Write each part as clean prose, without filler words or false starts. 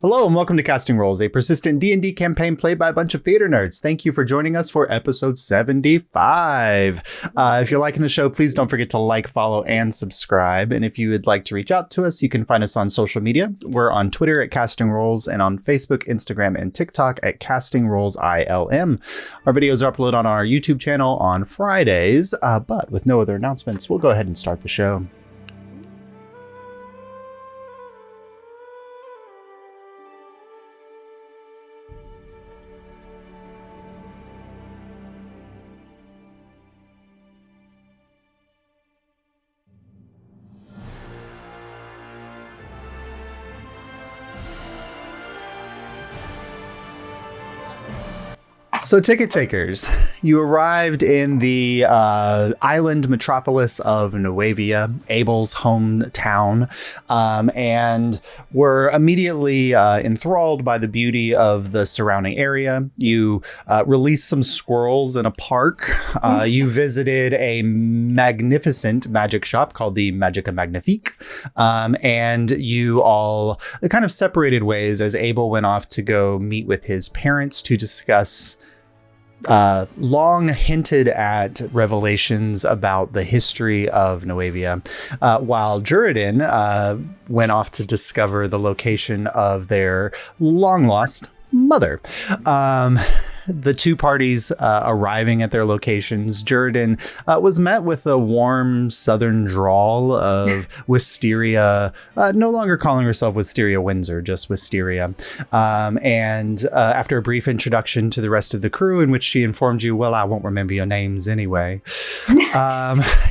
Hello and welcome to Casting Roles, a persistent D&D campaign played by a bunch of theater nerds. Thank you for joining us for episode 75. If you're liking the show, please don't forget to like, follow, and subscribe. And if you would like to reach out to us, you can find us on social media. We're on Twitter at Casting Roles and on Facebook, Instagram, and TikTok at Casting Roles ILM. Our videos are uploaded on our YouTube channel on Fridays, but with no other announcements, we'll go ahead and start the show. So, ticket takers, you arrived in the island metropolis of Nuevia, Abel's hometown, and were immediately enthralled by the beauty of the surrounding area. You released some squirrels in a park. You visited a magnificent magic shop called the Magica Magnifique, and you all kind of separated ways as Abel went off to go meet with his parents to discuss long hinted at revelations about the history of Nuevia, while Juridan went off to discover the location of their long lost mother. The two parties arriving at their locations, Juridan was met with a warm southern drawl of Wisteria, no longer calling herself Wisteria Windsor, just Wisteria. And after a brief introduction to the rest of the crew, in which she informed you, well, I won't remember your names anyway.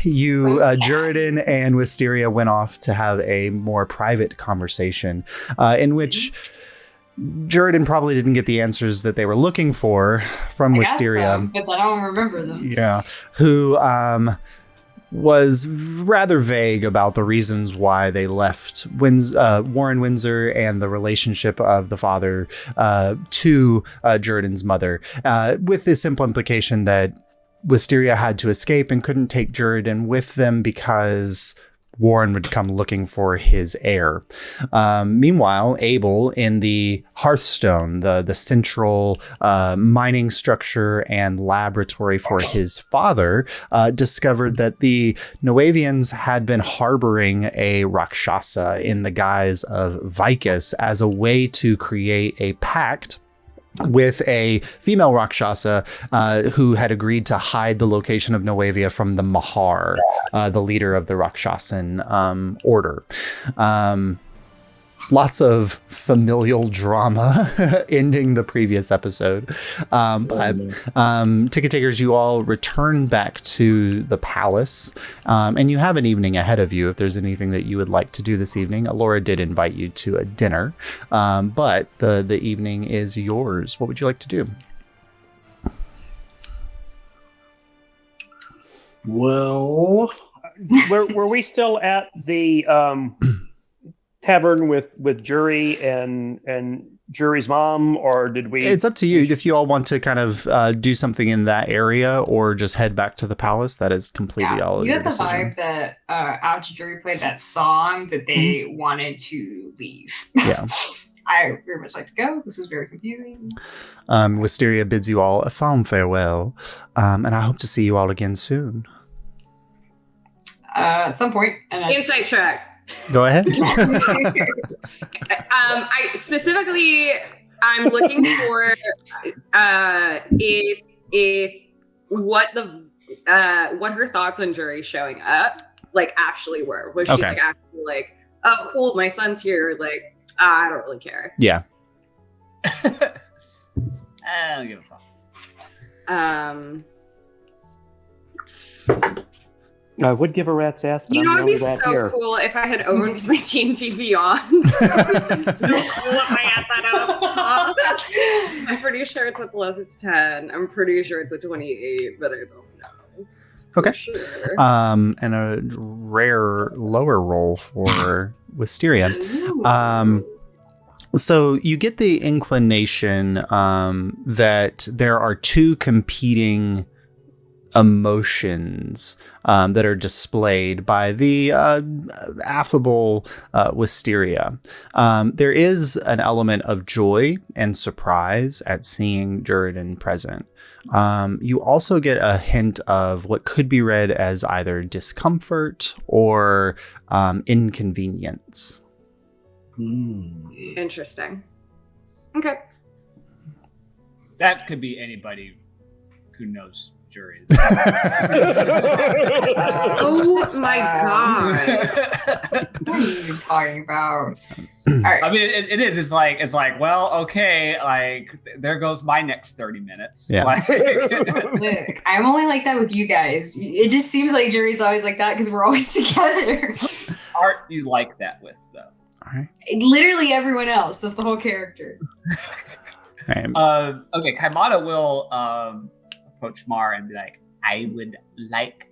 Juridan and Wisteria went off to have a more private conversation in which Juridan probably didn't get the answers that they were looking for from Wisteria. So, but I don't remember them. Yeah. Who was rather vague about the reasons why they left Warren Windsor and the relationship of the father to Juridan's mother, with the simple implication that Wisteria had to escape and couldn't take Juridan with them because Warren would come looking for his heir. Meanwhile, Abel, in the Hearthstone, the central mining structure and laboratory for his father, discovered that the Nuevians had been harboring a Rakshasa in the guise of Vicus as a way to create a pact with a female Rakshasa who had agreed to hide the location of Nuevia from the Mahar, the leader of the Rakshasan order. Lots of familial drama ending the previous episode. But ticket takers, you all return back to the palace, and you have an evening ahead of you if there's anything that you would like to do this evening. Laura did invite you to a dinner, but the evening is yours. What would you like to do? Well, were we still at the tavern with Jury and Jury's mom, or did we? It's up to you. If you all want to kind of do something in that area or just head back to the palace, that is completely all you your get the decision. vibe that after Jury played that song that they wanted to leave. Yeah. I very much like to go. This was very confusing. Wisteria bids you all a fond farewell, and I hope to see you all again soon. At some point. And Insight track. Go ahead. I specifically, I'm looking for if what her thoughts on Jury showing up like actually were. Was she like actually like, oh cool, my son's here? Like, I don't really care. Yeah. I don't give a fuck. I would give a rat's ass. You know, it'd be so cool if I had owned my D&D Beyond. So cool if I had that up. I'm pretty sure it's a plus it's 10. I'm pretty sure it's a 28, but I don't know. Okay. Sure. And a rare lower roll for Wisteria. So you get the inclination that there are two competing emotions that are displayed by the affable Wisteria. There is an element of joy and surprise at seeing Juridan present. You also get a hint of what could be read as either discomfort or inconvenience. Interesting. Okay. That could be anybody who knows jury. Oh my god. What are you even talking about? All right. I mean, it is. It's like, well, okay, like there goes my next 30 minutes. Yeah. Like, Look, I'm only like that with you guys. It just seems like jury's always like that because we're always together. aren't you like that with though? All right. Literally everyone else. That's the whole character. Right. Okay, Kaimata will approach Mar and be like, I would like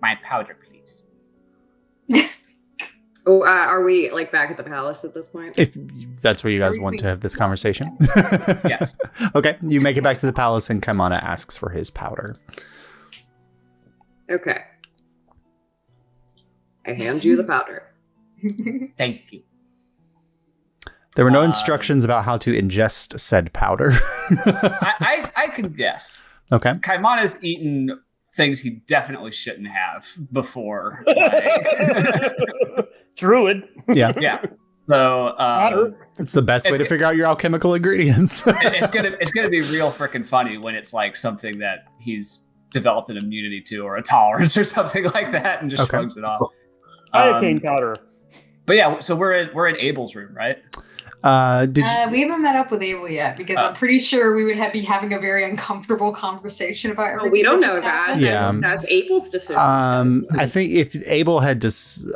my powder, please. Oh, are we like back at the palace at this point? If that's where you guys want to have this conversation. Yes. Okay, you make it back to the palace and Kaimana asks for his powder. Okay. I hand you the powder. Thank you. There were no instructions about how to ingest said powder. I can guess. Okay. Kaimana's eaten things he definitely shouldn't have before. Like, Druid. Yeah. yeah. So It's the best way to figure out your alchemical ingredients. it's gonna be real freaking funny when it's like something that he's developed an immunity to or a tolerance or something like that and just shrugs it off. Iocane powder. But yeah, so we're in Abel's room, right? We haven't met up with Abel yet because I'm pretty sure we would be having a very uncomfortable conversation about everything. We don't that know just that. happened. Yeah. That's Abel's decision. I think if Abel had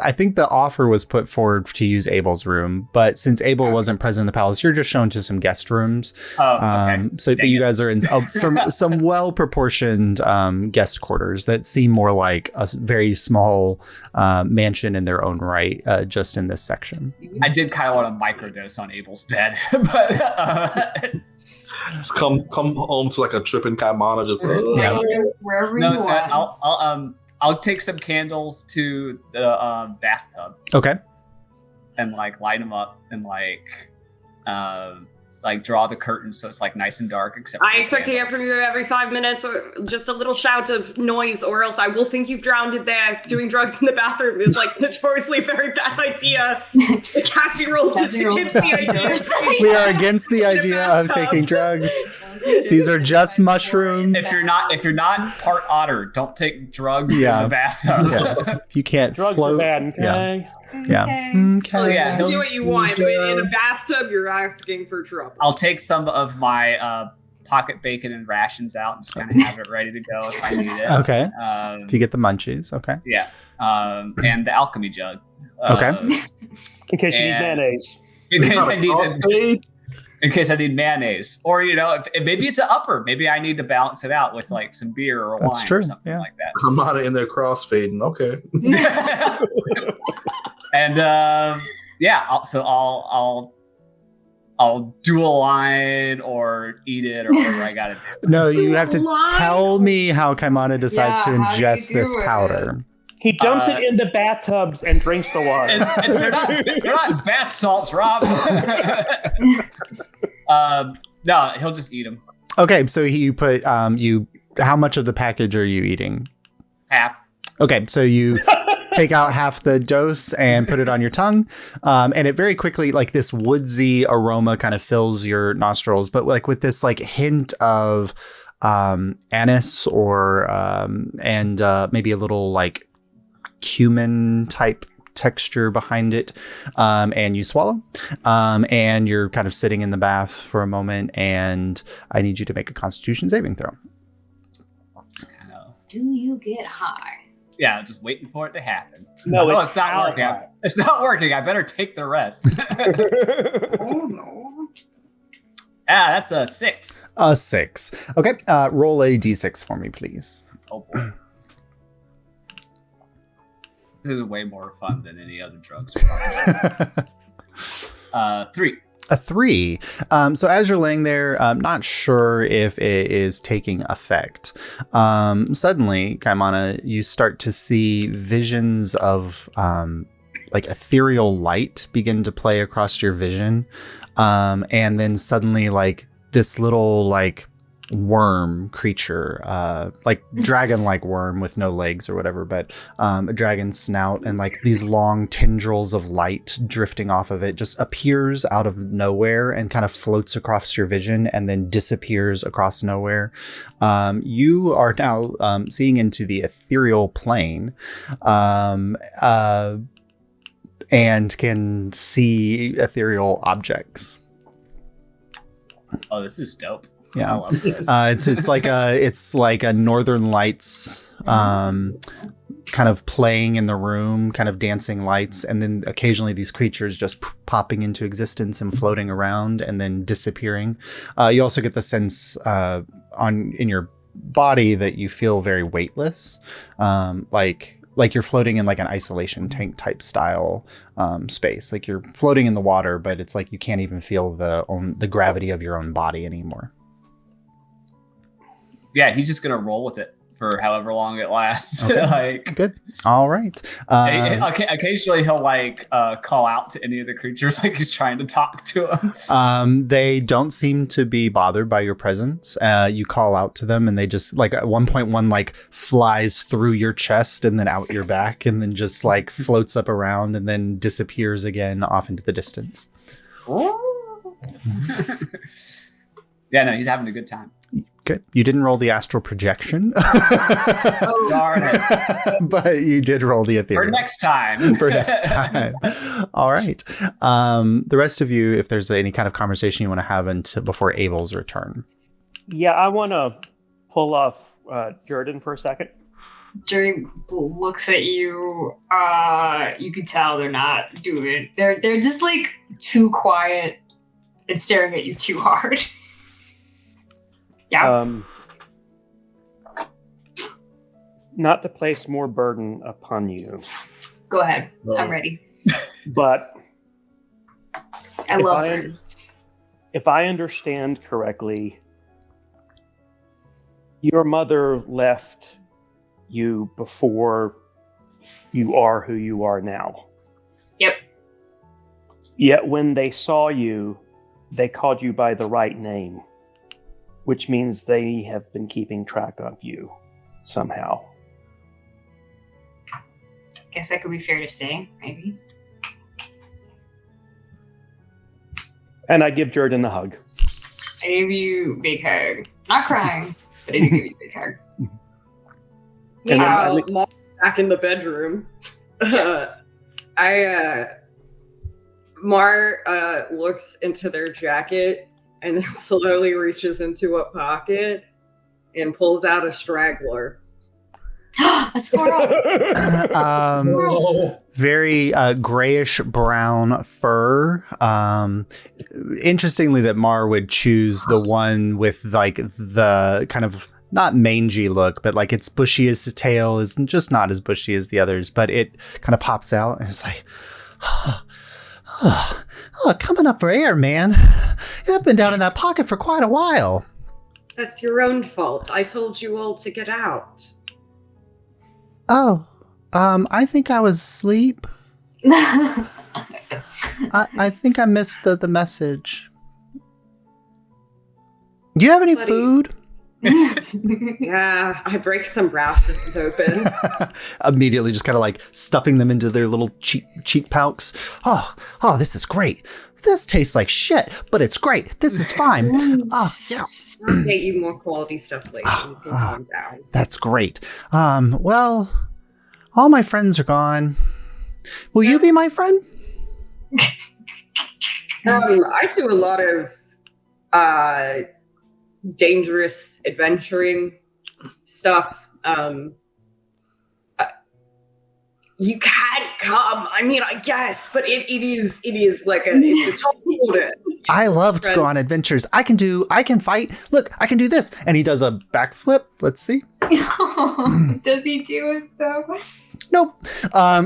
I think the offer was put forward to use Abel's room, but since Abel wasn't present in the palace, you're just shown to some guest rooms. Oh, okay. So but you guys are in from some well-proportioned guest quarters that seem more like a very small mansion in their own right, just in this section. I did kind of want to microdose on Abel's bed, but Just come home to like a tripping Kaimana. Just Yeah. Wherever you want. I'll take some candles to the bathtub Okay. and like light them up and like draw the curtains so it's like nice and dark. Except I expect to hear from you every 5 minutes, or just a little shout of noise, or else I will think you've drowned it there. Doing drugs in the bathroom is like notoriously a very bad idea. The casting rules is against the idea. We are against the idea of taking drugs. These are just mushrooms. If you're not part otter, don't take drugs in the bathtub. Yes. If you can't Drugs float. are bad, okay? Yeah. Okay. Oh, yeah. You do what you want, but in a bathtub, you're asking for trouble. I'll take some of my pocket bacon and rations out and just kind of have it ready to go if I need it. Okay. If you get the munchies. Okay. Yeah. And the alchemy jug. Okay. In case you need mayonnaise. In case I need mayonnaise, or maybe it's an upper. Maybe I need to balance it out with like some beer or wine or something like that. Kaimana in there crossfading. Okay. And I'll do a line or eat it or whatever I gotta do. No, you have to tell me how Kaimana decides to ingest this powder. He dumps it in the bathtubs and drinks the water. And they're not bath salts, Rob. No, he'll just eat them. Okay, so you put how much of the package are you eating? Half. Okay, so you take out half the dose and put it on your tongue, and it very quickly, like this woodsy aroma kind of fills your nostrils, but like with this like hint of anise or and maybe a little like cumin type texture behind it, and you swallow, and you're kind of sitting in the bath for a moment, and I need you to make a Constitution saving throw. Do you get high? Yeah, just waiting for it to happen. No, it's not working. It's not working. I better take the rest. Oh no. That's a 6. A 6. Okay, roll a d6 for me, please. Oh boy. This is way more fun than any other drugs. 3. A 3. So as you're laying there, not sure if it is taking effect. Suddenly, Kaimana, you start to see visions of like ethereal light begin to play across your vision. And then suddenly like this little like worm creature, like dragon-like worm with no legs or whatever, but a dragon snout and like these long tendrils of light drifting off of it just appears out of nowhere and kind of floats across your vision and then disappears across nowhere. You are now seeing into the ethereal plane and can see ethereal objects. Oh, this is dope. Yeah, I love this. it's like a Northern Lights kind of playing in the room, kind of dancing lights, and then occasionally these creatures just popping into existence and floating around and then disappearing. You also get the sense in your body that you feel very weightless, like you're floating in like an isolation tank type style space. Like you're floating in the water, but it's like you can't even feel the gravity of your own body anymore. Yeah, he's just gonna roll with it for however long it lasts. Okay. Like, good. All right. Occasionally he'll like call out to any of the creatures, like he's trying to talk to them. They don't seem to be bothered by your presence. You call out to them, and they just like at one point one like flies through your chest and then out your back, and then just like floats up around and then disappears again off into the distance. Yeah, no, he's having a good time. Good. You didn't roll the astral projection. Oh, darn it. But you did roll the ethereal. For next time. For next time. All right. The rest of you, if there's any kind of conversation you want to have before Abel's return. Yeah, I want to pull off Jordan for a second. Jerry looks at you. You can tell they're not doing it. They're just like too quiet and staring at you too hard. Yeah. Not to place more burden upon you. Go ahead. I'm ready. But I love it. If I understand correctly, your mother left you before you are who you are now. Yep. Yet when they saw you, they called you by the right name, which means they have been keeping track of you somehow. Guess that could be fair to say, maybe. And I give Jordan a hug. I gave you a big hug. Not crying, but I did give you a big hug. Meanwhile, Mom back in the bedroom. Mar looks into their jacket and then slowly reaches into a pocket and pulls out a straggler. A squirrel! Very grayish brown fur. Interestingly, that Mar would choose the one with like the kind of not mangy look, but like its bushy as the tail is just not as bushy as the others, but it kind of pops out and it's like, coming up for air, man. I've been down in that pocket for quite a while. That's your own fault. I told you all to get out. Oh, I think I was asleep. I think I missed the message. Do you have any food? Yeah, I break some rafters open. Immediately just kind of like stuffing them into their little cheek pouches. Oh, this is great. This tastes like shit, but it's great. This is fine. I'll get you more quality stuff later. You can calm down. That's great. Well, all my friends are gone. Will you be my friend? I do a lot of dangerous You can't come. I mean, I guess, but it is like it's a tall order. I love to go on adventures. I can fight. Look, I can do this. And he does a backflip. Let's see. Does he do it though? Nope.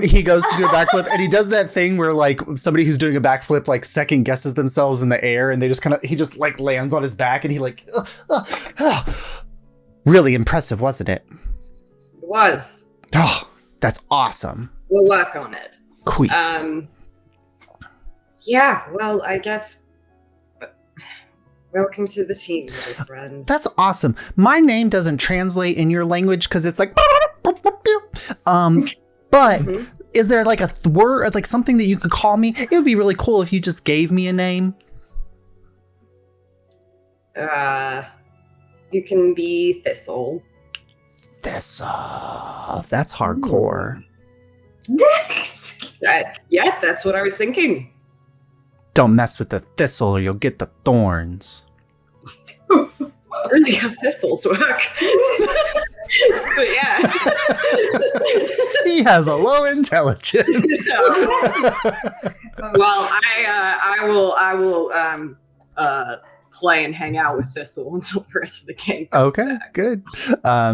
He goes to do a backflip and he does that thing where like somebody who's doing a backflip like second guesses themselves in the air and he just like lands on his back and he like, really impressive, wasn't it? It was. Oh, that's awesome. We'll work on it. Cool. Yeah, well, I guess welcome to the team, my friend. That's awesome. My name doesn't translate in your language because it's like but is there like a word, like something that you could call me? It would be really cool if you just gave me a name. You can be Thistle. Thistle. That's hardcore. Yeah, that's what I was thinking. Don't mess with the thistle or you'll get the thorns. Really how thistles work. But yeah. He has a low intelligence. Well, I will play and hang out with Thistle until the rest of the game comes back. Good.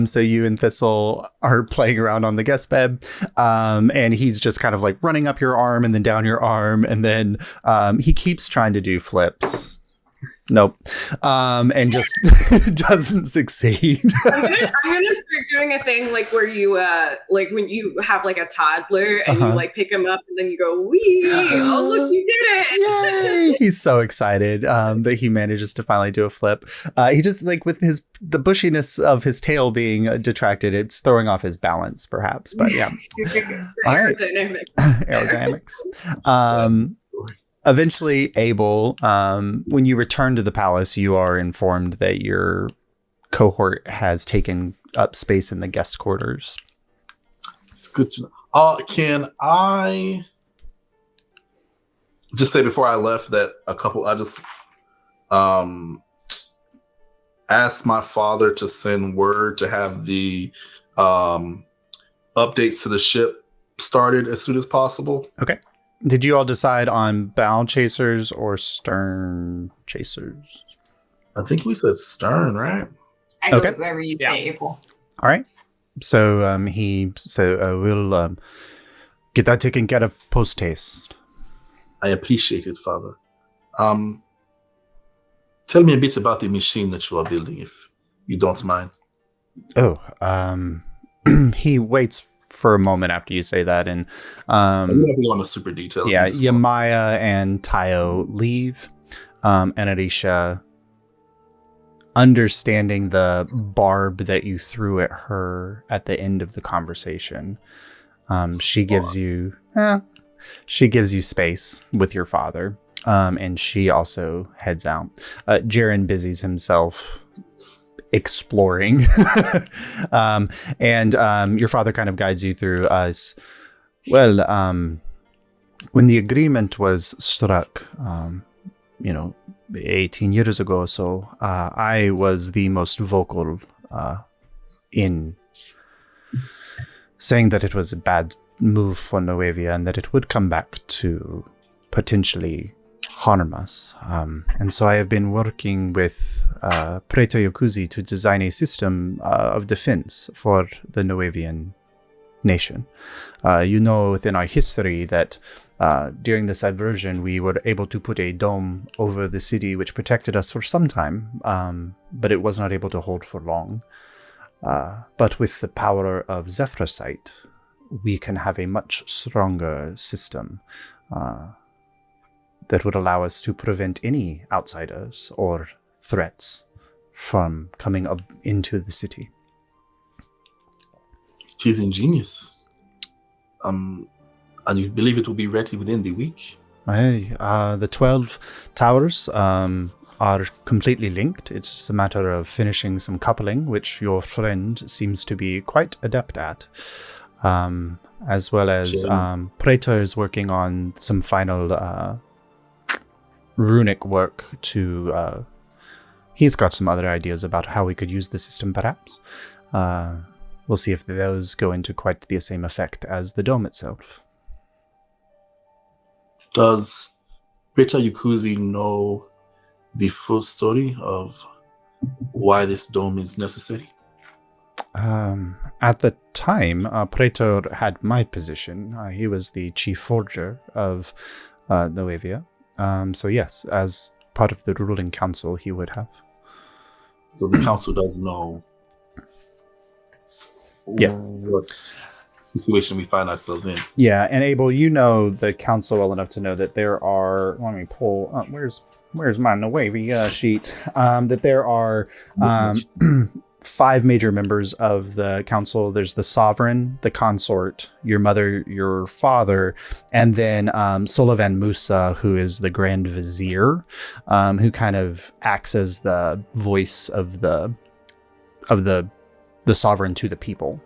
So you and Thistle are playing around on the guest bed, and he's just kind of like running up your arm and then down your arm, and then he keeps trying to do flips. Nope. And just doesn't succeed. I'm gonna start doing a thing like where you like when you have like a toddler and you like pick him up and then you go, wee, oh look, you did it. Yay! He's so excited that he manages to finally do a flip. He just like with the bushiness of his tail being detracted, it's throwing off his balance perhaps, but yeah. All right. Aerodynamics. Eventually, Abel, when you return to the palace, you are informed that your cohort has taken up space in the guest quarters. It's good to know. Can I just say before I left that I just asked my father to send word to have the updates to the ship started as soon as possible. Okay. Did you all decide on bow chasers or stern chasers? I think we said stern, right? I go wherever you say, April. All right. So we'll get that taken care of post haste. I appreciate it, Father. Tell me a bit about the machine that you are building, if you don't mind. Oh, he waits for a moment after you say that, and I'm gonna be on a super detail. Yeah, Yamaya and Tayo leave, and Arisha, understanding the barb that you threw at her at the end of the conversation, she gives you space with your father, and she also heads out. Jaren busies himself exploring, and your father kind of guides you through as well. When the agreement was struck, 18 years ago or so, I was the most vocal in saying that it was a bad move for Noevia and that it would come back to potentially harm us. And so I have been working with Preto Yokuzi to design a system of defense for the Noevian nation. Within our history that during the subversion, we were able to put a dome over the city which protected us for some time, but it was not able to hold for long. But with the power of Zephrysite, we can have a much stronger system that would allow us to prevent any outsiders or threats from coming up into the city. It is ingenious. And you believe it will be ready within the week? The 12 towers are completely linked. It's just a matter of finishing some coupling, which your friend seems to be quite adept at. As well as Preto is working on some final runic work to... he's got some other ideas about how we could use the system, perhaps. we'll see if those go into quite the same effect as the dome itself. Does Rita Yukuzi know the full story of why this dome is necessary? At the time, Praetor had my position. He was the chief forger of Noevia. So yes, as part of the ruling council, he would have. So the council does know what situation we find ourselves in. Yeah, and Abel, you know the council well enough to know that there are. Let me pull up. Where's my Noevia sheet? That there are 5 major members of the council. There's the sovereign, the consort, your mother, your father, and then Solovan Musa, who is the grand vizier, who kind of acts as the voice of the sovereign to the people.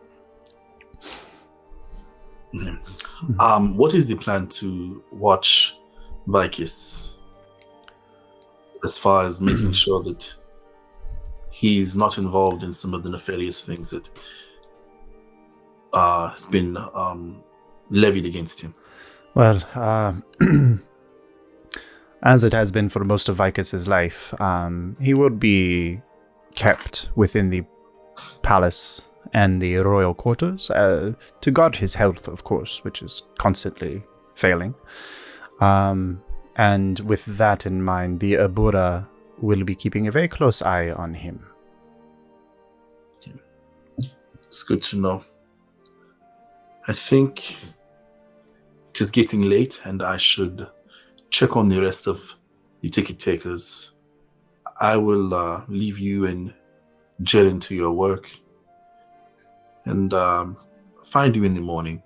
What is the plan to watch Vicus as far as making sure that he's not involved in some of the nefarious things that has been levied against him? Well, as it has been for most of Vicus's life, he would be kept within the palace and the royal quarters to guard his health, of course, which is constantly failing. And with that in mind, the Abura will be keeping a very close eye on him. It's good to know. I think it is getting late and I should check on the rest of the ticket takers. I will leave you and jet into your work and find you in the morning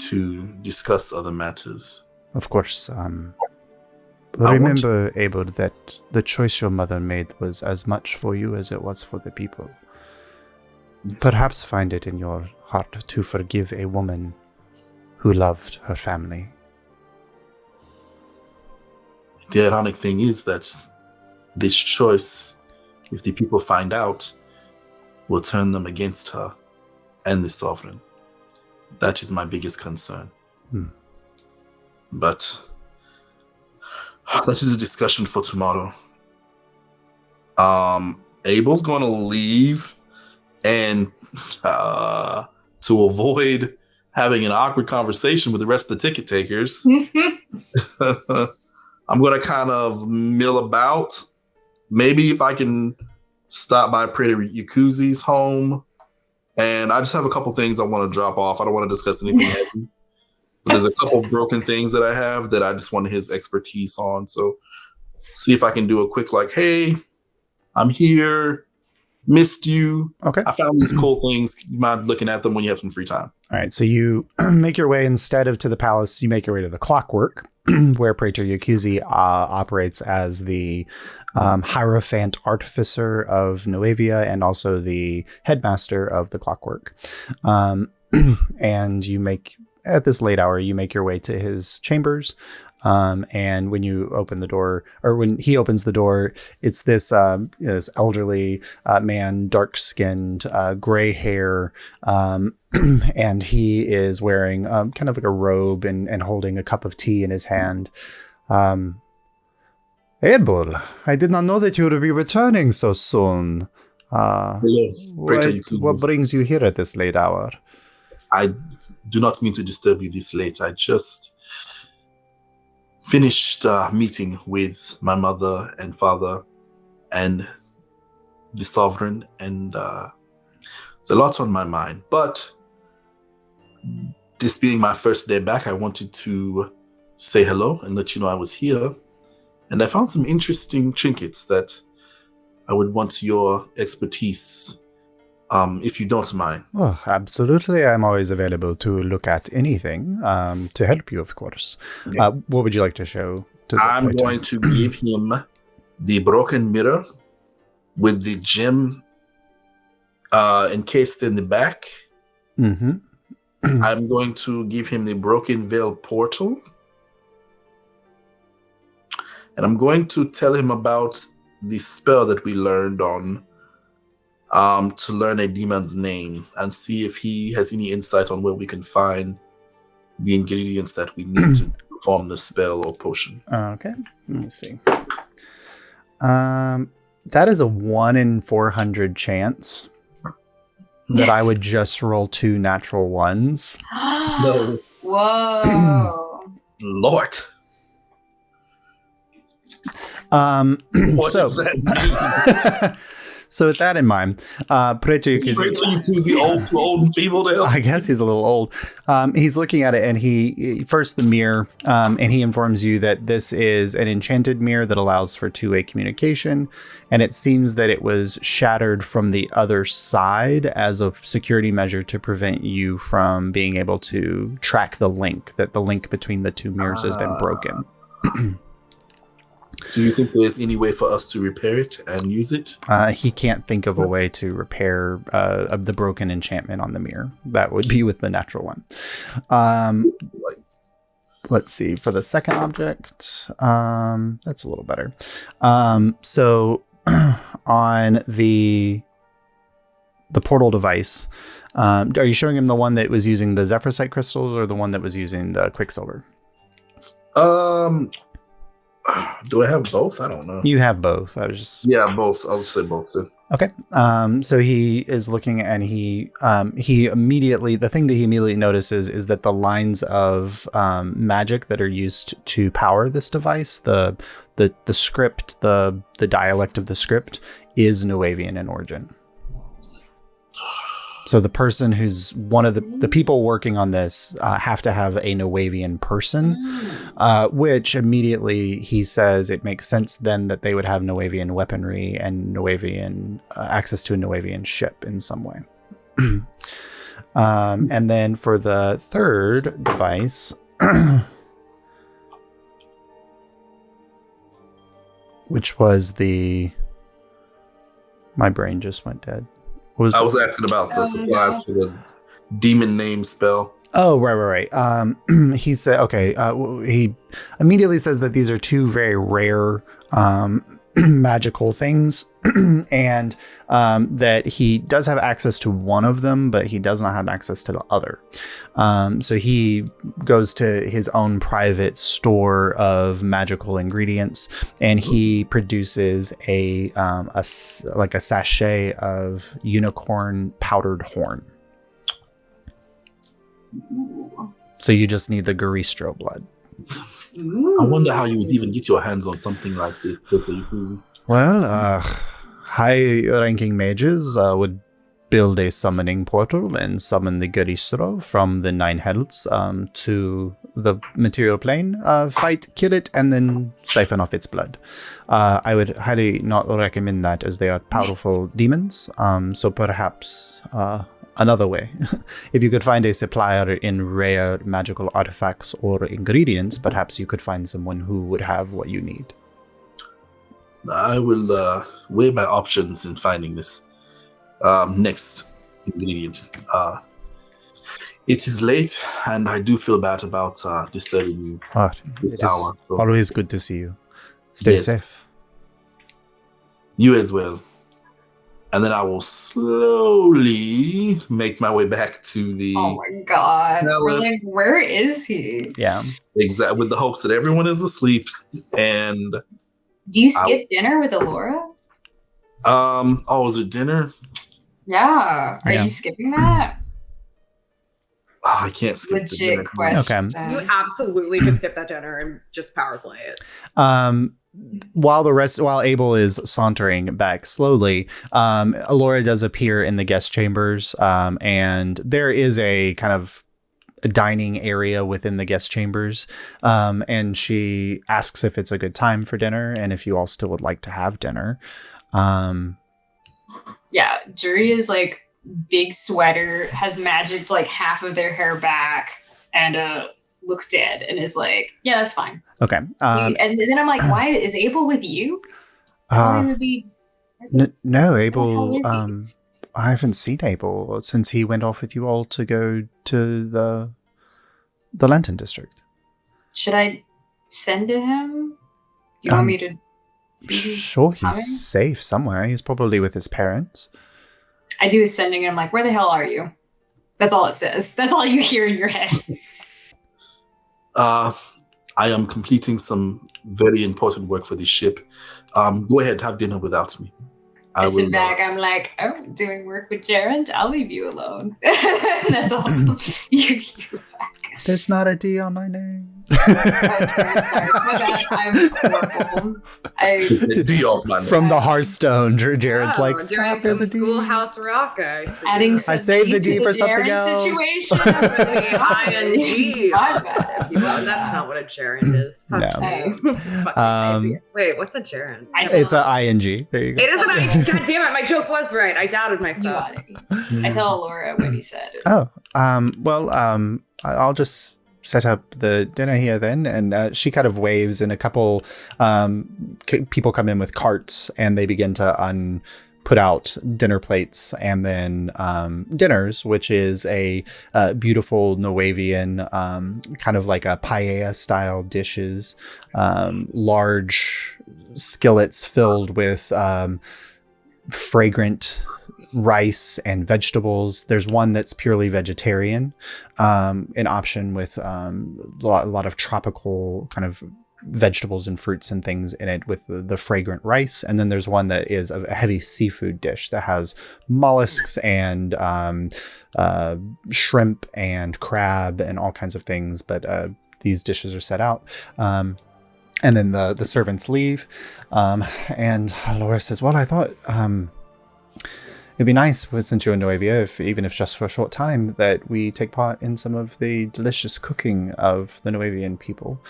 to discuss other matters. Of course. Remember, Abel, that the choice your mother made was as much for you as it was for the people. Perhaps find it in your heart to forgive a woman who loved her family. The ironic thing is that this choice, if the people find out, will turn them against her and the sovereign. That is my biggest concern. But that is a discussion for tomorrow. Abel's going to leave, and to avoid having an awkward conversation with the rest of the ticket takers, I'm going to kind of mill about. Maybe if I can stop by Pretty Yukuzi's home, and I just have a couple things I want to drop off. I don't want to discuss anything heavy. But there's a couple broken things that I have that I just want his expertise on. So see if I can do a quick hey, I'm here. Missed you. Okay. I found these cool things. You mind looking at them when you have some free time? All right. So you make your way, instead of to the palace, you make your way to the clockwork, where Praetor Yukuzi operates as the Hierophant Artificer of Noevia and also the headmaster of the clockwork. And you make, at this late hour, you make your way to his chambers. And when you open the door, or when he opens the door, it's this this elderly man, dark-skinned, gray hair, and he is wearing kind of like a robe and holding a cup of tea in his hand. Abel, I did not know that you would be returning so soon. Hello. What brings you here at this late hour? I do not mean to disturb you this late. I just finished meeting with my mother and father and the sovereign, and there's a lot on my mind. But this being my first day back, I wanted to say hello and let you know I was here. And I found some interesting trinkets that I would want your expertise, if you don't mind. Well, absolutely. I'm always available to look at anything, to help you, of course. Yeah. What would you like to show? I'm going to give him the broken mirror with the gem encased in the back. Mm-hmm. I'm going to give him the broken veil portal. And I'm going to tell him about the spell that we learned on to learn a demon's name and see if he has any insight on where we can find the ingredients that we need to perform the spell or potion. Okay, let me see. That is a 1 in 400 chance that I would just roll 2 natural ones. No. Whoa. Lord. What does that mean? So with that in mind, Pretuk is... the old and feeble now? I guess he's a little old. He's looking at it, and he first the mirror, and he informs you that this is an enchanted mirror that allows for two-way communication, and it seems that it was shattered from the other side as a security measure to prevent you from being able to track the link, that the link between the two mirrors has been broken. Do you think there's any way for us to repair it and use it? He can't think of a way to repair the broken enchantment on the mirror. That would be with the natural one. Let's see. For the second object, that's a little better. So on the portal device, are you showing him the one that was using the Zephyrsite crystals or the one that was using the Quicksilver? Do I have both? I don't know. You have both. Yeah, both. I'll just say both then. Okay. So he is looking, and he immediately, the thing that he immediately notices is that the lines of magic that are used to power this device, the script, the dialect of the script is Nuavian in origin. So the person who's one of the people working on this have to have a Nuavian person, which immediately he says it makes sense then that they would have Nuavian weaponry and Nuavian access to a Nuavian ship in some way. And then for the third device, which was my brain just went dead. I was asking about the supplies for the demon name spell. Oh, right. He said, okay. He immediately says that these are two very rare magical things, and that he does have access to one of them, but he does not have access to the other. So he goes to his own private store of magical ingredients, and he produces a sachet of unicorn powdered horn. So you just need the Garistro blood. I wonder how you would even get your hands on something like this quickly, Kuzi. Well, high-ranking mages would build a summoning portal and summon the Garistro from the Nine Hells to the material plane, fight, kill it, and then siphon off its blood. I would highly not recommend that, as they are powerful demons, so perhaps another way. If you could find a supplier in rare magical artifacts or ingredients, perhaps you could find someone who would have what you need. I will weigh my options in finding this next ingredient. It is late, and I do feel bad about disturbing you this hour. So. Always good to see you. Stay safe. You as well. And then I will slowly make my way back to the... Oh my god. We're like, where is he? Yeah. Exactly. With the hopes that everyone is asleep. And... Do you skip dinner with Alyria? Is it dinner? Yeah. Are you skipping that? Oh, I can't skip the dinner. Legit question. Okay. You absolutely could skip that dinner and just power play it. While Abel is sauntering back slowly, Alyria does appear in the guest chambers, and there is a kind of a dining area within the guest chambers, and she asks if it's a good time for dinner and if you all still would like to have dinner. Yeah, Jury is like big sweater, has magicked like half of their hair back, and looks dead and is like, yeah, that's fine. Okay. And then I'm like, why is Abel with you? Would be... No, Abel. I haven't seen Abel since he went off with you all to go to the Lantern District. Should I send to him? Do you want me to? Sure, he's safe somewhere. He's probably with his parents. I do ascending and I'm like, where the hell are you? That's all it says. That's all you hear in your head. I am completing some very important work for the ship. Go ahead, have dinner without me. I sit back. I'm like, I'm doing work with Jarrett. I'll leave you alone. That's all. you back. There's not a D on my name. Sorry, my bad. I'm horrible. D off my name. From the Hearthstone, Jared's like, stop, there's a D. Schoolhouse Rock. I saved the D for something else. Situation. ING. That's not what a gerund is. No. Wait, what's a gerund? It's an ING. There you go. It is an ING. God damn it, my joke was right. I doubted myself. I tell Laura what he said. I'll just set up the dinner here then, and she kind of waves, and a couple people come in with carts, and they begin to put out dinner plates, and then dinners, which is a beautiful Noavian kind of like a paella style dishes, large skillets filled with fragrant rice and vegetables. There's one that's purely vegetarian, an option with a lot of tropical kind of vegetables and fruits and things in it with the fragrant rice. And then there's one that is a heavy seafood dish that has mollusks and shrimp and crab and all kinds of things. But these dishes are set out. And then the servants leave. And Laura says, well, I thought it'd be nice, since you're in Nuevia, even if just for a short time, that we take part in some of the delicious cooking of the Nuevian people.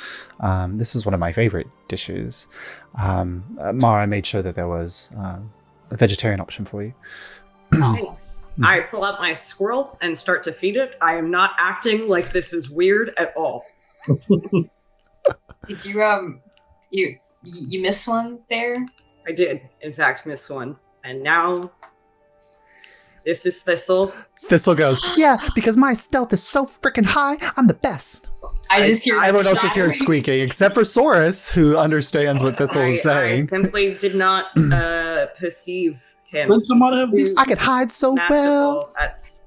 This is one of my favorite dishes. Mara made sure that there was a vegetarian option for you. Nice. I pull out my squirrel and start to feed it. I am not acting like this is weird at all. Did you miss one there? I did, in fact, miss one. And now this is Thistle. Thistle goes, yeah, because my stealth is so freaking high, I'm the best. I just hear everyone else just hears squeaking, except for Saurus, who understands what Thistle is saying. I simply did not perceive him. I could hide so well.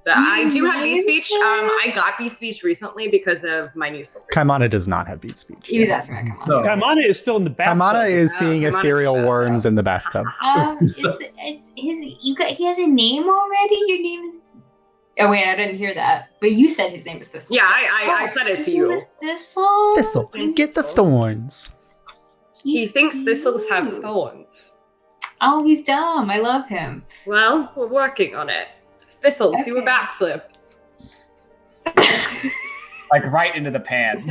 I do have beat speech. I got beat speech recently because of my new sword. Kaimana does not have beat speech. He was asking about Kaimana. No. Kaimana is still in the bathtub. Kaimana is seeing ethereal worms in the bathtub. He has a name already? Your name is... Oh, wait, I didn't hear that. But you said his name was Thistle. Yeah, I said it to you. Thistle? Thistle, get the thorns. He thinks thistles have thorns. Oh, he's dumb. I love him. Well, we're working on it. Thistle, do a backflip. Like right into the pan.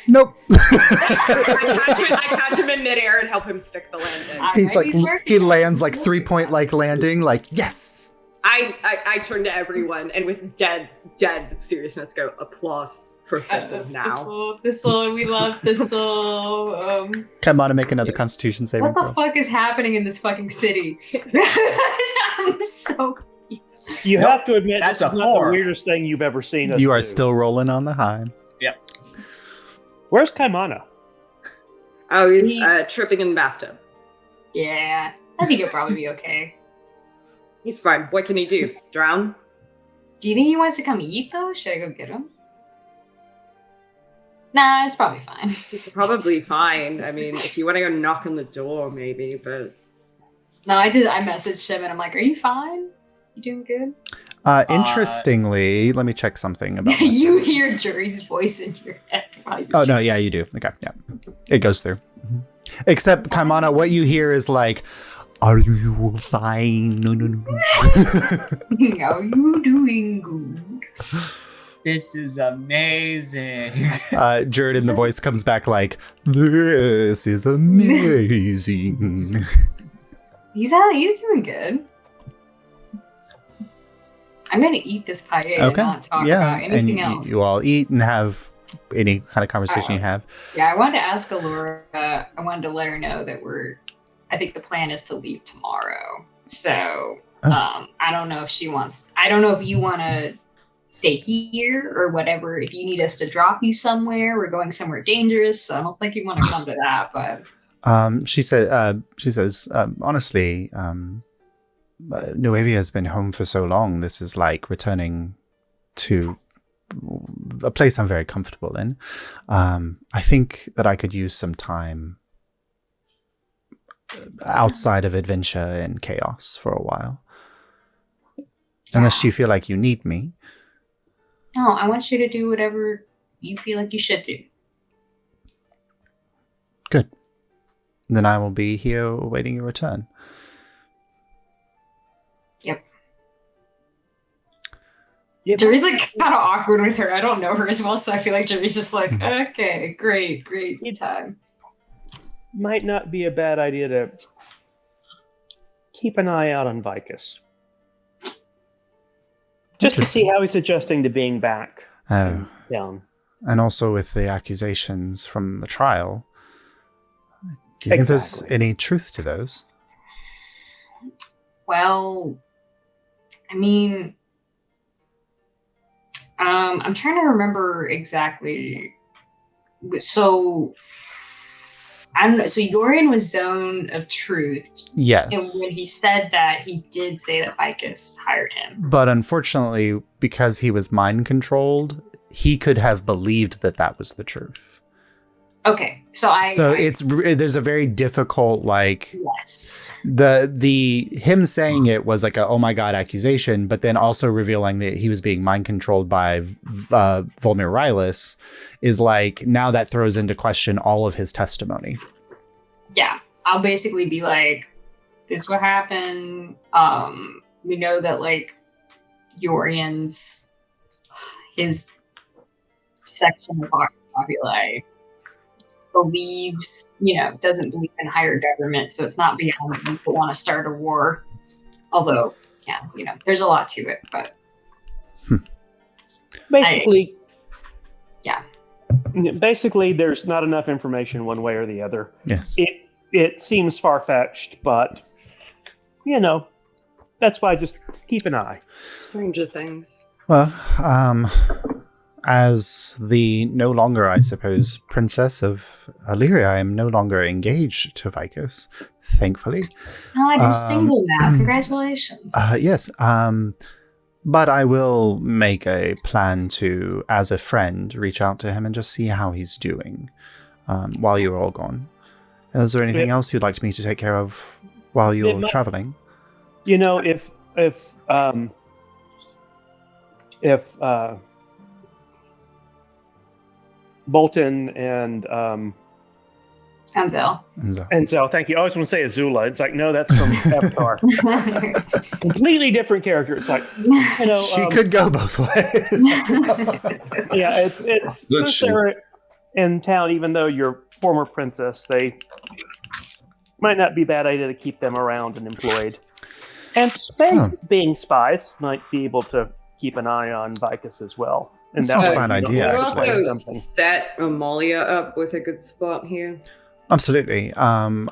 Nope. I catch him in midair and help him stick the landing. He's like, he lands like 3-point like landing, like, yes. I turn to everyone and with dead seriousness go, applause for Thistle now. Thistle, we love Thistle. Come on and make another Constitution saving throw. What the fuck is happening in this fucking city? I'm so confused. You have to admit, that's this is not the weirdest thing you've ever seen. You are still rolling on the high. Yep. Where's Kaimana? Oh, he's tripping in the bathtub. Yeah, I think he'll probably be okay. He's fine. What can he do? Drown? Do you think he wants to come eat, though? Should I go get him? Nah, it's probably fine. He's probably fine. I mean, if you want to go knock on the door, maybe, but... No, I messaged him and I'm like, are you fine? You doing good? Interestingly, let me check something about this. You hear Jury's voice in your head. Oh, no, yeah, you do. Okay, yeah. It goes through. Mm-hmm. Except, Kaimana, what you hear is like, are you fine? No. Are you doing good? This is amazing. Jared in the voice comes back like, this is amazing. He's doing good. I'm gonna eat this paella and not talk about anything else. You all eat and have any kind of conversation you have. Yeah, I wanted to ask Alyria. I wanted to let her know that I think the plan is to leave tomorrow. So I don't know if she wants. I don't know if you want to stay here or whatever. If you need us to drop you somewhere, we're going somewhere dangerous. So I don't think you want to come to that. But she says honestly, Nuevia has been home for so long. This is like returning to a place I'm very comfortable in. I think that I could use some time outside of adventure and chaos for a while. Unless you feel like you need me. No, I want you to do whatever you feel like you should do. Good. Then I will be here awaiting your return. Yep. Yep. Jerry's like kind of awkward with her. I don't know her as well, so I feel like Jerry's just like, okay, great time. Might not be a bad idea to keep an eye out on Vicus. Just to see how he's adjusting to being back down. And also with the accusations from the trial. Do you think there's any truth to those? Well, I mean, I'm trying to remember exactly. So Yorian was Zone of Truth. Yes. And when he said that, he did say that Vicus hired him. But unfortunately, because he was mind controlled, he could have believed that that was the truth. Okay, so there's a very difficult, like, yes, the him saying it was like a oh my god accusation, but then also revealing that he was being mind controlled by Volmir Rylis is like, now that throws into question all of his testimony. Yeah, I'll basically be like, this is what happened. We know that like Yorian's his section of populi believes, doesn't believe in higher government, so it's not beyond people want to start a war. Although, yeah, there's a lot to it, but basically, yeah. Basically, there's not enough information one way or the other. Yes. It seems far-fetched, but that's why just keep an eye. Stranger things. Well, as the no longer, I suppose, princess of Alyria, I am no longer engaged to Vicus, thankfully. Oh, I'm single now. Congratulations. Yes. But I will make a plan to, as a friend, reach out to him and just see how he's doing while you're all gone. Is there anything else you'd like me to take care of while you're traveling? If Bolton and Enzel, thank you. I always want to say Azula. It's like, no, that's from Avatar. Completely different character. It's like, she could go both ways. Yeah, it's since they're in town, even though you're former princess, they might not be a bad idea to keep them around and employed. And being spies might be able to keep an eye on Vicus as well. And that's not a bad idea. You also set Amalia up with a good spot here. Absolutely. I'll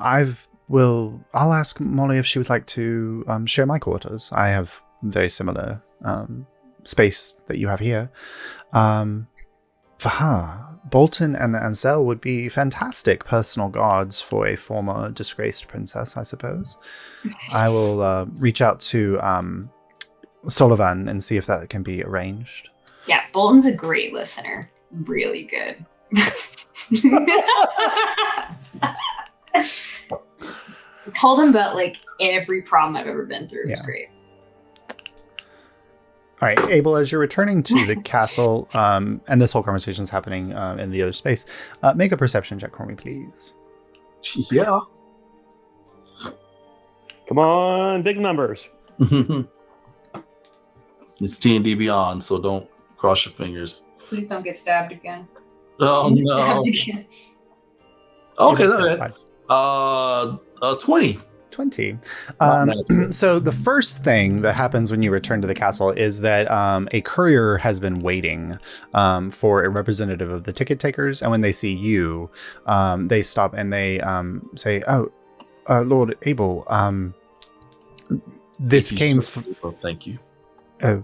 ask Molly if she would like to share my quarters. I have very similar space that you have here. For her, Bolton and Ansel would be fantastic personal guards for a former disgraced princess, I suppose. I will reach out to Sullivan and see if that can be arranged. Yeah, Bolton's a great listener. Really good. I told him about like every problem I've ever been through. It's great. All right, Abel, as you're returning to the castle, and this whole conversation is happening in the other space, make a perception check for me, please. Yeah. Come on, big numbers. It's D&D Beyond, so don't cross your fingers. Please don't get stabbed again. Oh, no. Okay, 20. 20. So the first thing that happens when you return to the castle is that a courier has been waiting for a representative of the ticket takers, and when they see you, they stop and they say, "Oh, Lord Abel, this came from." Thank you. Oh,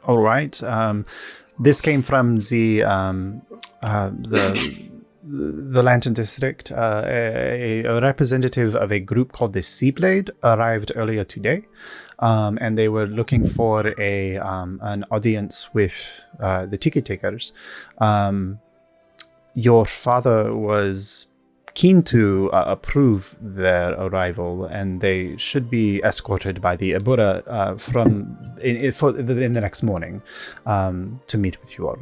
all right. This came from the the Lantern District, a representative of a group called the Seablade arrived earlier today, and they were looking for an audience with the ticket takers. Your father was keen to approve their arrival, and they should be escorted by the Abura in the next morning to meet with you all.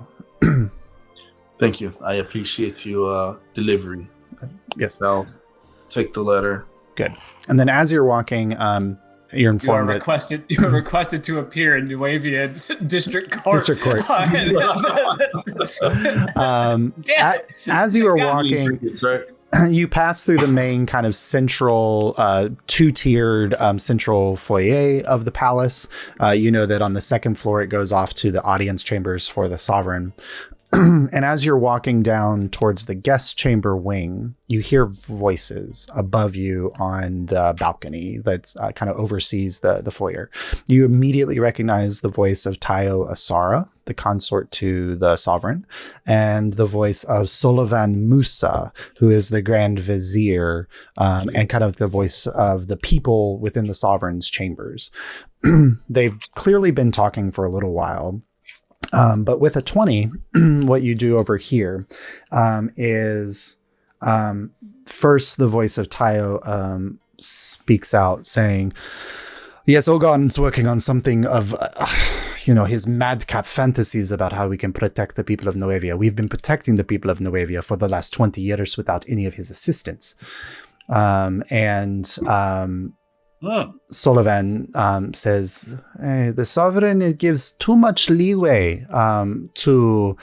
Thank you. I appreciate your delivery. Yes. I'll take the letter. Good. And then as you're walking, you're informed you are requested to appear in Nuevia District Court. District Court. As you are walking, you pass through the main kind of central, two-tiered central foyer of the palace. You know that on the second floor it goes off to the audience chambers for the sovereign. And as you're walking down towards the guest chamber wing, you hear voices above you on the balcony that kind of oversees the foyer. You immediately recognize the voice of Tayo Asara, the consort to the sovereign, and the voice of Solovan Musa, who is the Grand Vizier, and kind of the voice of the people within the sovereign's chambers. They've clearly been talking for a little while. But with a 20, what you do over here is first the voice of Tayo speaks out saying, yes, Ogon's working on something of, his madcap fantasies about how we can protect the people of Nuevia. We've been protecting the people of Nuevia for the last 20 years without any of his assistance. Sullivan says, hey, the sovereign, it gives too much leeway to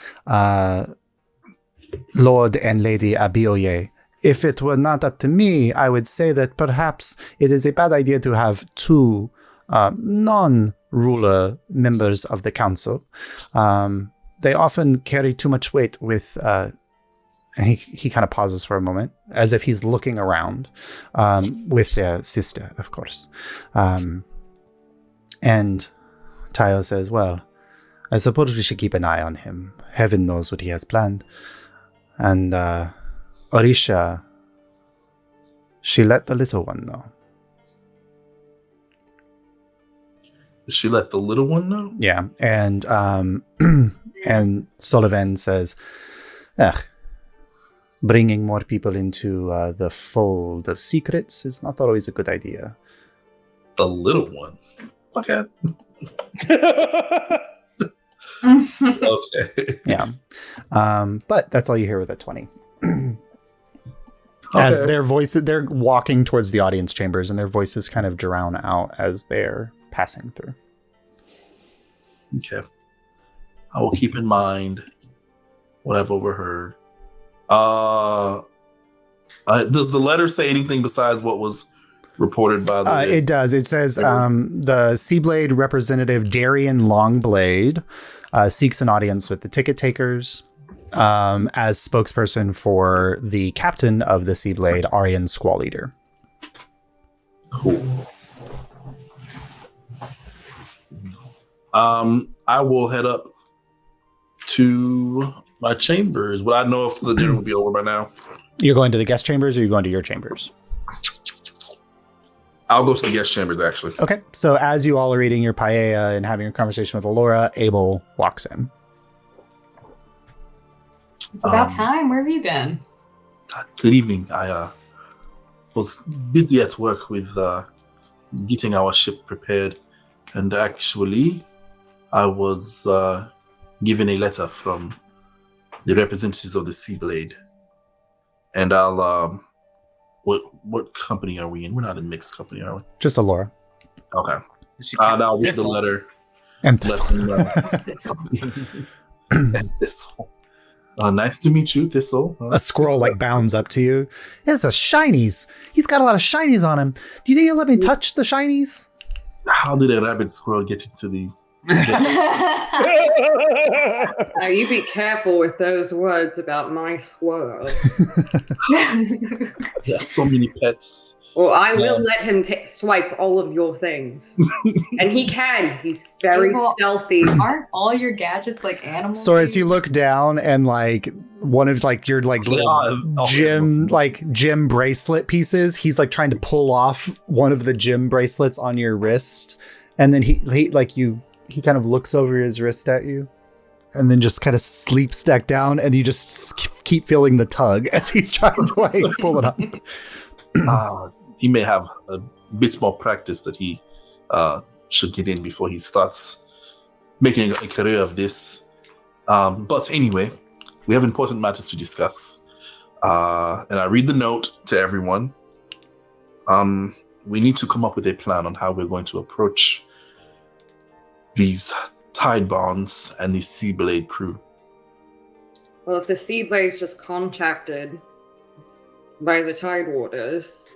Lord and Lady Abioye. If it were not up to me, I would say that perhaps it is a bad idea to have two non-ruler members of the council. They often carry too much weight with... and he kind of pauses for a moment, as if he's looking around with their sister, of course. And Tayo says, well, I suppose we should keep an eye on him. Heaven knows what he has planned. And Orisha, she let the little one know. She let the little one know? Yeah. And and Sullivan says, bringing more people into the fold of secrets is not always a good idea. The little one? Okay. Okay. Yeah. But that's all you hear with a 20. As their voices, they're walking towards the audience chambers and their voices kind of drown out as they're passing through. Okay. I will keep in mind what I've overheard. Does the letter say anything besides what was reported by the... It does. It says the Seablade representative Darian Longblade seeks an audience with the ticket takers as spokesperson for the captain of the Seablade, Aryan Squall Leader. Cool. I will head up to my chambers. Would I know if the dinner will be over by now? You're going to the guest chambers, or you're going to your chambers? I'll go to the guest chambers, actually. Okay. So as you all are eating your paella and having a conversation with Alyria, Abel walks in. It's about time. Where have you been? Good evening. I was busy at work with getting our ship prepared, and actually I was given a letter from the representatives of the Seablade, and I'll what company are we in? We're not in mixed company, are we? Just Alyria. Okay. And I'll read the letter. And Thistle. And Thistle. Nice to meet you, Thistle. A squirrel bounds up to you. It's a shinies. He's got a lot of shinies on him. Do you think you'll let me touch the shinies? How did a rabbit squirrel get into the... Now you be careful with those words about my squirrel. There's so many pets Or I will let him swipe all of your things. And he can. He's very stealthy. Aren't all your gadgets like animals? So as you look down and like one of like your like little gym bracelet pieces, he's like trying to pull off one of the gym bracelets on your wrist, and then he kind of looks over his wrist at you, and then just kind of sleeps back down, and you just keep feeling the tug as he's trying to like pull it up. He may have a bit more practice that he should get in before he starts making a career of this. But anyway, we have important matters to discuss. And I read the note to everyone. We need to come up with a plan on how we're going to approach these Tide Bonds and the Seablade crew. Well, if the Seablade's just contacted by the Tidewaters,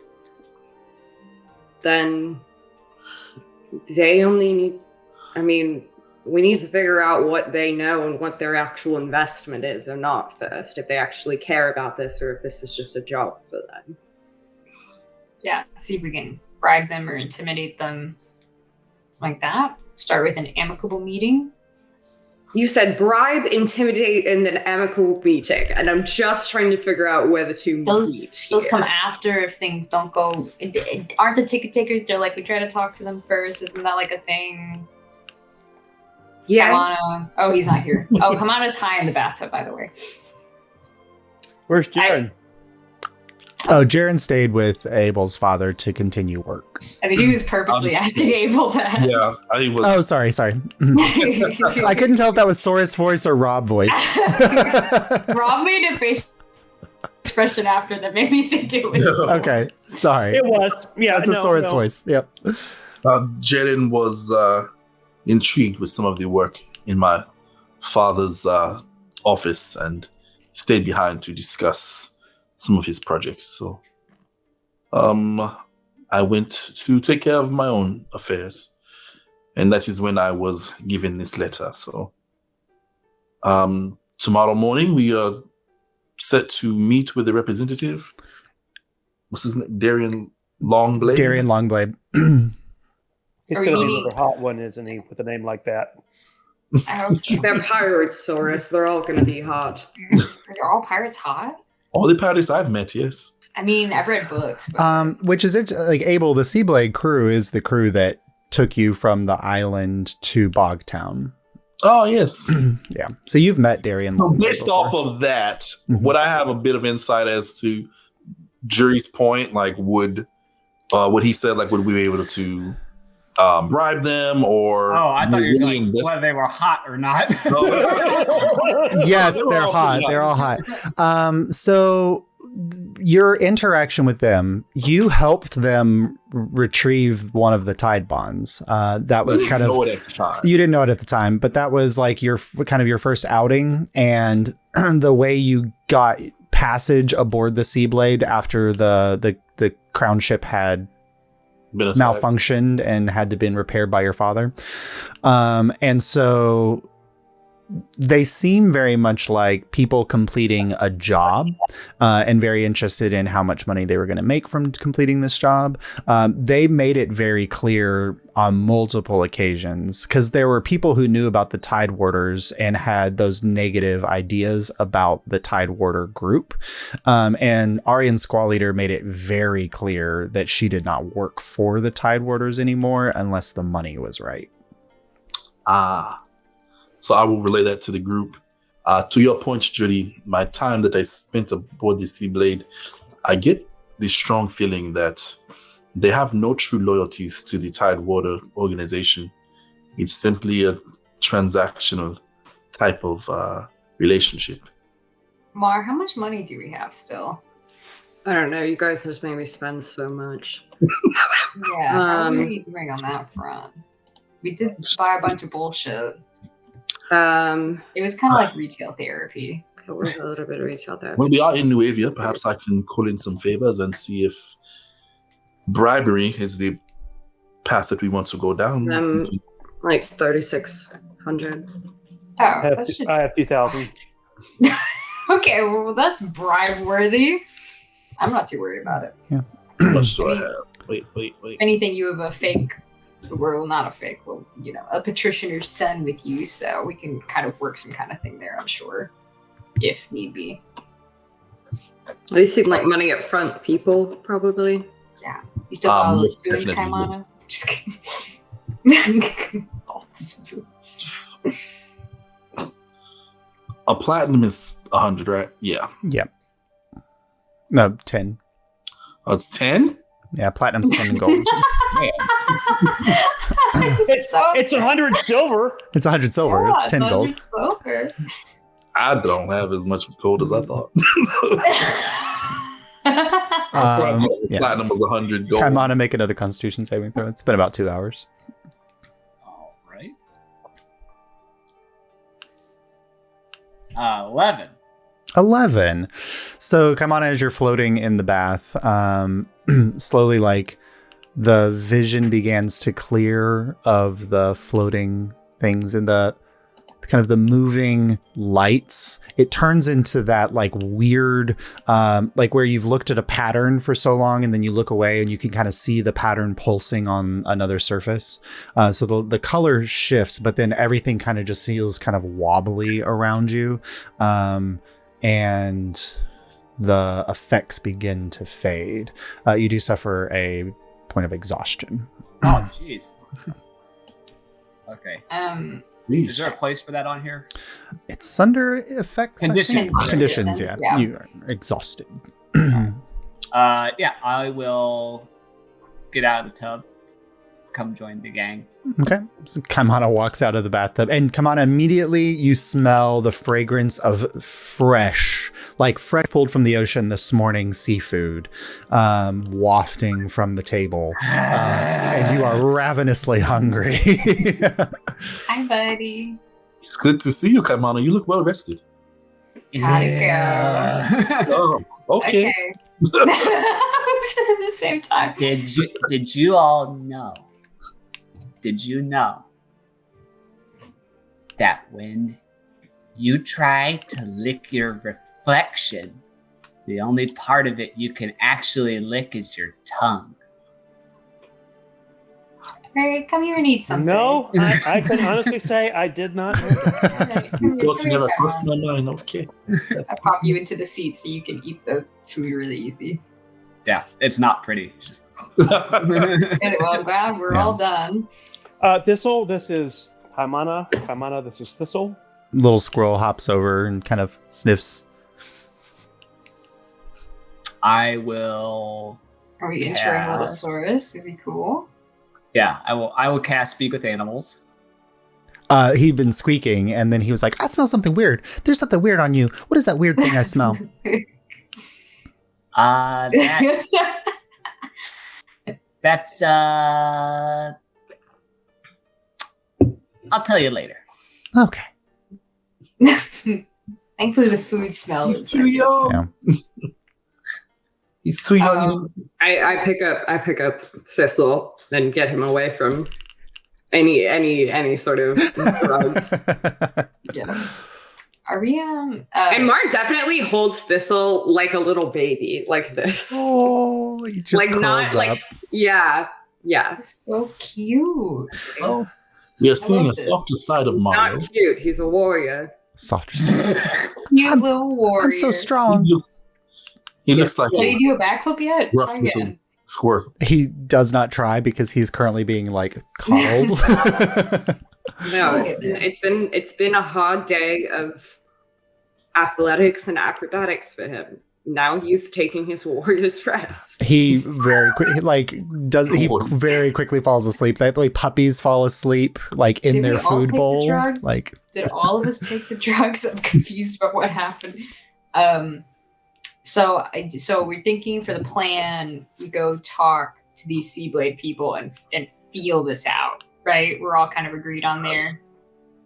then they only need... I mean, we need to figure out what they know and what their actual investment is or not first, if they actually care about this or if this is just a job for them. Yeah, see if we can bribe them or intimidate them. Something like that. Start with an amicable meeting. You said bribe, intimidate, and then amicable meeting, and I'm just trying to figure out where the two meet. Those come after if things don't go. Aren't the ticket takers? They're like, we try to talk to them first. Isn't that like a thing? Yeah. Kamana. Oh, he's not here. Oh, Kamana's high in the bathtub, by the way. Where's Jaren? Oh, Jaren stayed with Abel's father to continue work. I think he was purposely asking Abel that. Yeah, I was. Oh, sorry. I couldn't tell if that was Sora's voice or Rob voice. Rob made a face expression after that made me think it was. Okay, sorry. It was. Yeah, that's a Sora's voice. Yep. Jaren was intrigued with some of the work in my father's office and stayed behind to discuss some of his projects. So I went to take care of my own affairs, and that is when I was given this letter. So tomorrow morning we are set to meet with the representative. What's his name? Darian Longblade. Darian Longblade. He's going to be another hot one, isn't he, with a name like that? I hope so. They're pirates, Saurus. They're all going to be hot. Are all pirates hot? All the pirates I've met, yes. I mean, I've read books. But... which is like Abel, the Seablade crew is the crew that took you from the island to Bogtown. Oh, yes. Yeah. So you've met Darian. So based off of that, would I have a bit of insight as to Jury's point? Like, would what he said, like, would we be able to bribe them, or I thought you were saying whether they were hot or not. Yes, they're hot. They're all hot. So your interaction with them, you helped them retrieve one of the Tide Bonds. That was kind of, you didn't know it at the time, but that was like your kind of your first outing, and the way you got passage aboard the Seablade after the crown ship had malfunctioned and had to been repaired by your father. And so they seem very much like people completing a job and very interested in how much money they were going to make from completing this job. They made it very clear on multiple occasions, because there were people who knew about the Tide Warders and had those negative ideas about the Tide Warder group. And Aryan Squall Leader made it very clear that she did not work for the Tide Warders anymore unless the money was right. So I will relay that to the group. To your point, Judy, my time that I spent aboard the Seablade, I get the strong feeling that they have no true loyalties to the Tidewater organization. It's simply a transactional type of relationship. Mar, how much money do we have still? I don't know. You guys just made me spend so much. Yeah, how are we doing on that front? We did buy a bunch of bullshit. It was kind of like retail therapy. It was a little bit of retail therapy. When we are in Nuevia, perhaps I can call in some favors and see if bribery is the path that we want to go down. Like 3,600. Oh, I have 2,000. Okay, well that's bribe worthy. I'm not too worried about it. Yeah. How much do I have? Wait. If anything, you have a fake, well, not a fake, well, a patricianer's son with you, so we can kind of work some kind of thing there, I'm sure, if need be. They seem like money up front people, probably. Yeah. You still got all the spoons, Kaimana? Just kidding. All the spoons. A platinum is 100, right? Yeah. Yep. No, 10. Oh, it's 10? Yeah, platinum's 10 gold. It's 100 silver. It's 100 silver. Yeah, it's 10 gold. Silver. I don't have as much gold as I thought. Platinum was 100 gold. Kaimana, make another Constitution saving throw. It's been about 2 hours. All right. 11. 11. So, Kaimana, as you're floating in the bath, slowly, like, the vision begins to clear of the floating things and the kind of the moving lights. It turns into that like weird, like where you've looked at a pattern for so long and then you look away and you can kind of see the pattern pulsing on another surface. So the color shifts, but then everything kind of just feels kind of wobbly around you. And the effects begin to fade. You do suffer a point of exhaustion. Oh, jeez. Okay. Jeez. Is there a place for that on here? It's under effects. Conditions. Conditions, yeah. You are exhausted. Yeah, I will get out of the tub. Come join the gang. Okay. So Kaimana walks out of the bathtub, and Kaimana, immediately you smell the fragrance of fresh pulled from the ocean this morning seafood, wafting from the table, and you are ravenously hungry. Hi, buddy. It's good to see you, Kaimana. You look well rested. How'd it go? Oh, okay. At the same time. Did you all know? Did you know that when you try to lick your reflection, the only part of it you can actually lick is your tongue? Hey, come here and eat something. No, I can honestly say I did not know that. Thoughts never crossed my mind. Okay. I pop you into the seat so you can eat the food really easy. Yeah, it's not pretty. It's just Okay, well, I'm glad we're all done. Thistle, this is Kaimana. Kaimana, this is Thistle. Little squirrel hops over and kind of sniffs. I will. Are we insuring Littlesaurus? Is he cool? Yeah, I will cast Speak with Animals. He'd been squeaking, and then he was like, I smell something weird. There's something weird on you. What is that weird thing I smell? That's I'll tell you later. Okay. Thankfully, the food smell He's is too young. Yeah. He's too young. I pick up Thistle and get him away from any sort of drugs. Yeah. Are we and Mark definitely holds Thistle like a little baby, like this. Oh, he just like not curls like up. yeah. It's so cute. Oh, you're seeing a softer side of Mario. Not cute. He's a warrior. Softer. Cute little warrior. I'm so strong. He looks like Can you do a backflip yet? rough Try little again. squirt. He does not try because he's currently being like coddled. No, it's been a hard day of athletics and acrobatics for him. Now he's taking his warrior's rest. He very quickly falls asleep. That way puppies fall asleep like in Did their we all food take the bowl. drugs? Like Did all of us take the drugs? I'm confused about what happened. So we're thinking for the plan, we go talk to these Seablade people and feel this out, right? We're all kind of agreed on there.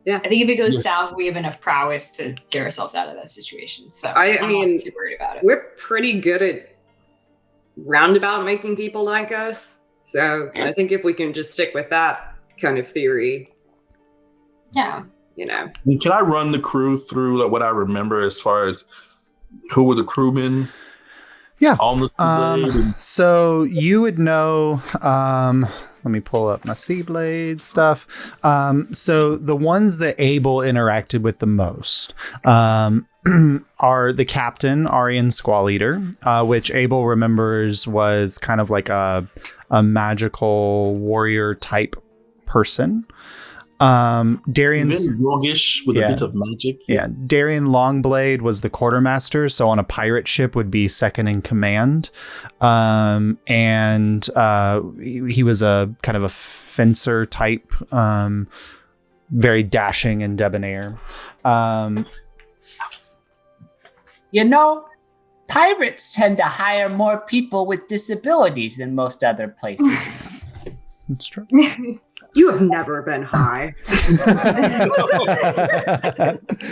Yeah. I think if it goes south, we have enough prowess to get ourselves out of that situation. So I'm mean, not too worried about it. We're pretty good at roundabout making people like us. So I think if we can just stick with that kind of theory, Yeah. you know. Can I run the crew through like what I remember as far as who were the crewmen? Yeah. On the Seablade. So you would know. Let me pull up my Seablade stuff. So the ones that Abel interacted with the most are the captain, Aryan Squall Eater, which Abel remembers was kind of like a magical warrior type person. Darian's very roguish with a bit of magic. Yeah, Darian Longblade was the quartermaster, so on a pirate ship would be second in command. And he was a kind of a fencer type, very dashing and debonair. Pirates tend to hire more people with disabilities than most other places. That's true. You have never been high.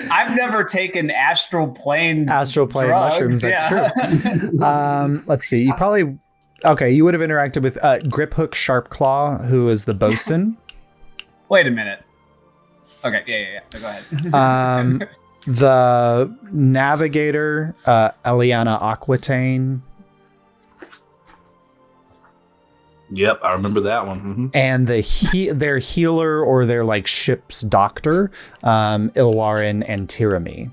I've never taken astral plane drugs, mushrooms. That's true. Let's see. You probably you would have interacted with Grip Hook Sharpclaw, who is the bosun. Wait a minute. Okay, yeah. So go ahead. The navigator, Eliana Aquitaine. Yep, I remember that one. Mm-hmm. And their healer or their like ship's doctor, Ilwarin and Tirami.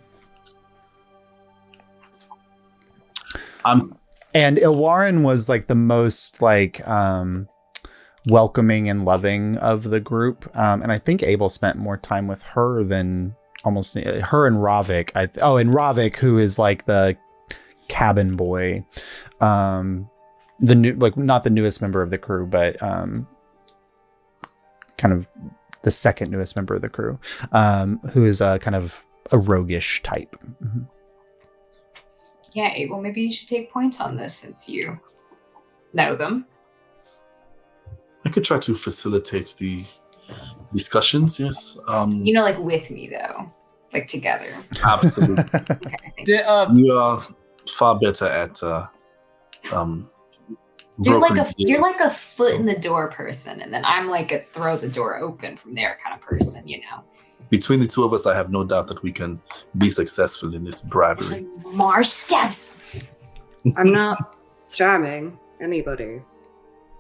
And Ilwarin was like the most like welcoming and loving of the group, and I think Abel spent more time with her than almost her and Ravik. And Ravik, who is like the cabin boy. The new, like, not the newest member of the crew, but kind of the second newest member of the crew, who is kind of a roguish type. Mm-hmm. Yeah, Abel, maybe you should take points on this since you know them. I could try to facilitate the discussions, yes. Like with me though, like together. Absolutely. Okay, you are far better at You're like a foot in the door person, and then I'm like a throw the door open from there kind of person, Between the two of us, I have no doubt that we can be successful in this bribery. More steps. I'm not stabbing anybody.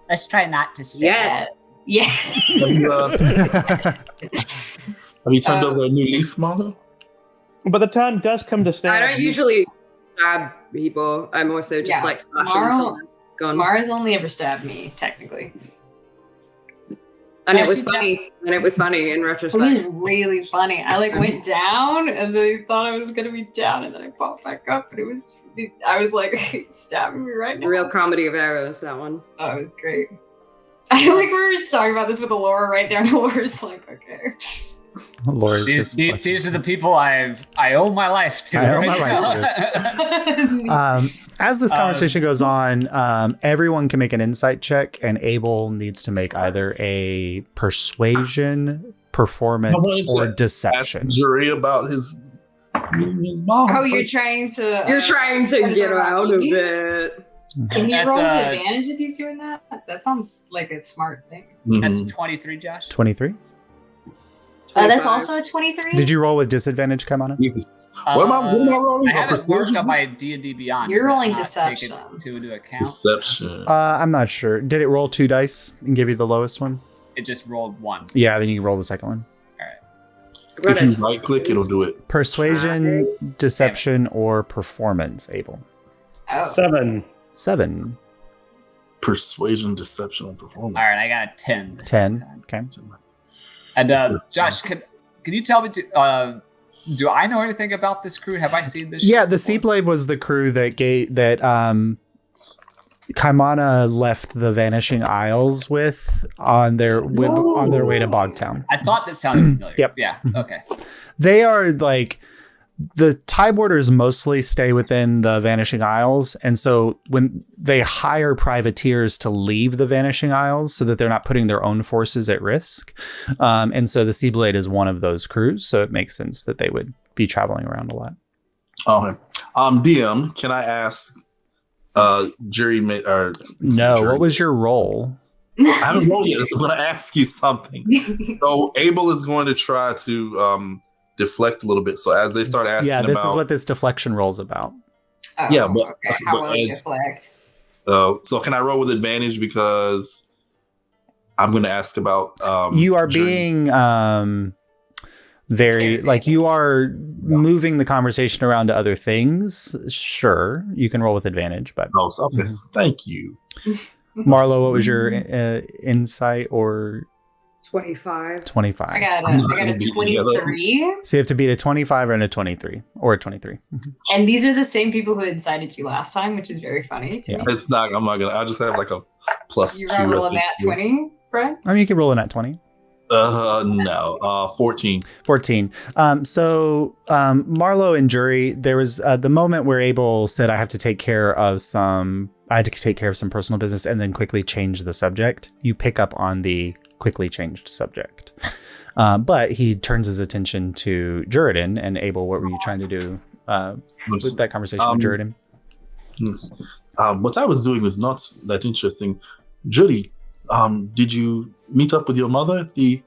Let's try not to stab. Yeah. Have you turned over a new leaf, Marlo? But the time does come to stab. I don't usually stab people. I'm also just like slashing until I'm gone. Mara's only ever stabbed me, technically. And it was funny. And it was funny in retrospect. It was really funny. I like went down and they thought I was gonna be down, and then I popped back up, and I was like stabbing me right now. Real comedy of errors, that one. Oh, it was great. I we were just talking about this with Laura right there, and Laura's like, okay. Laura's these are the people I owe my life to. As this conversation goes on, everyone can make an insight check, and Abel needs to make either a persuasion, performance, or deception. Jury about his mom. Oh, you're trying to get out of it. Can you roll with advantage if he's doing that? That sounds like a smart thing. Mm-hmm. That's 23, Josh. 23. That's also a 23. Did you roll with disadvantage, Kamana? Jesus. What am I rolling? I haven't worked on my D&D Beyond. You're rolling deception. Take it into account. Deception. I'm not sure. Did it roll 2 dice and give you the lowest one? It just rolled 1. Yeah, then you can roll the second one. All right. If you right click, it'll do it. Persuasion, deception, or performance, Abel. Oh. 7. Persuasion, deception, and performance. All right, I got a 10. 10. Okay. And Josh, can you tell me? Do I know anything about this crew? Have I seen this? Yeah, the Seablade was the crew that Kaimana left the Vanishing Isles with on their way to Bogtown. I thought that sounded familiar. Yep. Yeah. Okay. They are like. The tie boarders mostly stay within the Vanishing Isles, and so when they hire privateers to leave the Vanishing Isles so that they're not putting their own forces at risk, and so the Seablade is one of those crews, so it makes sense that they would be traveling around a lot. Okay. DM, can I ask jury or no? Jury. What was your role? I haven't rolled yet, so I'm going to ask you something. So Abel is going to try to deflect a little bit. So as they start asking, this is what this deflection roll is about. Oh, Yeah, but- okay. How will it as- deflect? So can I roll with advantage because I'm going to ask about You are journeys. being very like you are moving the conversation around to other things. Sure, you can roll with advantage, but Oh, so, okay. Thank you. Marlo, what was your insight or 25. 25? I got I'm not a gonna beat the other. 23. So you have to beat a 25 and a 23 or a 23. And these are the same people who incited you last time, which is very funny to Yeah. me. It's not. I'm not gonna. I just have like a plus You're 2. gonna roll I a think. nat 20, Fred? I mean, you can roll in at 20. No. 14. 14. So Marlo and Jury, there was the moment where Abel said, I had to take care of some personal business and then quickly change the subject. You pick up on the quickly changed subject. But he turns his attention to Juridan and Abel. What were you trying to do with that conversation with Juridan? What I was doing was not that interesting. Judy, did you meet up with your mother at the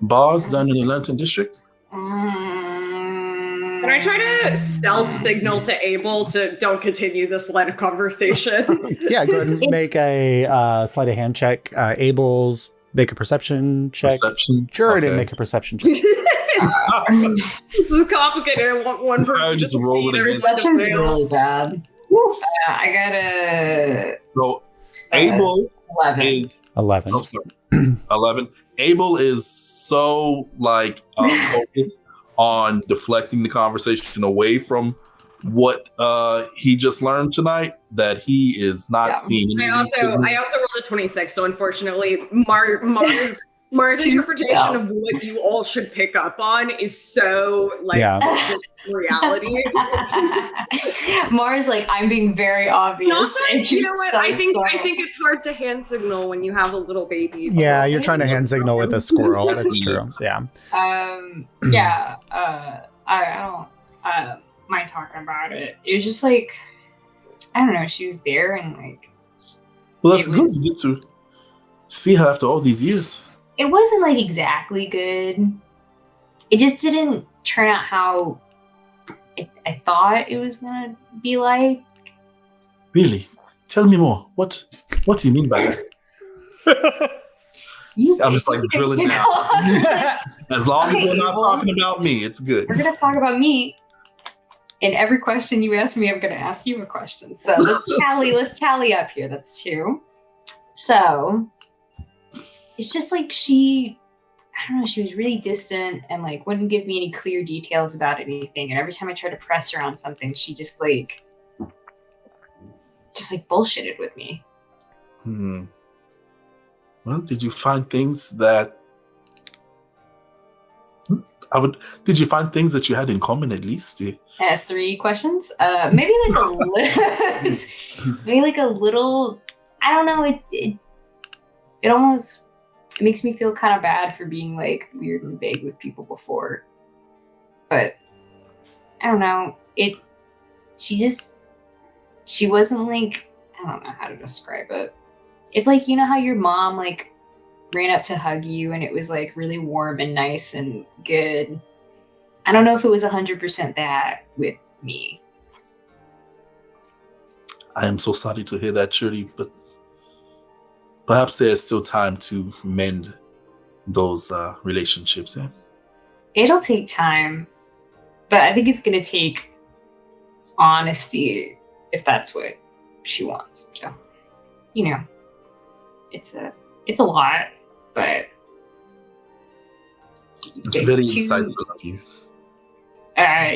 bars down in the Lantern District? Can I try to stealth signal to Abel to don't continue this line of conversation? Yeah, go ahead and make a sleight of hand check. Abel's make a perception check. Perception. Juridan Okay. make a perception check. This is complicated. I want one person I to just succeed roll it and against- one to Perception's fail. really bad. I got a So Abel 11. is 11. oh, sorry. 11. Abel is so like focused on deflecting the conversation away from what he just learned tonight that he is not Yeah. seeing any I of these also signals. rolled a 26, so unfortunately, Mars interpretation of what you all should pick up on is so like Yeah. just reality. Mars, like, I'm being very obvious. Not that, and you you're know what? so I think subtle. it's hard to hand signal when you have a little baby. so- Yeah, you're trying to hand signal with a squirrel. That's true. Yeah. Yeah. I don't mind talking about it. It was just like, I don't know. She was there and like, Well, that's it good. was- You get to see her after all these years. it wasn't like exactly good. It just didn't turn out how I thought it was gonna be like. Really? Tell me more. What do you mean by that? I'm just like drilling down. As long as we're not talking about me, it's good. We're gonna talk about me. And every question you ask me, I'm gonna ask you a question. So let's tally up here. That's 2. So it's just like I don't know, she was really distant and like wouldn't give me any clear details about anything. And every time I tried to press her on something, she just bullshitted with me. Well, did you find things that did you find things that you had in common at least? Has 3 questions. Maybe like maybe like a little. I don't know. It almost makes me feel kind of bad for being like weird and vague with people before. But I don't know. She wasn't like, I don't know how to describe it. It's like, you know how your mom like ran up to hug you and it was like really warm and nice and good. I don't know if it was 100% that with me. I am so sorry to hear that, Shirley, but perhaps there's still time to mend those relationships. Yeah? It'll take time, but I think it's going to take honesty if that's what she wants. So, you know, it's a lot, but It's very insightful of you.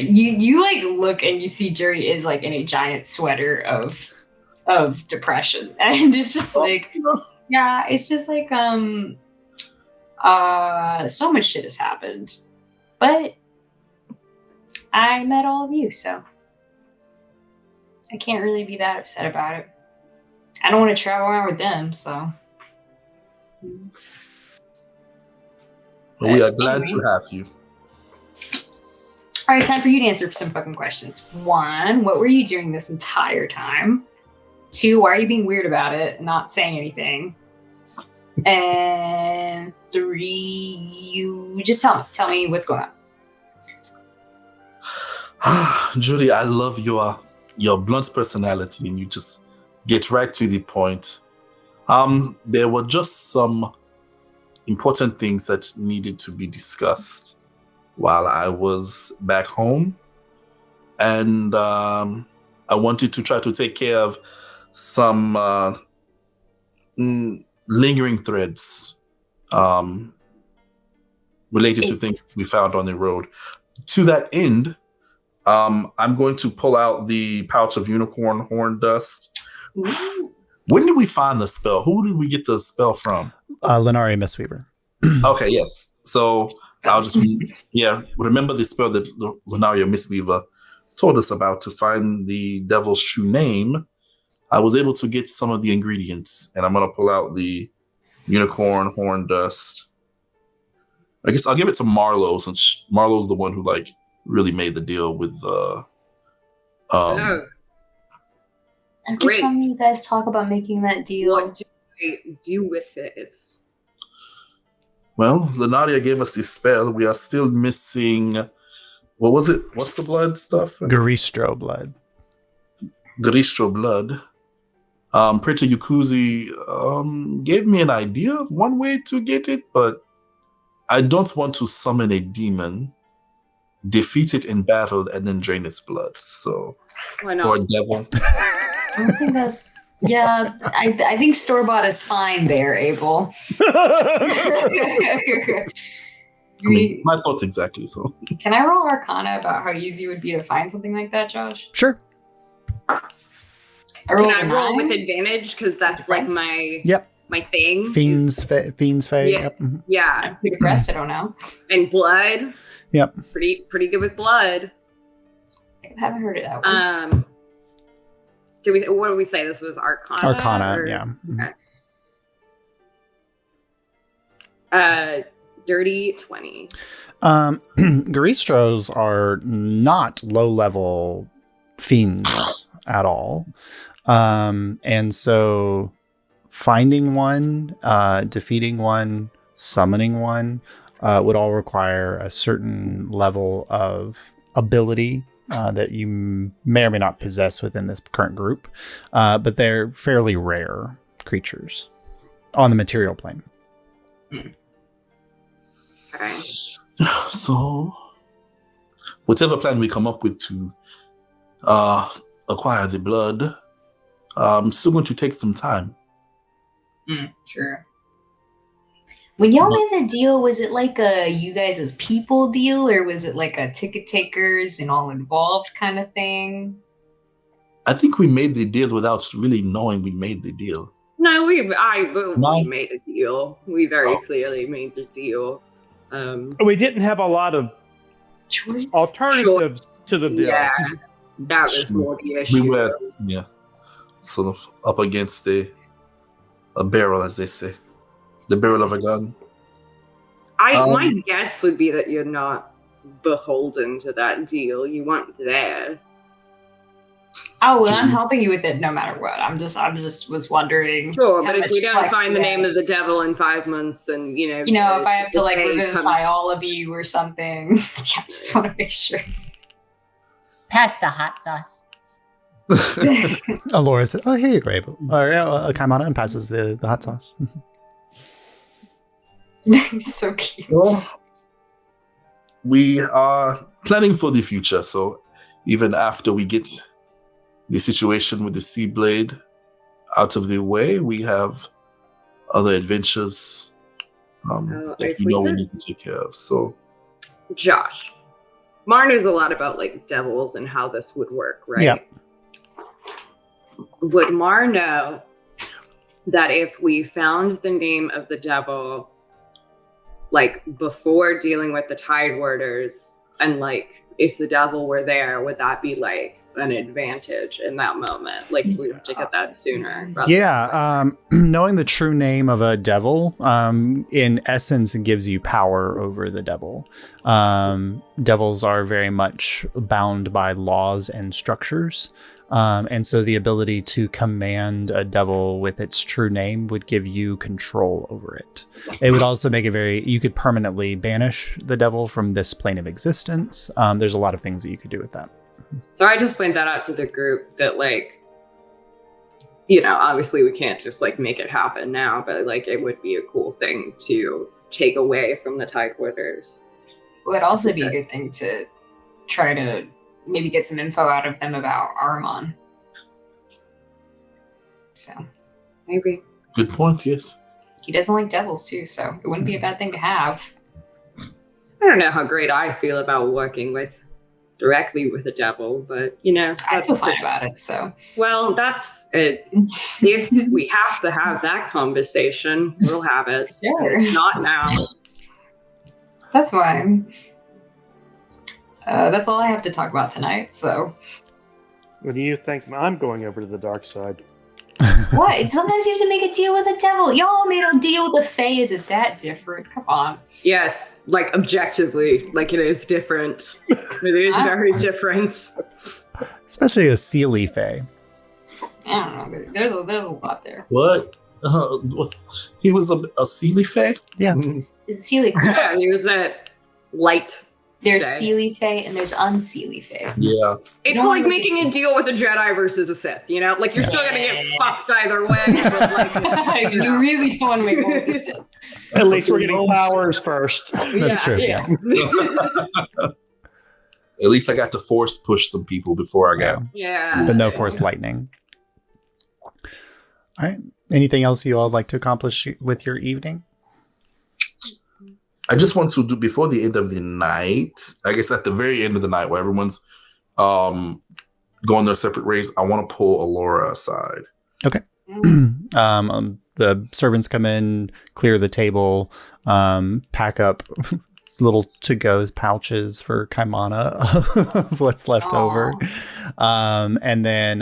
You like look and you see Jerry is like in a giant sweater of depression, and it's just like, yeah, it's just like so much shit has happened, but I met all of you, so I can't really be that upset about it. I don't want to travel around with them, so. Well, we are glad to have you. All right, time for you to answer some fucking questions. 1, what were you doing this entire time? 2, why are you being weird about it and not saying anything? And 3, you just tell me what's going on. Judy, I love your your blunt personality, and you just get right to the point. There were just some important things that needed to be discussed while I was back home, and I wanted to try to take care of some lingering threads related to things we found on the road. To that end, I'm going to pull out the pouch of unicorn horn dust. Ooh. When did we find the spell? Who did we get the spell from? Lenari Mistweaver. Okay, yes. So I'll just remember the spell that Lenari Mistweaver told us about to find the devil's true name. I was able to get some of the ingredients, and I'm going to pull out the unicorn horn dust. I guess I'll give it to Marlo, since Marlo's the one who really made the deal with Every time you guys talk about making that deal, what do I do with this? Well, Lenadia gave us this spell. We are still missing. What was it? What's the blood stuff? Garistro blood. Garistro blood. Preta Yukuzi gave me an idea of one way to get it, but I don't want to summon a demon, defeat it in battle, and then drain its blood. So, why not? Or a devil. I don't think that's. Yeah, I think store-bought is fine there, Abel. My thoughts exactly. So, can I roll Arcana about how easy it would be to find something like that, Josh? Sure. I rolled Can I roll with advantage? Because that's my thing. Fiends Fae. Yeah. Yep. Mm-hmm. Yeah. I'm pretty depressed, I don't know. And blood. Yep. Pretty good with blood. I haven't heard of that one. What do we say? This was Arcana? Arcana, yeah. Okay. Dirty 20. Garistros are not low-level fiends at all. And so finding one, defeating one, summoning one would all require a certain level of ability that you may or may not possess within this current group. But they're fairly rare creatures on the material plane. Okay. So, whatever plan we come up with to acquire the blood, still going to take some time. Sure. When y'all made the deal, was it like a you guys as people deal, or was it like a ticket takers and all involved kind of thing? I think we made the deal without really knowing we made the deal. No, we made a deal. We very clearly made the deal. We didn't have a lot of Choice? alternatives to the deal. Yeah, that was more the issue. We were, sort of up against a barrel, as they say. The barrel of a gun. My guess would be that you're not beholden to that deal. You weren't there. Oh, well, I'm helping you with it no matter what. I'm just was wondering. Sure, but if we don't find the name of the devil in 5 months, and if I have to revivify all of you or something, I just want to make sure. Pass the hot sauce. Laura said, "Oh, here you go, Abel." Kaimana and passes the hot sauce. So cute. Well, we are planning for the future, so even after we get the situation with the Sea Blade out of the way, we have other adventures that we need to take care of. So, Josh, Mar knows a lot about devils and how this would work, right? Yeah. Would Mar know that if we found the name of the devil, before dealing with the Tide Warders, and if the devil were there, would that be an advantage in that moment? We have to get that sooner. Knowing the true name of a devil, in essence, it gives you power over the devil. Devils are very much bound by laws and structures. And so the ability to command a devil with its true name would give you control over it. It would also make it you could permanently banish the devil from this plane of existence. There's a lot of things that you could do with that. So I just point that out to the group that, like, you know, obviously we can't just like make it happen now, but like it would be a cool thing to take away from the Tidewooders. It would also be a good thing to try to maybe get some info out of them about Aramon. So Maybe. Good point, yes. he doesn't like devils too, so it wouldn't be a bad thing to have. I don't know how great I feel about working directly with a devil, but you know, I feel fine about it, so. Well, that's it. If we have to have that conversation, we'll have it. Sure. Not now. That's fine. That's all I have to talk about tonight, so. What do you think? I'm going over to the dark side. What? Sometimes you have to make a deal with the devil. Y'all made a deal with the Fae. Is it that different? Come on. Yes, like objectively, like it is different. It is very different. Especially a Sealy Fae. I don't know. There's a lot there. What? He was a Sealy Fae? Yeah. It's Sealy. Yeah, he was that light. There's Fae. Sealy Fae and there's unsealy Fae. Yeah. It's No, like making a deal with a Jedi versus a Sith, you know? Like, you're still gonna get fucked either way, but like, you know. You really don't want to make one with the Sith. At least we're getting powers first. That's true. Yeah. At least I got to force push some people before I got. Yeah. But no force lightning. All right. Anything else you all would like to accomplish with your evening? I just want to do before the end of the night. I guess at the very end of the night, where everyone's going their separate ways, I want to pull Alyria aside. Okay. The servants come in, clear the table, pack up little to-go pouches for Kaimana of what's left over. And then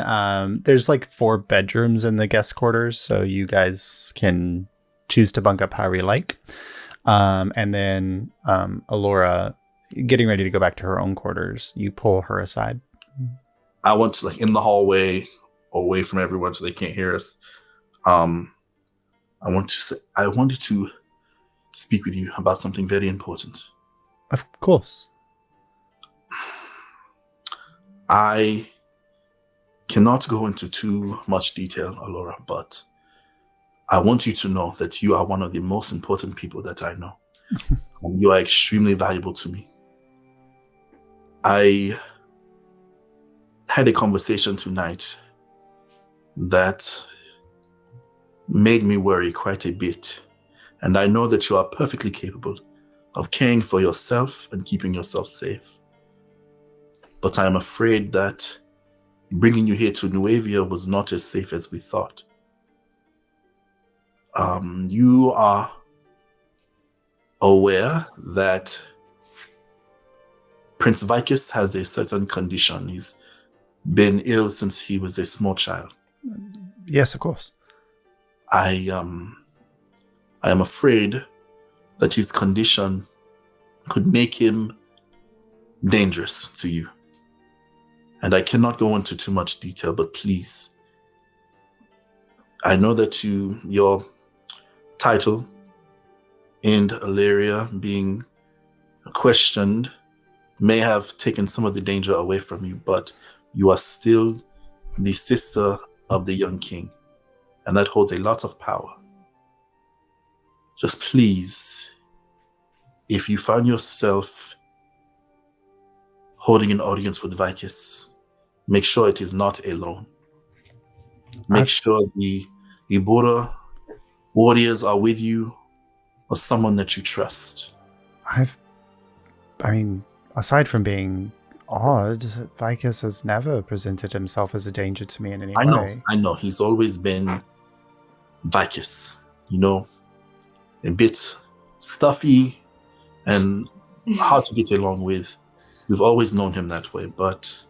there's like 4 bedrooms in the guest quarters, so you guys can choose to bunk up however you like. And then Alyria, getting ready to go back to her own quarters, you pull her aside. I want to, like, in the hallway, away from everyone so they can't hear us. I wanted to speak with you about something very important. Of course. I cannot go into too much detail, Alyria, but I want you to know that you are one of the most important people that I know. You are extremely valuable to me. I had a conversation tonight that made me worry quite a bit. And I know that you are perfectly capable of caring for yourself and keeping yourself safe. But I am afraid that bringing you here to Nuevia was not as safe as we thought. You are aware that Prince Vicus has a certain condition. He's been ill since he was a small child. Yes, of course. I am afraid that his condition could make him dangerous to you. And I cannot go into too much detail, but please, I know that your title in Alyria being questioned may have taken some of the danger away from you, but you are still the sister of the young king, and that holds a lot of power. Just please, if you find yourself holding an audience with Vicus, make sure it is not alone. Make sure the Ibora warriors are with you, or someone that you trust. Aside from being odd, Vicus has never presented himself as a danger to me in any way. I know. He's always been Vicus, a bit stuffy and hard to get along with. We've always known him that way, but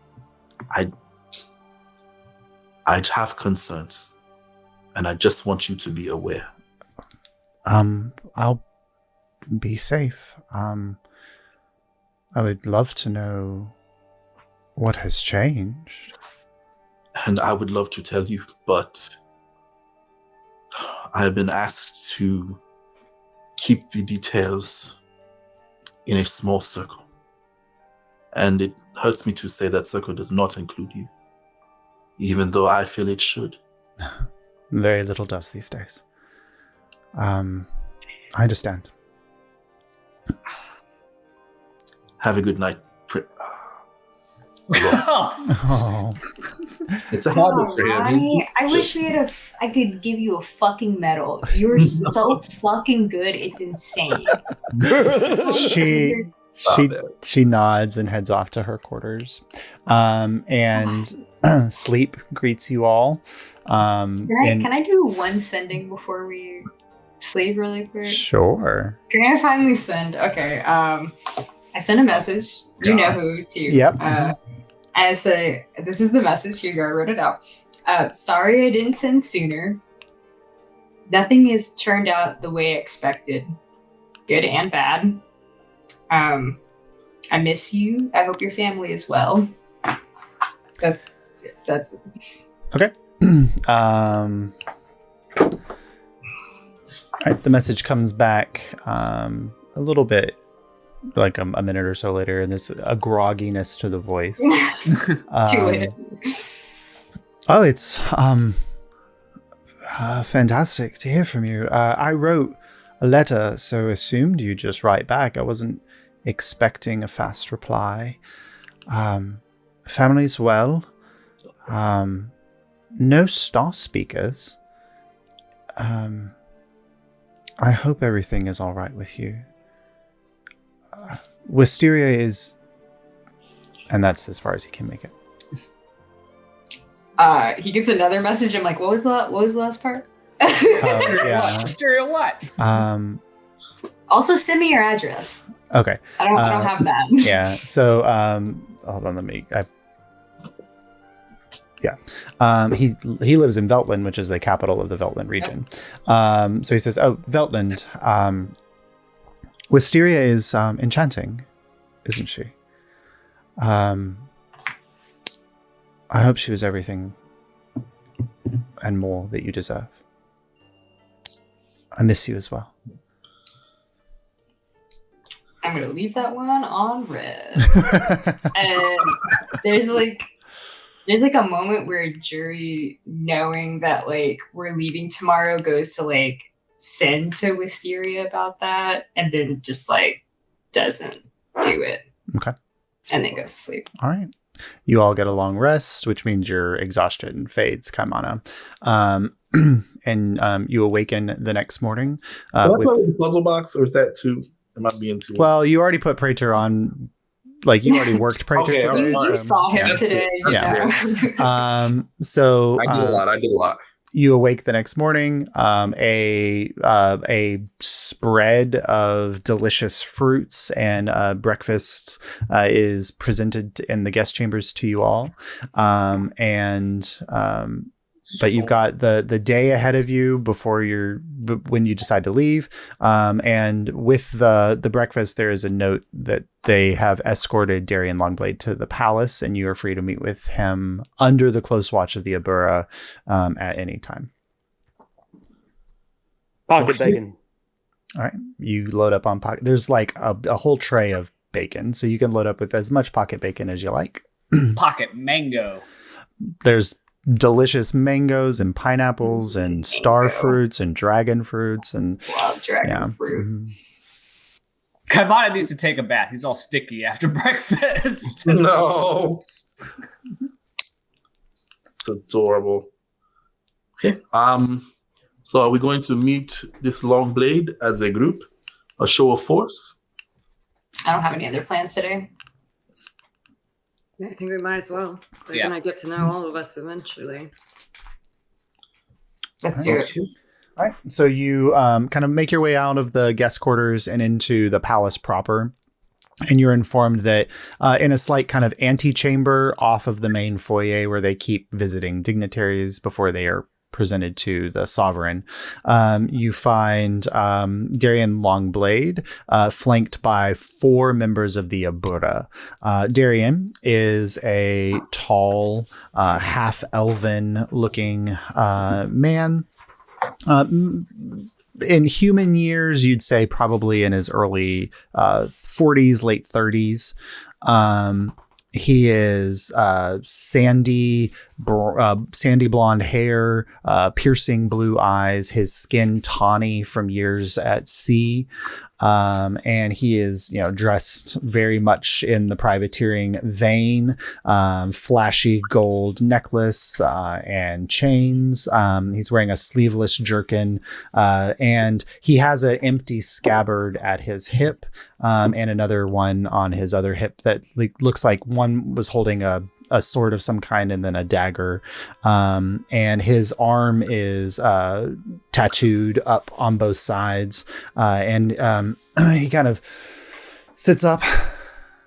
I'd have concerns, and I just want you to be aware. I'll be safe. I would love to know what has changed. And I would love to tell you, but I have been asked to keep the details in a small circle. And it hurts me to say that circle does not include you, even though I feel it should. Very little does these days. I understand. Have a good night. Oh. It's a habit for him. I wish we had I could give you a fucking medal. You're so fucking good. It's insane. She nods and heads off to her quarters. And sleep greets you all. Can I do one sending before we sleep really quick? Sure. Can I finally send? Okay. I sent a message. You know who to. Yep. I say, this is the message. Here you go. I wrote it out. Sorry I didn't send sooner. Nothing has turned out the way I expected. Good and bad. I miss you. I hope your family is well. That's it. Okay. All right. The message comes back a little bit like a minute or so later, and there's a grogginess to the voice. Too late. Oh, it's fantastic to hear from you. I wrote a letter, so assumed you'd just write back. I wasn't expecting a fast reply. Family's well. No star speakers. I hope everything is all right with you. Wisteria is... And that's as far as he can make it. He gets another message. I'm like, what was the last part? Yeah. Wisteria what? Also, send me your address. Okay. I don't have that. Yeah. So, hold on. He lives in Veltland, which is the capital of the Veltland region. So he says, "Oh, Veltland. Wisteria is enchanting, isn't she? I hope she was everything and more that you deserve. I miss you as well." I'm gonna leave that one on red. And there's like a moment where Jury, knowing that like we're leaving tomorrow, goes to like send to Wisteria about that, and then just like doesn't do it. Okay. And then goes to sleep. All right. You all get a long rest, which means your exhaustion fades, Kaimana. And you awaken the next morning. With the puzzle box, or is that too? Am I being too? Well, you already put Praetor on. Like, you already worked Praetor Okay, today. You saw him today. Yeah. So I did a lot. You awake the next morning. A spread of delicious fruits and breakfast is presented in the guest chambers to you all. But you've got the day ahead of you when you decide to leave. And with the breakfast, there is a note that they have escorted Darian Longblade to the palace, and you are free to meet with him under the close watch of the Abura at any time. Pocket bacon. All right. You load up on pocket. There's like a whole tray of bacon, so you can load up with as much pocket bacon as you like. Pocket mango. There's delicious mangoes and pineapples and star fruits and dragon fruits and love dragon fruit. Mm-hmm. Kaimana needs to take a bath. He's all sticky after breakfast. No. It's adorable. Okay. So are we going to meet this long blade as a group? A show of force? I don't have any other plans today. Yeah, I think we might as well. They're gonna get to know all of us eventually. Let's do it. All right. So you kind of make your way out of the guest quarters and into the palace proper. And you're informed that in a slight kind of antechamber off of the main foyer where they keep visiting dignitaries before they are presented to the sovereign, you find Darian Longblade flanked by 4 members of the Abura. Darian is a tall, half-elven looking man. in human years, you'd say probably in his early 40s, late 30s. He is sandy blonde hair, piercing blue eyes, his skin tawny from years at sea. And he is, dressed very much in the privateering vein, flashy gold necklace and chains. He's wearing a sleeveless jerkin, and he has an empty scabbard at his hip, and another one on his other hip that looks like one was holding a sword of some kind and then a dagger. And his arm is tattooed up on both sides. And he kind of sits up.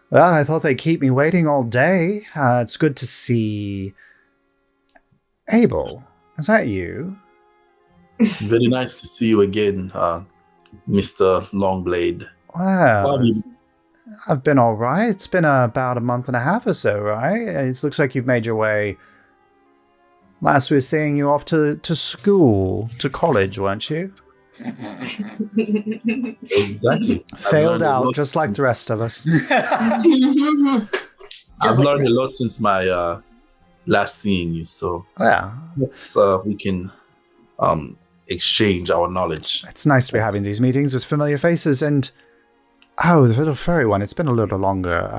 Well, I thought they'd keep me waiting all day. It's good to see Abel. Is that you? Very nice to see you again, Mr. Longblade. Wow. I've been all right. It's been about a month and a half or so, right? It looks like you've made your way. Last we were seeing you off to school, to college, weren't you? Exactly. Failed out, just like the rest of us. I've learned a lot since my last seeing you, so Yeah. let's we can exchange our knowledge. It's nice to be having these meetings with familiar faces, and the little furry one, it's been a little longer.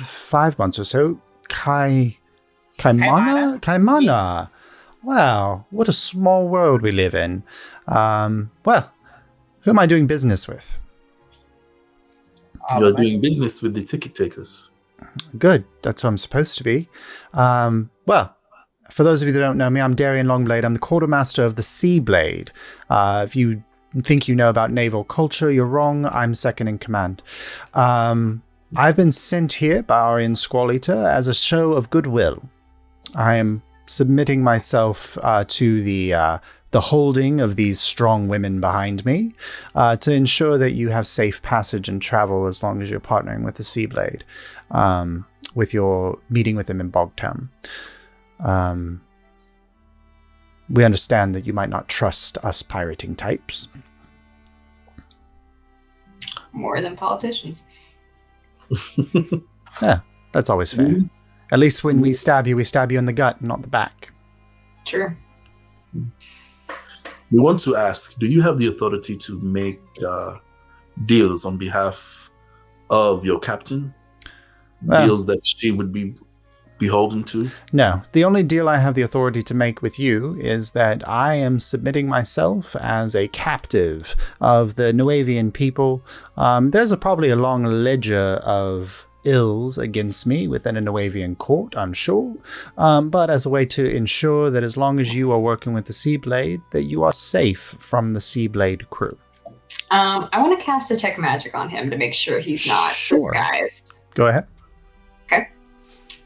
5 months or so. Kaimana. Wow, what a small world we live in. Well, who am I doing business with? You're doing business with the ticket takers. Good, that's who I'm supposed to be. Well, for those of you that don't know me, I'm Darian Longblade. I'm the quartermaster of the Seablade. If you think you know about naval culture, you're wrong. I'm second in command. I've been sent here by our Squall Eater as a show of goodwill. I am submitting myself to the holding of these strong women behind me to ensure that you have safe passage and travel as long as you're partnering with the Seablade, with your meeting with them in Bogtown. We understand that you might not trust us pirating types. More than politicians. Yeah, that's always fair. At least when we stab you in the gut, not the back. True. We want to ask, do you have the authority to make deals on behalf of your captain? Deals that she would be beholden to? No. The only deal I have the authority to make with you is that I am submitting myself as a captive of the Nuavian people. There's probably a long ledger of ills against me within a Nuavian court, I'm sure. But as a way to ensure that as long as you are working with the Seablade, that you are safe from the Seablade crew. I want to cast Detect Magic on him to make sure he's not disguised. Go ahead. Okay.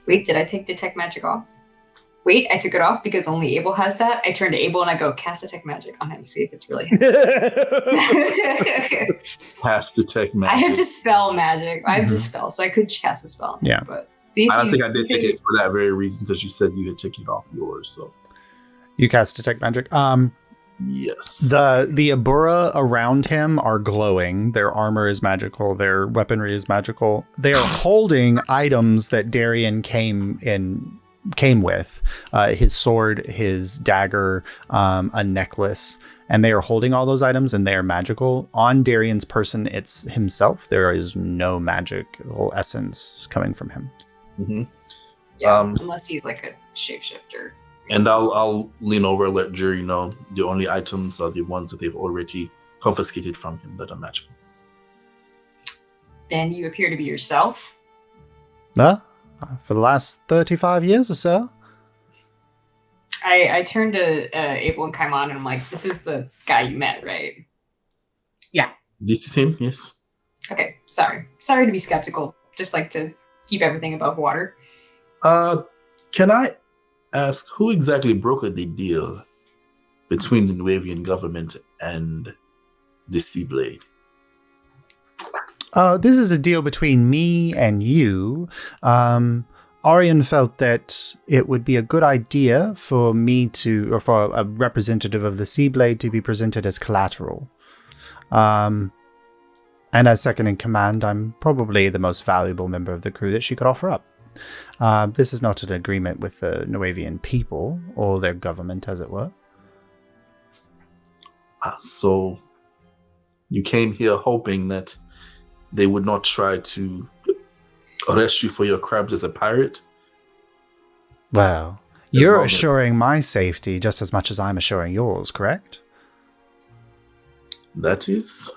Wait, did I take Detect Magic off? Wait, I took it off because only Abel has that. I turn to Abel and I go, cast Detect Magic on him to see if it's really him. Cast Detect Magic. I have to spell magic. I have to spell, so I could cast a spell. Yeah. But see if I don't think I did take it for that very reason because you said you had taken it off yours. So you cast Detect Magic. Yes. The Abura around him are glowing. Their armor is magical. Their weaponry is magical. They are holding items that Darian came with. His sword, his dagger, a necklace. And they are holding all those items and they are magical. On Darian's person, it's himself. There is no magical essence coming from him. Mm-hmm. Yeah, unless he's like a shapeshifter. And I'll lean over and let Jury know the only items are the ones that they've already confiscated from him that are magical. Then you appear to be yourself. For the last 35 years or so. I turned to Abel and Kaimon and I'm like, this is the guy you met, right? Yeah. This is him, yes. Okay, sorry. Sorry to be skeptical. Just like to keep everything above water. Can I ask who exactly brokered the deal between the Nuavian government and the Seablade? This is a deal between me and you. Arian felt that it would be a good idea for me to, or for a representative of the Seablade to be presented as collateral. And as second in command, I'm probably the most valuable member of the crew that she could offer up. This is not an agreement with the Nuevian people, or their government, as it were. So you came here hoping that they would not try to arrest you for your crimes as a pirate? Well, you're assuring my safety just as much as I'm assuring yours, correct? That is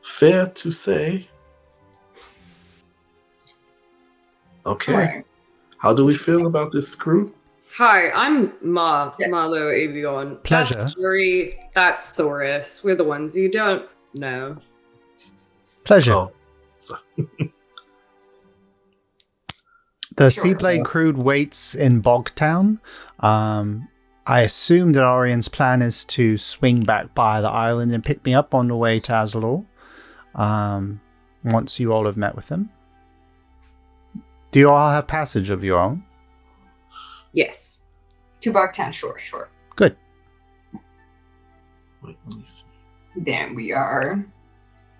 fair to say. Okay. Right. How do we feel about this crew? Hi, I'm Malo Avion. Pleasure. That's Jury, that's Saurus. We're the ones you don't know. Pleasure. Oh, so- The Sure. Seablade crew waits in Bogtown. I assume that Arian's plan is to swing back by the island and pick me up on the way to Azalor. Once you all have met with them. Do you all have passage of your own? Yes. To Bogtown, sure. Good. Wait, let me see. Then we are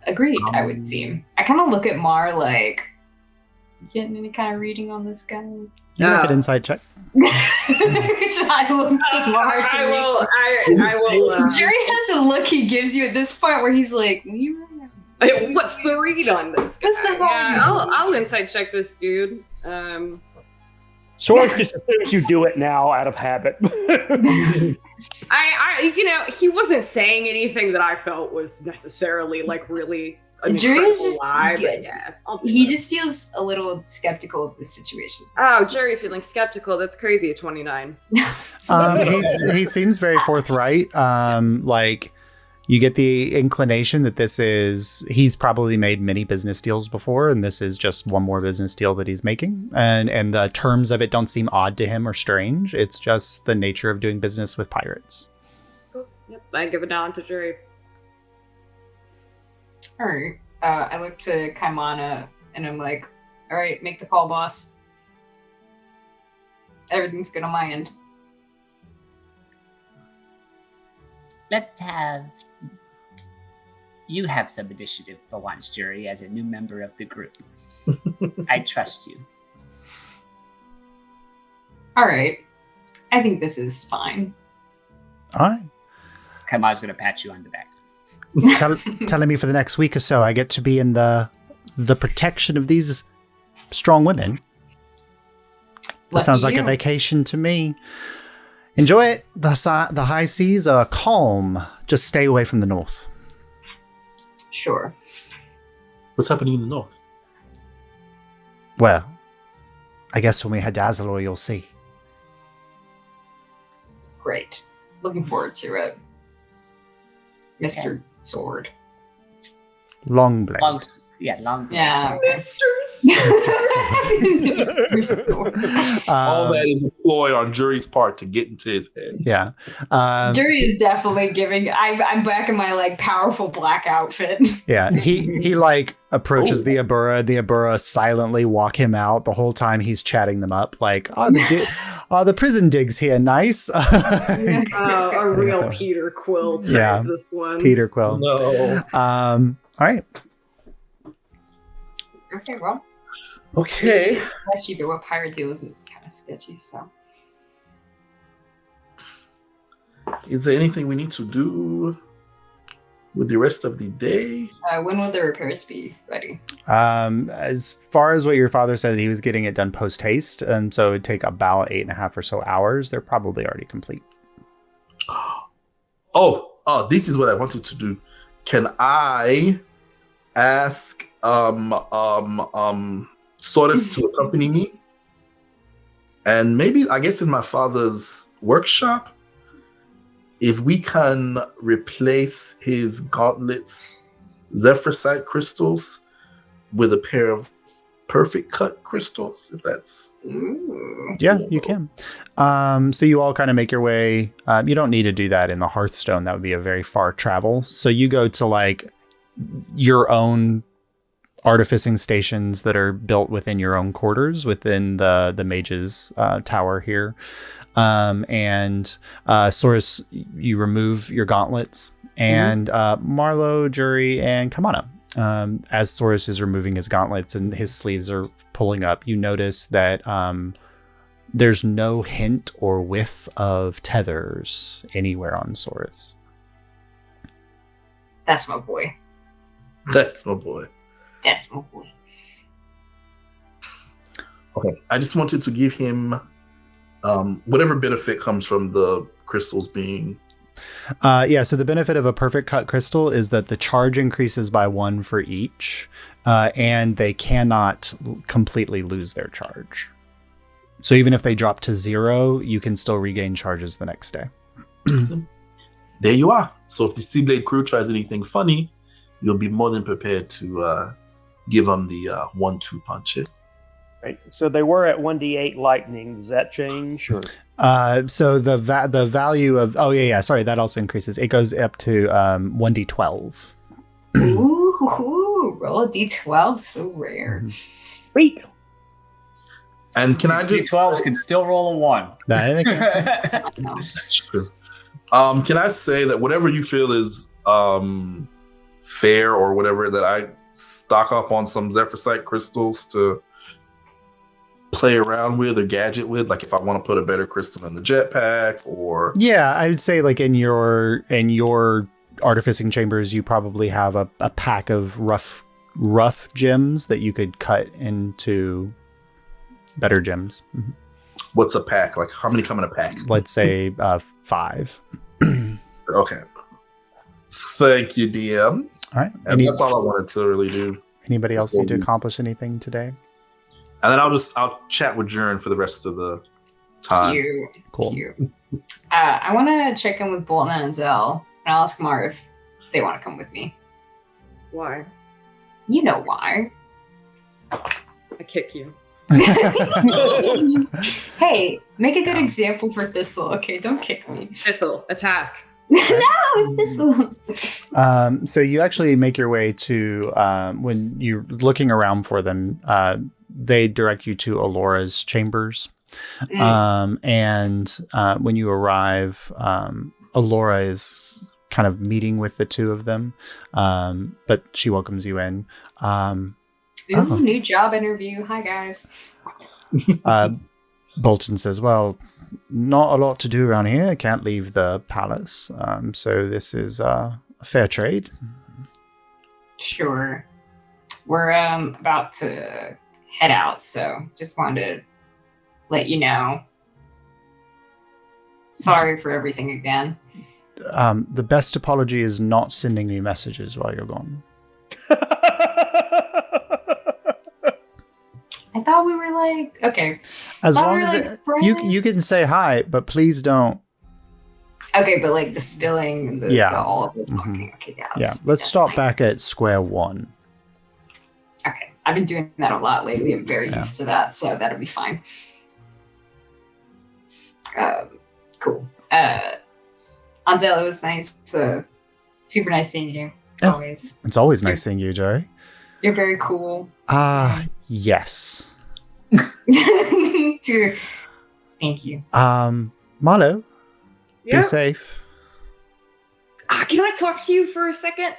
agreed, I would seem. I kind of look at Mar like, you getting any kind of reading on this guy? You make an insight check. I look to Mar to I will. Jerry has a look he gives you at this point where he's like, What's the read on this? What's the Yeah, read? I'll insight check this dude. Swords just assumes you do it now out of habit. He wasn't saying anything that I felt was necessarily like really an Jerry's incredible just lie, good. but yeah, I'll do He it. just feels a little skeptical of this situation. Oh, Jerry's feeling skeptical. That's crazy at 29. He seems very forthright. Like, you get the inclination that he's probably made many business deals before, and this is just one more business deal that he's making. And the terms of it don't seem odd to him or strange. It's just the nature of doing business with pirates. Cool. Yep, I give it down to Jerry. All right. I look to Kaimana and I'm like, all right, make the call, boss. Everything's good on my end. Let's have you have some initiative for once, Jury, as a new member of the group. I trust you. All right. I think this is fine. All right. Kama's going to pat you on the back. Telling me for the next week or so I get to be in the protection of these strong women. That sounds like a vacation to me. Enjoy it. The high seas are calm. Just stay away from the north. Sure. What's happening in the north? Well, I guess when we head to Azalor, you'll see. Great. Looking forward to it. Mr. Sword. Long blade. Long. Yeah. Mr. Sword. All that is a ploy on Jury's part to get into his head. Yeah. Jury is definitely giving. I'm back in my like powerful black outfit. Yeah. He like approaches the Abura. The Abura silently walk him out the whole time he's chatting them up. Like, the prison digs here nice. A real Peter Quill type, Yeah. this one. Peter Quill. No. All right. Okay, well. Okay. It's sketchy, but what pirate deal isn't kind of sketchy, so. Is there anything we need to do with the rest of the day? When will the repairs be ready? As far as what your father said, he was getting it done post haste, and so it'd take about 8.5 or so hours. They're probably already complete. Oh, this is what I wanted to do. Can I ask Sortis to accompany me? And maybe, I guess, in my father's workshop, if we can replace his gauntlets, Zephyrsite crystals, with a pair of perfect cut crystals, if that's... Ooh. Yeah, you can. So you all kind of make your way. You don't need to do that in the Hearthstone. That would be a very far travel. So you go to like your own artificing stations that are built within your own quarters within the mage's tower here. And Source, you remove your gauntlets, and Marlo, Jury, and Kamana. As Source is removing his gauntlets and his sleeves are pulling up, you notice that there's no hint or whiff of tethers anywhere on Source. That's my boy. That's my boy. That's my boy. Okay. I just wanted to give him whatever benefit comes from the crystals being. So the benefit of a perfect cut crystal is that the charge increases by 1 for each, and they cannot completely lose their charge. So even if they drop to 0, you can still regain charges the next day. There you are. So if the Seablade crew tries anything funny, you'll be more than prepared to give them the 1-2 punch it. Right. So they were at 1d8 lightning. Does that change? Or? So the value of sorry, that also increases. It goes up to 1d12. Ooh, roll a d12, so rare. Sweet. And can I just D12s can still roll a 1. That's true. Can I say that whatever you feel is fair or whatever, that I stock up on some Zephyrsite crystals to play around with or gadget with, like if I want to put a better crystal in the jetpack or I would say like in your artificing chambers you probably have a pack of rough gems that you could cut into better gems. What's a pack? Like how many come in a pack? Let's say 5. Okay. Thank you, DM. All right. And that's all I wanted to really do. Anybody else need to accomplish anything today? And then I'll chat with Jern for the rest of the time. Cute. Cool. Cute. I want to check in with Bolton and Zell, and I'll ask Mar if they want to come with me. Why? You know why. I kick you. Hey, make a good example for Thistle, okay? Don't kick me. Thistle, attack. No, Thistle. So you actually make your way to, when you're looking around for them, they direct you to Alora's chambers. And when you arrive, Alora is kind of meeting with the two of them, but she welcomes you in. New job interview. Hi, guys. Bolton says, well, not a lot to do around here. Can't leave the palace. So this is a fair trade. Sure. We're about to head out, so just wanted to let you know. Sorry for everything again. The best apology is not sending me messages while you're gone. I thought we were like, okay. As long as you can say hi, but please don't. Okay, but like the spilling, the all of this talking. Okay, let's stop back at square one. Okay, I've been doing that a lot lately. I'm very used to that, so that'll be fine. Cool. Anzel, it was nice. Super nice seeing you. Always. It's always nice seeing you, Joey. You're very cool. Yes. Thank you. Marlo, be safe. Can I talk to you for a second?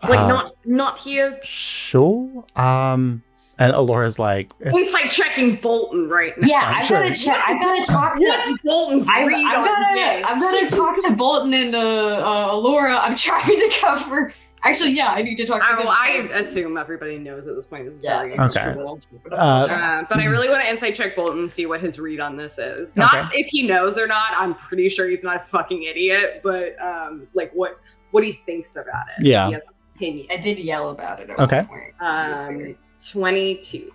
Like not here. Sure. And Alora's like, it's like checking Bolton right now. Yeah, I've got to talk to What's Bolton's read on this? I've got to talk to Bolton and Alora. I'm trying to cover. Actually, yeah, I need to talk to them. I assume everybody knows at this point. This is very okay. cool. But I really want to insight check Bolton and see what his read on this is. Not if he knows or not. I'm pretty sure he's not a fucking idiot, but like what he thinks about it. Yeah. He has an opinion. I did yell about it. Okay. 22.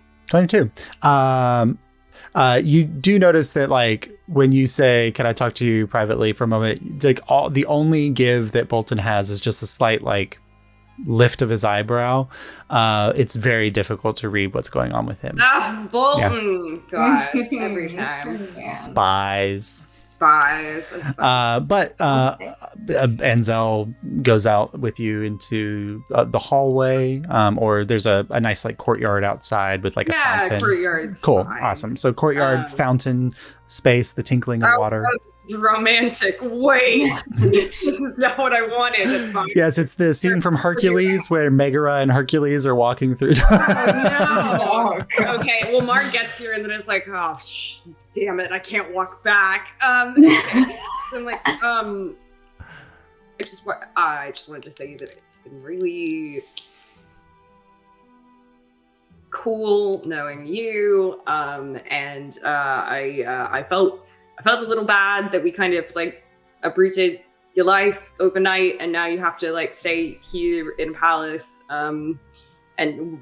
You do notice that, like, when you say, "Can I talk to you privately for a moment?" Like, the only give that Bolton has is just a slight, like, lift of his eyebrow. It's very difficult to read what's going on with him. Bolton! Yeah. God, every time. Spies. spies. But Enzel goes out with you into the hallway, or there's a nice like courtyard outside with like a fountain. Courtyard's Cool, fine. awesome. So courtyard, fountain, space, the tinkling of water. It's romantic. Wait, this is not what I wanted. It's fine. Yes, it's the scene from Hercules where Megara and Hercules are walking through. Oh, no. Okay, well, Mark gets here and then it's like, oh, damn it, I can't walk back. Okay. So I'm like, I just wanted to say that it's been really cool knowing you, and I felt a little bad that we kind of like uprooted your life overnight, and now you have to like stay here in Palace, and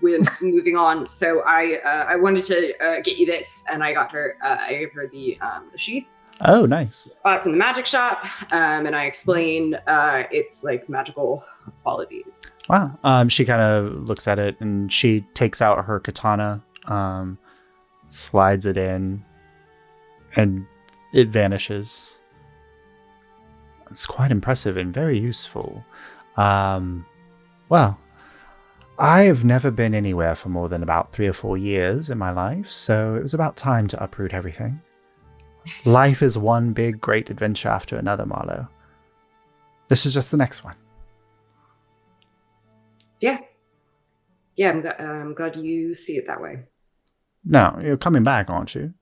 we're moving on. So I wanted to get you this, and I got her. I gave her the sheath. Oh, nice. Bought it from the magic shop, and I explained its like magical qualities. Wow. She kind of looks at it and she takes out her katana, slides it in, and it vanishes. It's quite impressive and very useful. Well, I've never been anywhere for more than about 3 or 4 years in my life, so it was about time to uproot everything. Life is one big, great adventure after another, Marlowe. This is just the next one. Yeah, I'm glad you see it that way. No, you're coming back, aren't you?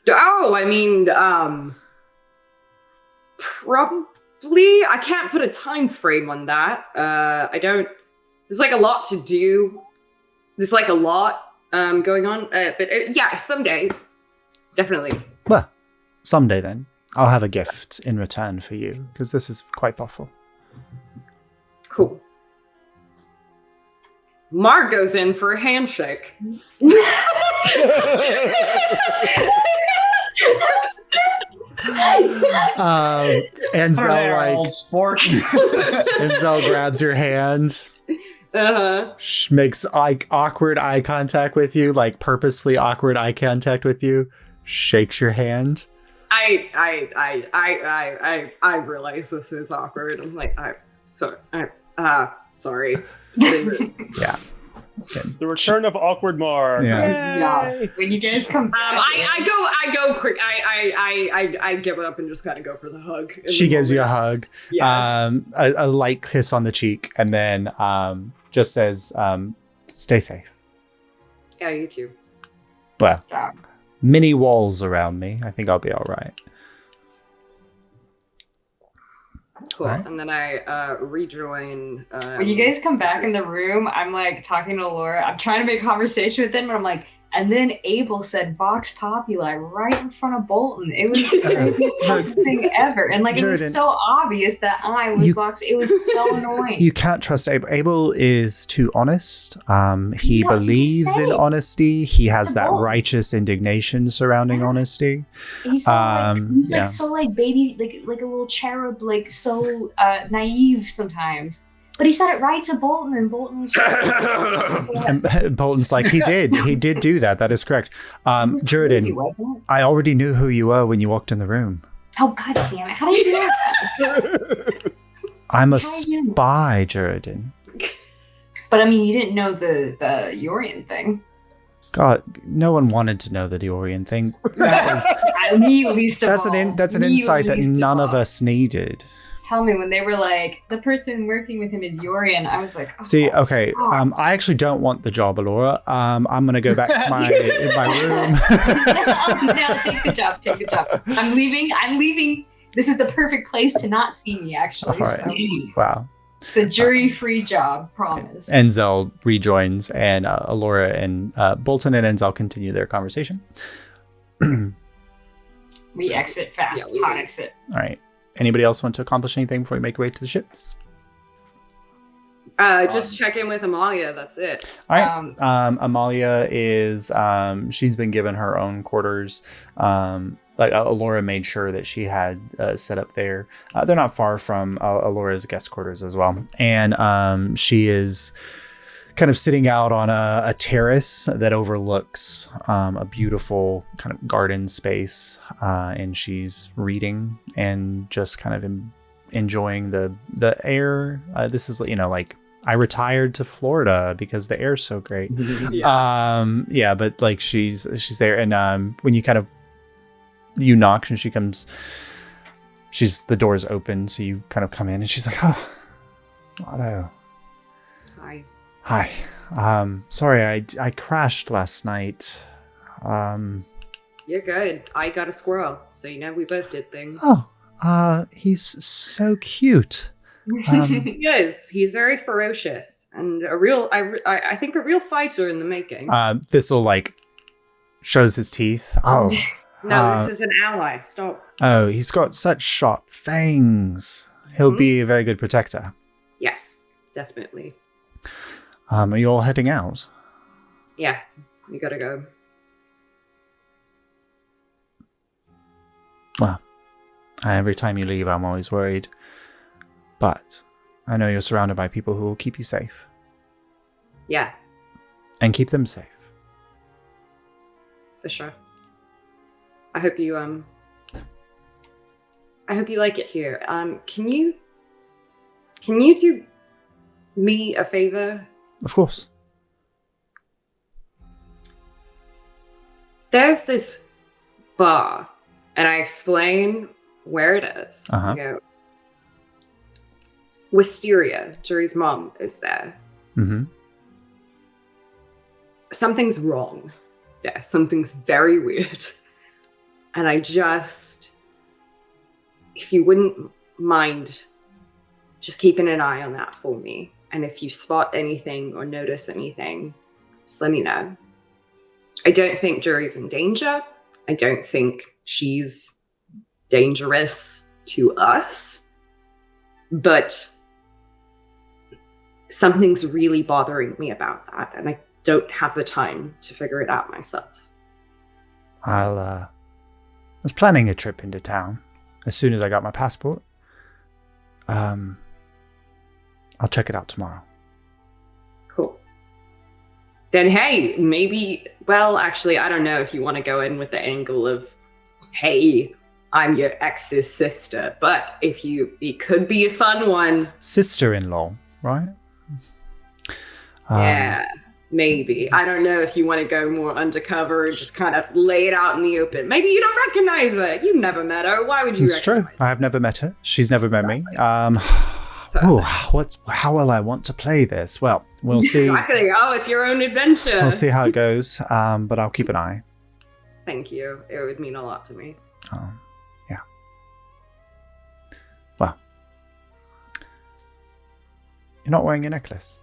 Oh, I mean, probably. I can't put a time frame on that. I don't. There's like a lot to do. There's like a lot going on. But yeah, someday, definitely. Well, someday then. I'll have a gift in return for you, because this is quite thoughtful. Cool. Mark goes in for a handshake. Enzel grabs your hand, makes awkward eye contact with you, like purposely awkward eye contact with you, shakes your hand. I realize this is awkward. I'm like, sorry. Yeah. Okay. The return of awkward Mark. Yeah. When you guys come back, I go quick. I give up and just kind of go for the hug. She gives you a hug, Yeah. a light kiss on the cheek, and then just says, "Stay safe." Yeah, you too. Well, many walls around me. I think I'll be all right. Cool. Right. And then I rejoin. when you guys come back in the room, I'm like talking to Laura. I'm trying to make conversation with them, but I'm like, and then Abel said Vox Populi right in front of Bolton. It was the craziest fucking thing ever. And like, Jordan, it was so obvious that I was Vox. It was so annoying. You can't trust Abel. Abel is too honest. He believes in honesty. He has that righteous indignation surrounding honesty. He's so so baby, like a little cherub, like so naive sometimes. But he said it right to Bolton, and Bolton was just and Bolton's like, he did do that. That is correct. Jordan, crazy, wasn't it? I already knew who you were when you walked in the room. Oh, god damn it. How do you do that? I'm a spy, Jordan. But I mean, you didn't know the Yorian thing. God, no one wanted to know the Yorian thing. That was, Me least of that's all. an Me insight that least none of all. us needed. Tell me, when they were like, the person working with him is Yorian, I was like, oh, See, okay, I actually don't want the job, Alyria. I'm gonna go back to my room. No, take the job. I'm leaving. This is the perfect place to not see me, actually. All right. So. Wow. It's a jury-free job, promise. Enzel rejoins, and Alyria and Bolton and Enzel continue their conversation. We exit fast. Yeah, Hot exit. All right. Anybody else want to accomplish anything before we make our way to the ships? Just check in with Amalia. That's it. All right. Amalia is she's been given her own quarters. Like Alyria made sure that she had set up there. They're not far from Alyria's guest quarters as well, and she is kind of sitting out on a terrace that overlooks a beautiful kind of garden space, and she's reading and just kind of enjoying the air. This is, like, I retired to Florida because the air's so great. But like she's there, and when you knock and she comes, the door's open, so you kind of come in and she's like, "Oh, Otto. Hi. Sorry, I crashed last night. You're good. I got a squirrel, so we both did things. Oh, he's so cute. Yes, he's very ferocious and I think a real fighter in the making. Thistle like shows his teeth. Oh. No, this is an ally. Stop. Oh, he's got such sharp fangs. He'll be a very good protector. Yes, definitely. Are you all heading out? Yeah, we gotta go. Well, every time you leave, I'm always worried. But I know you're surrounded by people who will keep you safe. Yeah. And keep them safe. For sure. I hope you like it here. Can you do me a favor? Of course. There's this bar, and I explain where it is. Uh-huh. I go, Wisteria, Jerry's mom, is there. Mm-hmm. Something's wrong there. Something's very weird. And I just, if you wouldn't mind just keeping an eye on that for me. And if you spot anything or notice anything, just let me know. I don't think Jerry's in danger. I don't think she's dangerous to us. But something's really bothering me about that, and I don't have the time to figure it out myself. I was planning a trip into town as soon as I got my passport. I'll check it out tomorrow. Cool. Then hey, maybe, well, actually, I don't know if you want to go in with the angle of, hey, I'm your ex's sister, but it could be a fun one. Sister-in-law, right? Yeah, maybe. I don't know if you want to go more undercover and just kind of lay it out in the open. Maybe you don't recognize her. You've never met her. Why would you It's true. I have never met her. She's never met me. How will I want to play this? Well, we'll see. Exactly. Oh, it's your own adventure. We'll see how it goes, but I'll keep an eye. Thank you. It would mean a lot to me. Yeah. Well, you're not wearing a necklace.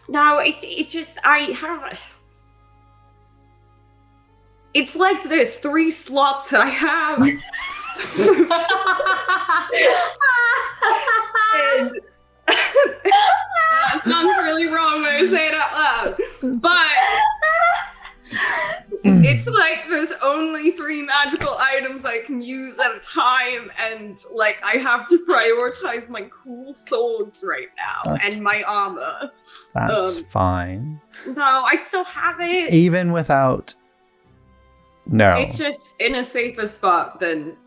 No, it just, it's like there's 3 slots I have. And that sounds really wrong when I say it out loud, but it's like there's only 3 magical items I can use at a time, and like I have to prioritize my cool swords right now and my armor. That's fine. No, I still have it. Even without... No. It's just in a safer spot than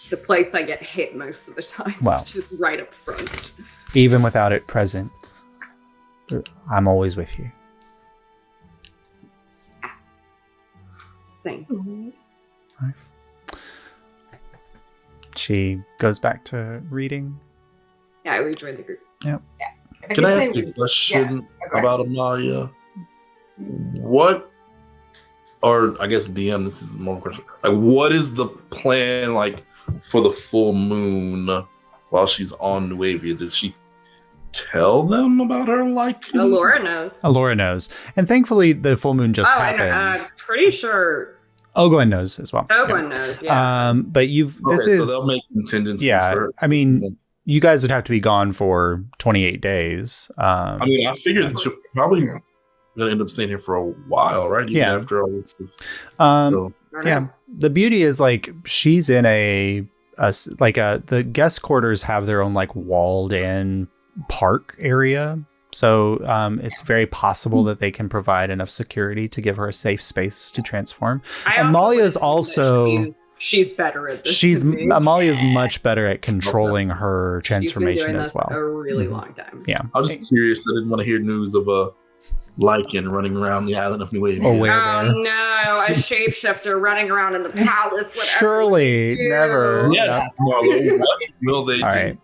the place I get hit most of the time. Well, it's just right up front. Even without it present, I'm always with you. Same. Right. She goes back to reading. Yeah, I rejoined the group. Yep. Yeah. Can I ask a question about Amalia? What, or I guess DM, this is more of a question. Like, what is the plan, like, for the full moon while she's on Nuevia? Did she tell them about her, like... Alyria knows. Alyria knows. And thankfully, the full moon just happened. And I'm pretty sure... Ogwen knows as well. Ogwen knows, yeah. But this is... So they'll make contingencies for her. I mean, you guys would have to be gone for 28 days. I mean, I figured that you're probably going to end up staying here for a while, right? Even after all this is... Yeah. The beauty is, like, she's in the guest quarters have their own, like, walled in park area. So it's very possible that they can provide enough security to give her a safe space to transform. Amalia's also she's better at this. Amalia's much better at controlling her transformation as well. A really long time. Yeah. I was just curious. I didn't want to hear news of a lichen running around the island of Nueva. Oh no, a shapeshifter running around in the palace. Surely, never. Yes, Marlo. What will they do? All right.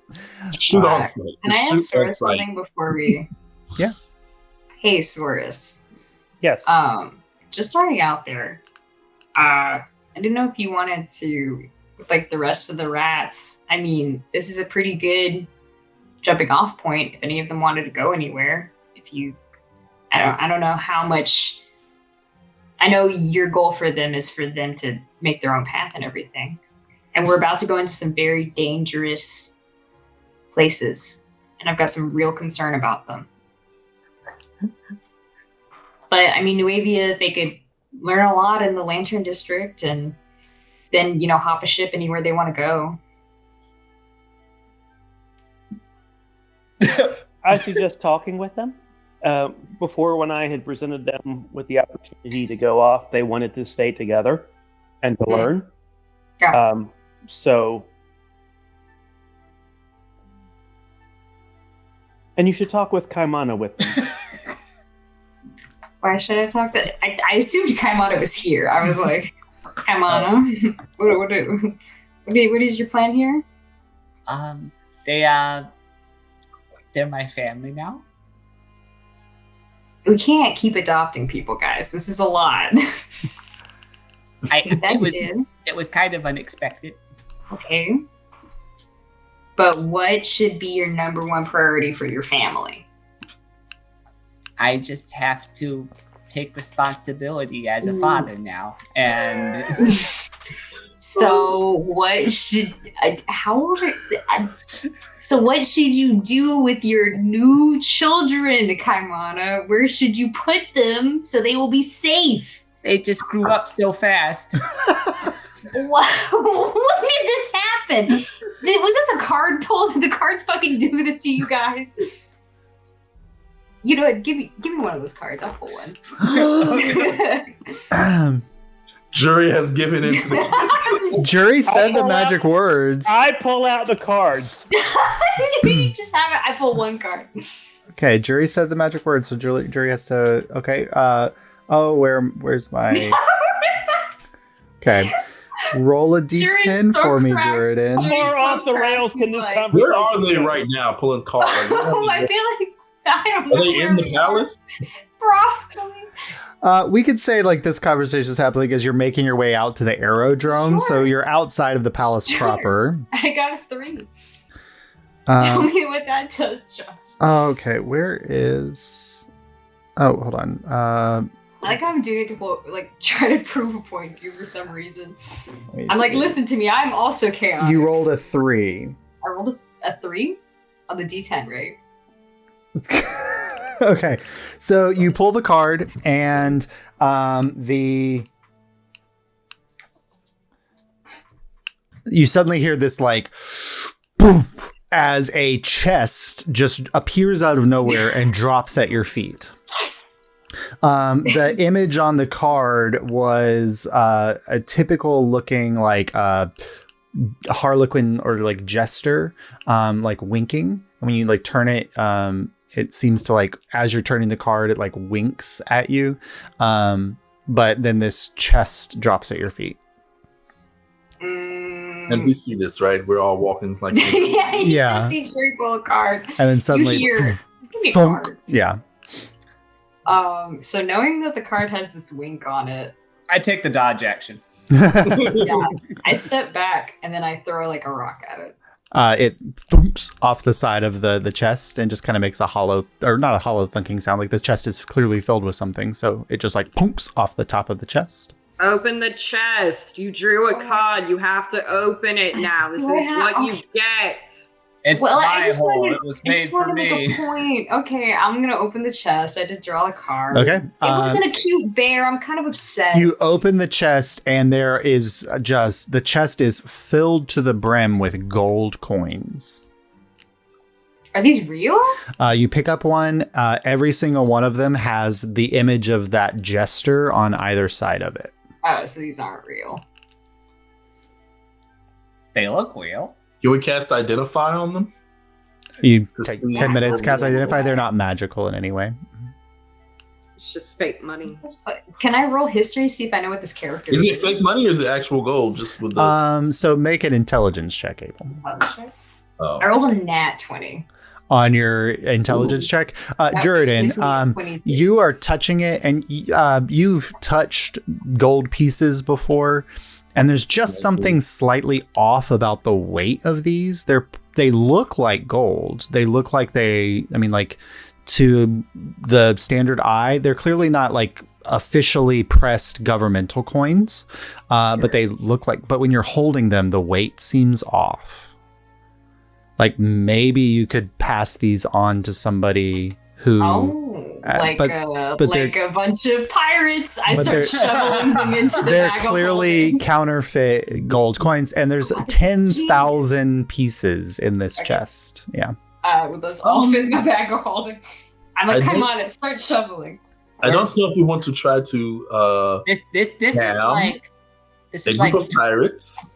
Shoot on sight. Can I ask Saurus something before we? Yeah. Hey, Saurus. Yes. Just starting out there. I didn't know if you wanted to, with like the rest of the rats. I mean, this is a pretty good jumping off point. If any of them wanted to go anywhere, if you. I don't know how much. I know your goal for them is for them to make their own path and everything. And we're about to go into some very dangerous places. And I've got some real concern about them. But, I mean, Nuevia, they could learn a lot in the Lantern District and then, hop a ship anywhere they want to go. I suggest talking with them. Before, when I had presented them with the opportunity to go off, they wanted to stay together and to learn. Yeah. And you should talk with Kaimana with them. Why should I talk to... I assumed Kaimana was here. I was like, Kaimana, what is your plan here? They're my family now. We can't keep adopting people, guys. This is a lot. It was kind of unexpected. Okay. But what should be your number one priority for your family? I just have to take responsibility as a father now. And so what should what should you do with your new children, Kaimana? Where should you put them so they will be safe? They just grew up so fast. What? When did this happen? Was this a card pull? Did the cards fucking do this to you guys? You know what? Give me one of those cards. I'll pull one. Jury has given into the... Jury said the magic words. I pull out the cards. You just have it. I pull one card. Okay, Jury said the magic words, so Jury has to... Okay, where's my... Okay. Roll a d10 so for me, cracked. Jordan. How far off the rails can this conversation Where are they right now pulling cards? I feel like... I don't know. Are they in the palace? Probably. We could say like this conversation is happening as you're making your way out to the aerodrome, so you're outside of the palace proper. I got a 3. Tell me what that does, Josh. Okay, where is... Oh, hold on. I like how I'm doing it to try to prove a point to you for some reason. I'm like, listen to me, I'm also chaotic. You rolled a 3. I rolled a 3 on the D10, right? Okay, so you pull the card and you suddenly hear this like boom as a chest just appears out of nowhere and drops at your feet. The image on the card was a typical looking like Harlequin or like jester, like winking. When you like turn it, it seems to like, as you're turning the card, it like winks at you. But then this chest drops at your feet. And we see this, right? We're all walking like... You just see Jerry pull a card. And then suddenly... You hear, give me a card. Yeah. So knowing that the card has this wink on it... I take the dodge action. Yeah. I step back and then I throw like a rock at it. It thumps off the side of the chest and just kind of makes a hollow, or not a hollow thunking sound. Like the chest is clearly filled with something. So it just like punks off the top of the chest. Open the chest. You drew a card. You have to open it now. This is what you get. It's my hole. It was made for me. Make a point. Okay, I'm gonna open the chest. I had to draw a card. Okay. It wasn't a cute bear. I'm kind of upset. You open the chest and there is just, the chest is filled to the brim with gold coins. Are these real? You pick up one. Every single one of them has the image of that jester on either side of it. Oh, so these aren't real. They look real. Can we cast Identify on them? You take 10 minutes, cast Identify. They're not magical in any way. It's just fake money. Can I roll history, see if I know what this character is? Is it fake money or is it actual gold? Just with the So make an intelligence check, Abel. oh. I rolled a nat 20. On your intelligence check. Jordan, you are touching it, and you've touched gold pieces before, and there's just something slightly off about the weight of these. They look like gold. They look like like to the standard eye, they're clearly not like officially pressed governmental coins, but they look like, but when you're holding them, the weight seems off. Like maybe you could pass these on to somebody who, like a bunch of pirates. I start shoveling them into the they're bag clearly of counterfeit gold coins, and there's 10,000 pieces in this chest. Yeah. With those all fit in my bag of holding. I'm like, come on, and start shoveling. I don't know if we want to try to This is like group of pirates.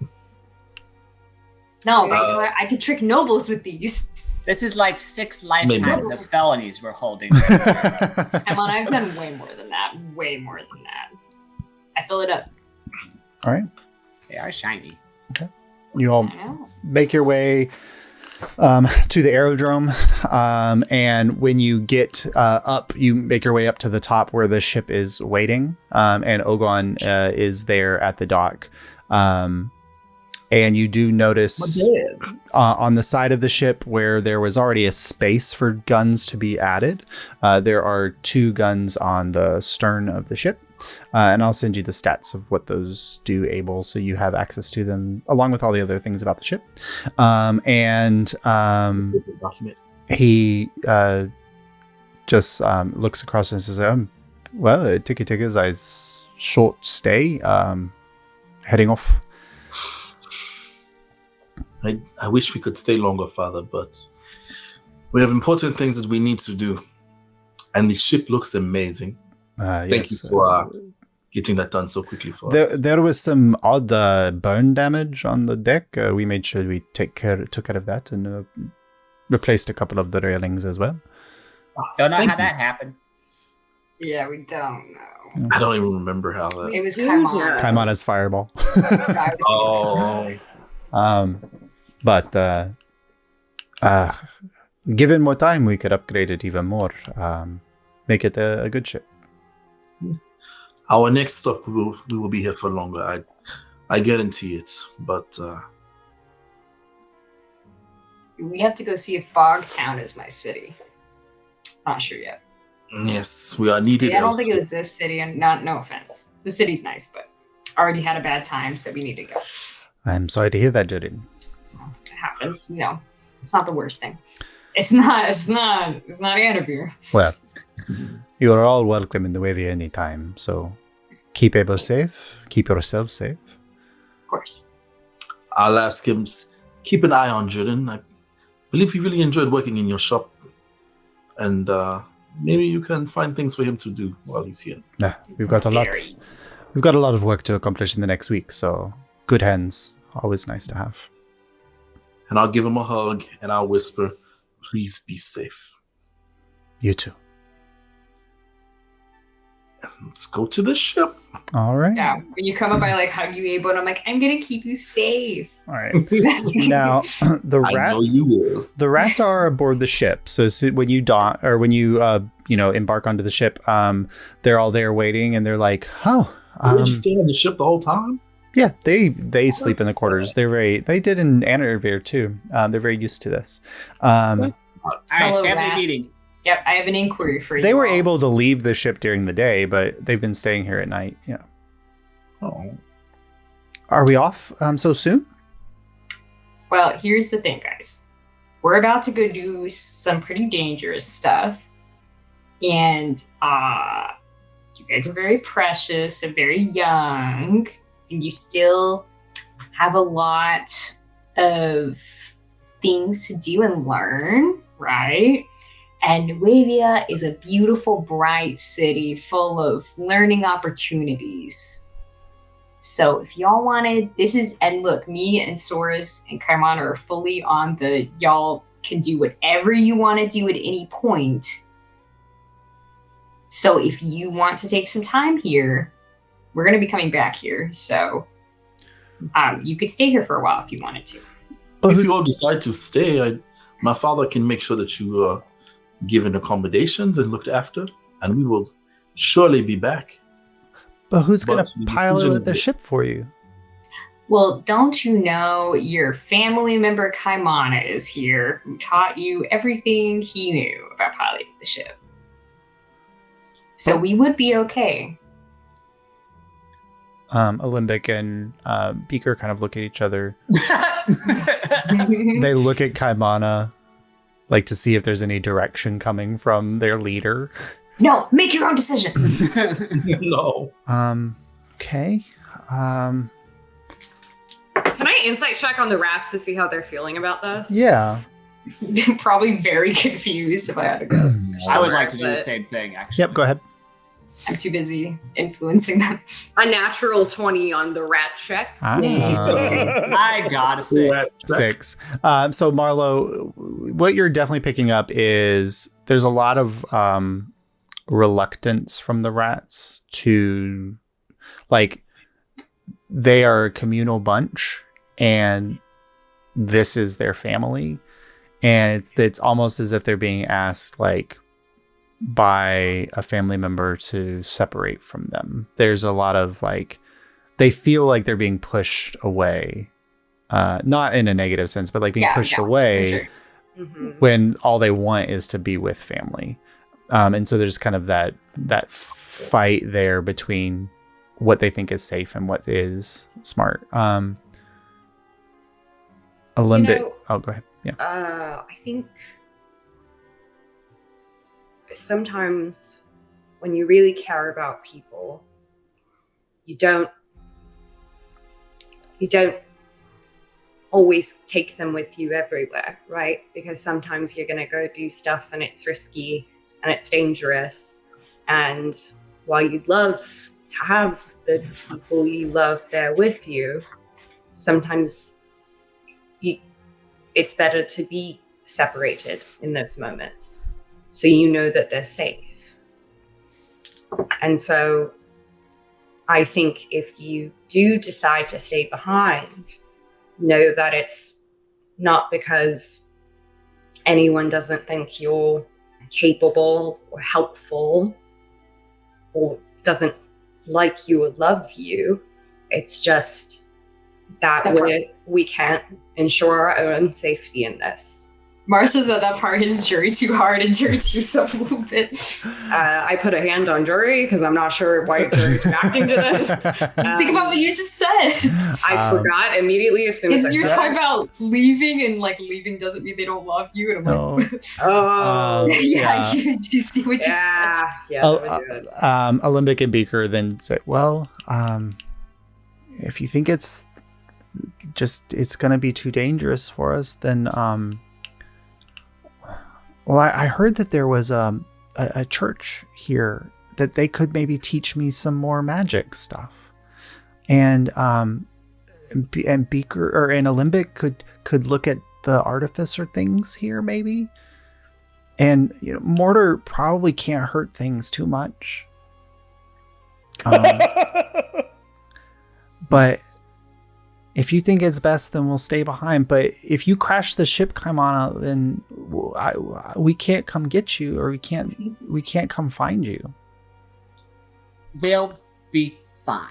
No, I can trick nobles with these. This is like 6 lifetimes of felonies we're holding. Come on, I've done way more than that. Way more than that. I fill it up. All right. They are shiny. Okay. You all make your way to the aerodrome, and when you get up, you make your way up to the top where the ship is waiting, and Ogon is there at the dock. And you do notice on the side of the ship where there was already a space for guns to be added, there are 2 guns on the stern of the ship. And I'll send you the stats of what those do, Abel, so you have access to them along with all the other things about the ship. He just looks across and says, well, Tiki Tika's eyes short stay, heading off. I wish we could stay longer, Father, but we have important things that we need to do. And the ship looks amazing. Thank you for getting that done so quickly for us. There was some odd burn damage on the deck. We made sure we took care of that and replaced a couple of the railings as well. Don't know how that happened. Yeah, we don't know. I don't even remember how that. It was Kaimon. Kaimana's fireball. But given more time, we could upgrade it even more. Make it a good ship. Our next stop, we will be here for longer. I guarantee it. But we have to go see if Bogtown is my city. Not sure yet. Yes, we are needed. I don't think it was this city, and no offense. The city's nice, but already had a bad time, so we need to go. I'm sorry to hear that, Jordan. It happens, it's not the worst thing. It's not Annabir. Well, you are all welcome in the Wavy anytime, so keep Abel safe, keep yourself safe. Of course. I'll ask him, keep an eye on Jordan. I believe he really enjoyed working in your shop, and maybe you can find things for him to do while he's here. Yeah, we've got a lot of work to accomplish in the next week, so good hands, always nice to have. And I'll give him a hug and I'll whisper, please be safe. You too. Let's go to the ship. All right. Yeah, when you come up, I hug you, Abel, and I'm like, I'm gonna keep you safe. All right. Now, the rats are aboard the ship. So when you dock, or when you embark onto the ship, they're all there waiting, and they're like, oh. Did you stay on the ship the whole time? Yeah, they sleep in the quarters. They did in Alyria too. They're very used to this. All right, family meeting. Yep, I have an inquiry for you. They were able to leave the ship during the day, but they've been staying here at night. Yeah. Oh. Are we off so soon? Well, here's the thing, guys. We're about to go do some pretty dangerous stuff. And you guys are very precious and very young. And you still have a lot of things to do and learn. right? And Nuevia is a beautiful, bright city full of learning opportunities. So if y'all wanted, and look, me and Soros and Kaimana are fully on y'all can do whatever you want to do at any point. So if you want to take some time here, we're going to be coming back here. So you could stay here for a while if you wanted to. But if you all decide to stay, my father can make sure that you are given accommodations and looked after, and we will surely be back. But who's going to pilot the ship for you? Well, don't you know your family member Kaimana is here, who taught you everything he knew about piloting the ship. So we would be okay. Alembic and Beaker kind of look at each other. They look at Kaimana, like to see if there's any direction coming from their leader. No, make your own decision. No. Okay. Can I insight check on the rats to see how they're feeling about this? Yeah. Probably very confused if I had to guess. I would like to do the same thing, actually. Yep, go ahead. I'm too busy influencing them. A natural 20 on the rat check. I got a 6. 6. So Marlo, what you're definitely picking up is there's a lot of reluctance from the rats to, like, they are a communal bunch and this is their family, and it's almost as if they're being asked, like, by a family member to separate from them. There's a lot of, like, they feel like they're being pushed away, not in a negative sense, but like being pushed away when all they want is to be with family. And so there's kind of that fight there between what they think is safe and what is smart. Alembic. Oh, go ahead. Yeah. I think sometimes when you really care about people, you don't always take them with you everywhere, right? Because sometimes you're going to go do stuff and it's risky and it's dangerous. And while you'd love to have the people you love there with you, sometimes it's better to be separated in those moments, so you know that they're safe. And so I think if you do decide to stay behind, know that it's not because anyone doesn't think you're capable or helpful or doesn't like you or love you. It's just that we can't ensure our own safety in this. Mars says that part is jury too hard and jury to yourself a little bit. I put a hand on jury because I'm not sure why jury's reacting to this. Think about what you just said. I forgot immediately as soon as you're talking about leaving, and like leaving doesn't mean they don't love you. And I'm like, yeah. You see what you said. Yeah. Alembic and Beaker then say, well, if you think it's going to be too dangerous for us, then well, I heard that there was a church here that they could maybe teach me some more magic stuff, and Beaker and Alembic could look at the artificer things here maybe, and mortar probably can't hurt things too much, but if you think it's best, then we'll stay behind. But if you crash the ship, Kaimana, then we can't come get you, or we can't come find you. We'll be fine.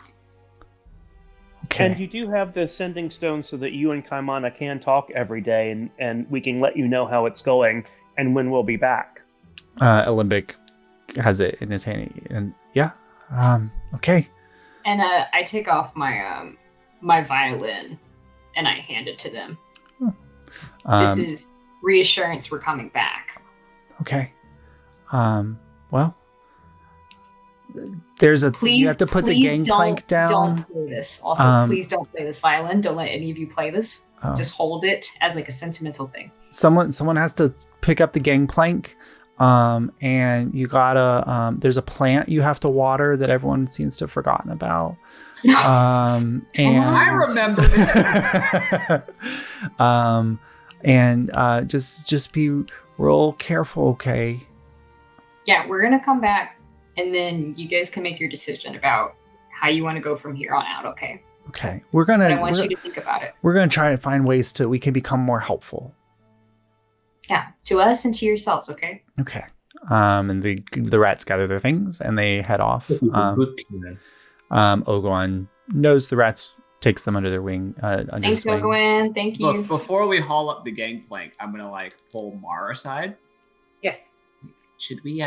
Okay. And you do have the sending stone so that you and Kaimana can talk every day, and we can let you know how it's going and when we'll be back. Alembic has it in his hand, and okay. And I take off my violin and I hand it to them. This is reassurance we're coming back. Okay. Well, there's a you have to put the gangplank down. Don't play this. Also, please don't play this violin. Don't let any of you play this. Oh. Just hold it as like a sentimental thing. someone has to pick up the gangplank. And you gotta, there's a plant you have to water that everyone seems to have forgotten about. And I remember that. Just be real careful, okay? Yeah, we're gonna come back, and then you guys can make your decision about how you want to go from here on out, okay? Okay. But I want you to think about it. We're gonna try to find ways we can become more helpful. Yeah, to us and to yourselves, okay? Okay. And the rats gather their things and they head off. Ogoan knows the rats, takes them under their wing. Thanks, Ogoan. Thank you. Before we haul up the gangplank, I'm gonna pull Mara aside. Yes. Should we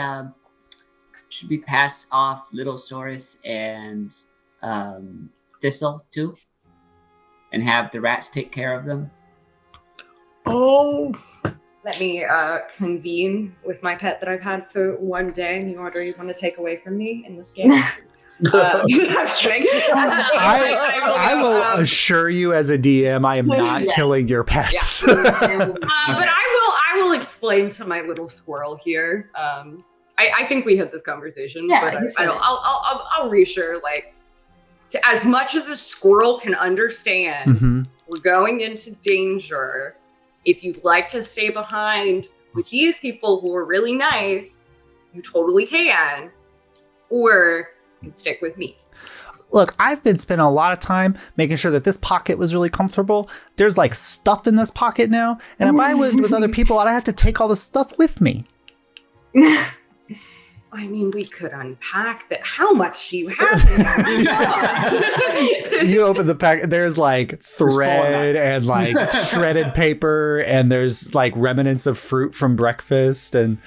pass off Little Saurus and Thistle too, and have the rats take care of them? Oh. Let me convene with my pet that I've had for one day and the order you want to take away from me in this game. I'm kidding. I will assure you as a DM, I am not killing your pets. Yeah. But I will explain to my little squirrel here. I think we had this conversation. Yeah, but I'll reassure, as much as a squirrel can understand, we're going into danger. If you'd like to stay behind with these people who are really nice, you totally can. Or you can stick with me. Look, I've been spending a lot of time making sure that this pocket was really comfortable. There's stuff in this pocket now. And if I was with other people, I'd have to take all the stuff with me. I mean, we could unpack that. How much do you have in there? You open the pack, there's thread and shredded paper, and there's remnants of fruit from breakfast. And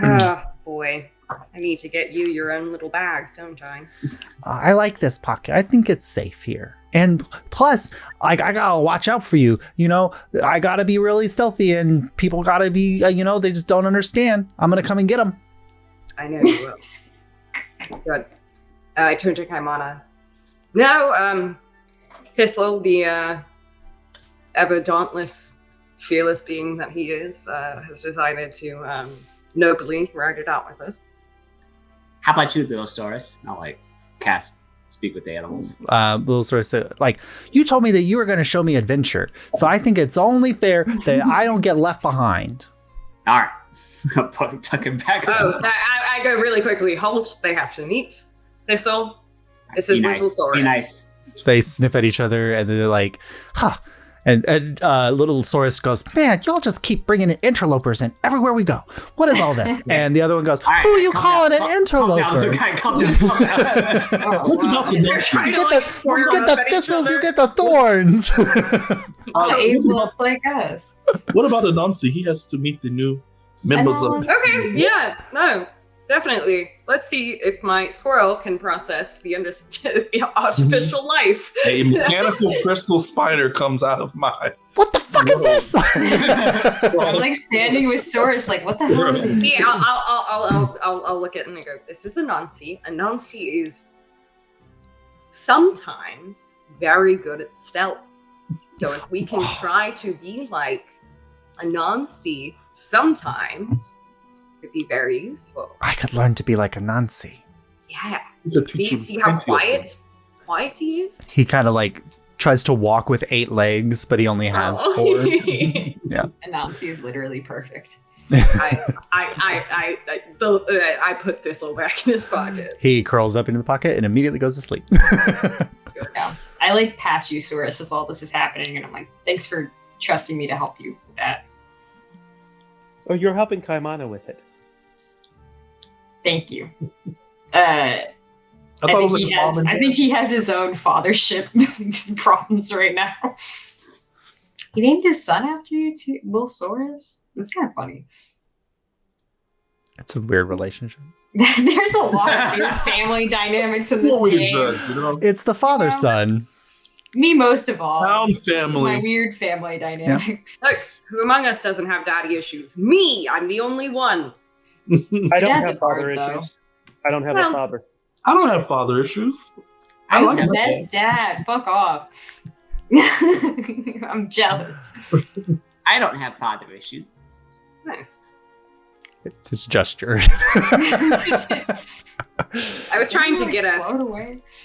oh, boy. I need to get you your own little bag, don't I? I like this pocket. I think it's safe here. And plus, I gotta watch out for you. I gotta be really stealthy, and people gotta be, they just don't understand. I'm gonna come and get them. I know you will. Good. I turn to Kaimana. No, Thistle, the ever dauntless, fearless being that he is, has decided to nobly ride it out with us. How about you, Little Saurus? I'll cast Speak with the Animals. Little Saurus, you told me that you were going to show me adventure, so I think it's only fair that I don't get left behind. All right. Tuck him back. I go really quickly. Halt. They have to meet. Thistle. This is Little Saurus. Be nice. They sniff at each other and they're like, huh. And Little Saurus goes, man, y'all just keep bringing in interlopers in everywhere we go. What is all this? And the other one goes, who are you calling an interloper? Calm down. What's about the next You get the thistles, you get the thorns. It's like us. What about Anansi? He has to meet the new members of. Okay, yeah, no, definitely. Let's see if my squirrel can process the artificial life. A mechanical crystal spider comes out of my. What the fuck is this? I'm standing with Saurus, what the hell? Yeah, I'll look at it and I go, this is Anansi. Anansi is sometimes very good at stealth. So if we can try to be like Anansi sometimes, it'd be very useful. I could learn to be like Anansi. Yeah. See how quiet he is? He kind of tries to walk with 8 legs, but he only has 4. Yeah. Anansi is literally perfect. I put Thistle back in his pocket. He curls up into the pocket and immediately goes to sleep. Yeah. I patch you, Saurus, as all this is happening, and I'm like, thanks for trusting me to help you with that. Oh, you're helping Kaimana with it. Thank you. I think he has his own fathership problems right now. He named his son after you too, Little Saurus? That's kind of funny. It's a weird relationship. There's a lot of weird family dynamics in this game. It's the father-son. Me most of all. Town family. My weird family dynamics. Look, who among us doesn't have daddy issues? Me! I'm the only one. I don't have father issues. I don't have a father. I don't have father issues. I'm the best dad. Fuck off. I'm jealous. I don't have father issues. Nice. It's his gesture. I was trying to get us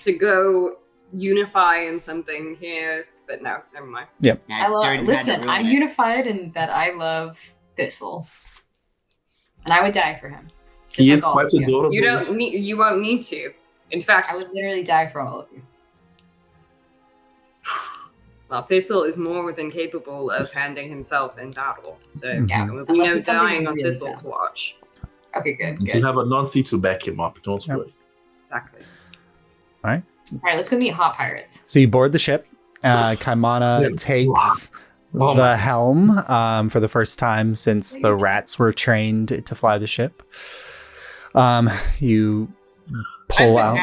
to go unify in something here, but no, never mind. Yep. Listen, I'm unified in that I love Thistle, and I would die for him. He is quite adorable. You won't need to. In fact, I would literally die for all of you. Well, Thistle is more than capable of handing himself in battle, so Yeah, there will be no dying on really Thistle's watch. Okay, good. You have a Nancy to back him up. Don't worry. Exactly. All right, let's go meet Hot Pirates. So you board the ship. Kaimana takes the helm for the first time since the rats were trained to fly the ship. You pull out.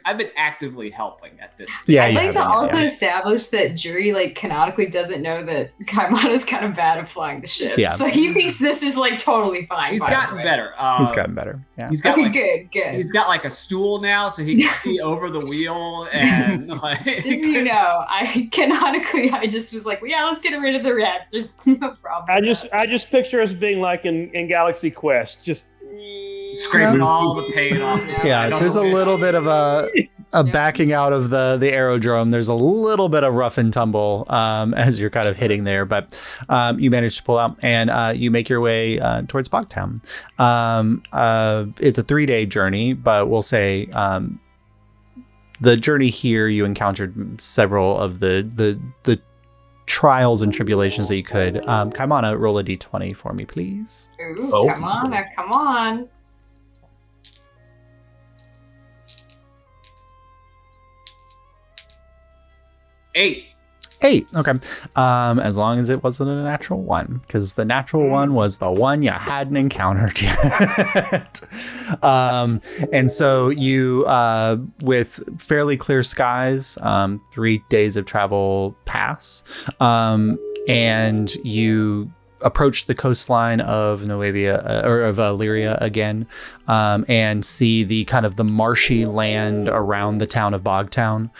I've been actively helping at this stage. Yeah, I'd like to also establish that Jury, canonically doesn't know that Kaimana's kind of bad at flying the ship. Yeah. So he thinks this is, totally fine. He's gotten better. He's gotten better. Yeah. He's got good. He's got a stool now, so he can see over the wheel and Just so you know, I just was like, well, yeah, let's get rid of the rats. There's no problem. I just picture us being like in Galaxy Quest, just scraping all the paint off. Yeah, there's a little bit of a backing out of the aerodrome. There's a little bit of rough and tumble as you're kind of hitting there, but you manage to pull out and you make your way towards Bogtown. It's a 3-day journey, but we'll say the journey here you encountered several of the trials and tribulations that you could. Kaimana, roll a d20 for me, please. Ooh, come on. 8. Okay. As long as it wasn't a natural 1, because the natural 1 was the one you hadn't encountered yet. And so you, with fairly clear skies, 3 days of travel pass, and you approach the coastline of Nuevia or of Alyria again, and see the kind of the marshy land around the town of Bogtown,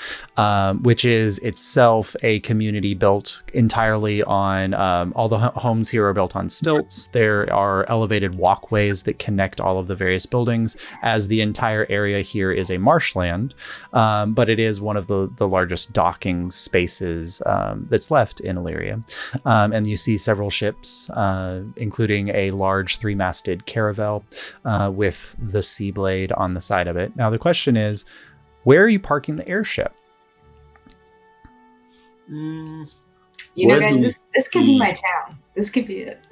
which is itself a community built entirely on all the homes here are built on stilts. There are elevated walkways that connect all of the various buildings, as the entire area here is a marshland, but it is one of the largest docking spaces that's left in Alyria. And you see several ships, including a large 3-masted caravel with the Seablade on the side of it. Now the question is, where are you parking the airship? Guys, this could be my town. This could be it.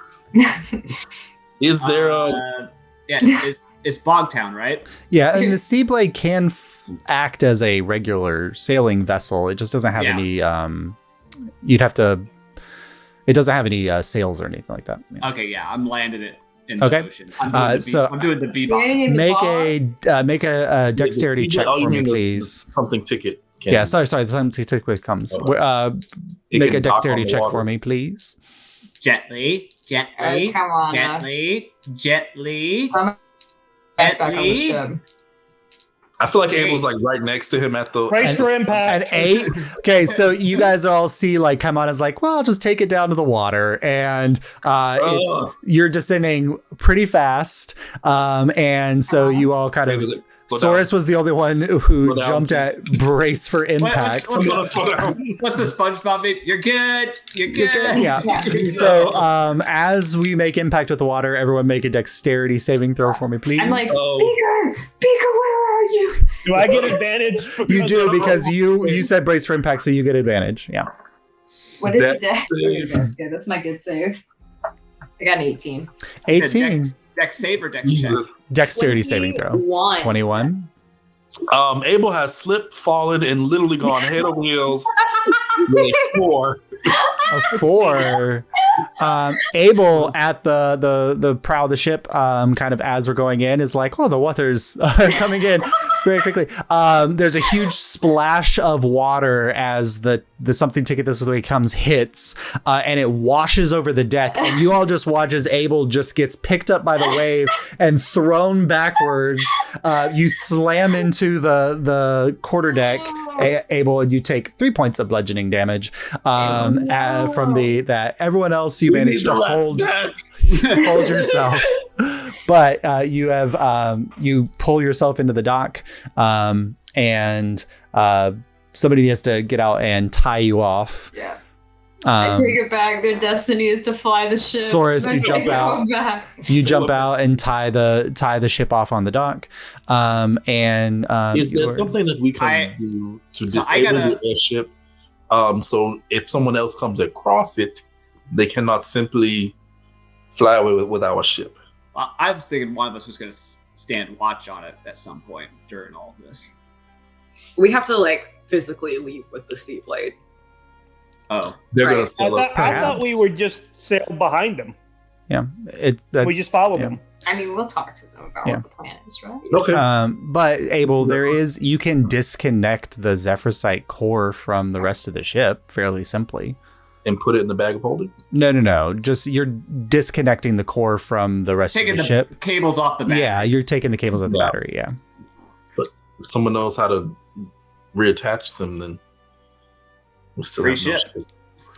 Is there a... it's Bogtown, right? Yeah, and the Seablade can act as a regular sailing vessel. It just doesn't have any... you'd have to... It doesn't have any sails or anything like that. Yeah. Okay, yeah, I'm landing it in the ocean. I'm doing the bebop. Make a dexterity check for me, please. Something ticket. Yeah, sorry. The something ticket comes. Make a dexterity check for me, please. Gently. Come on. Gently. Back on the ship. I feel like Abel's right next to him at the... Brace for impact. An 8? Okay, so you guys all see Kaimana's well, I'll just take it down to the water. And you're descending pretty fast. And so you all kind of... Saurus was the only one who jumped at brace for impact. What's the SpongeBob? You're good. You're good. Yeah. So as we make impact with the water, everyone make a dexterity saving throw for me, please. I'm Beaker, where are you? Do I get advantage? You do, because you said brace for impact, so you get advantage. Yeah. What is the dex? Yeah, that's my good save. I got an 18. 18. Dex save or dex check? Dexterity saving throw. 21. Abel has slipped, fallen, and literally gone head over heels. With 4. A 4. Abel at the prow of the ship, kind of as we're going in, is oh, the water's coming in. very quickly. There's a huge splash of water as the something ticket this way comes hits, and it washes over the deck, and you all just watch as Abel just gets picked up by the wave and thrown backwards. You slam into the quarterdeck, Abel, and you take 3 points of bludgeoning damage. From that everyone else you managed to hold yourself. But you have you pull yourself into the dock, and somebody has to get out and tie you off. Yeah. I take it back. Their destiny is to fly the ship. Soros, you jump out. You jump out and tie the ship off on the dock. Is there something that we can do to disable the airship? So if someone else comes across it, they cannot simply fly away with our ship. Well, I was thinking one of us was going to stand watch on it at some point during all of this. We have to physically leave with the Seablade. Oh, they're going to sell us. I thought we would just sail behind them. Yeah, we just follow them. I mean, we'll talk to them about what the plan is, right? Okay. But Abel, you can disconnect the Zephyrsite core from the rest of the ship fairly simply. And put it in the bag of holding? No. Just you're disconnecting the core from the rest of the ship. Taking the cables off the battery. Yeah, you're taking the cables off the battery, yeah. But if someone knows how to reattach them, then we still have no ship.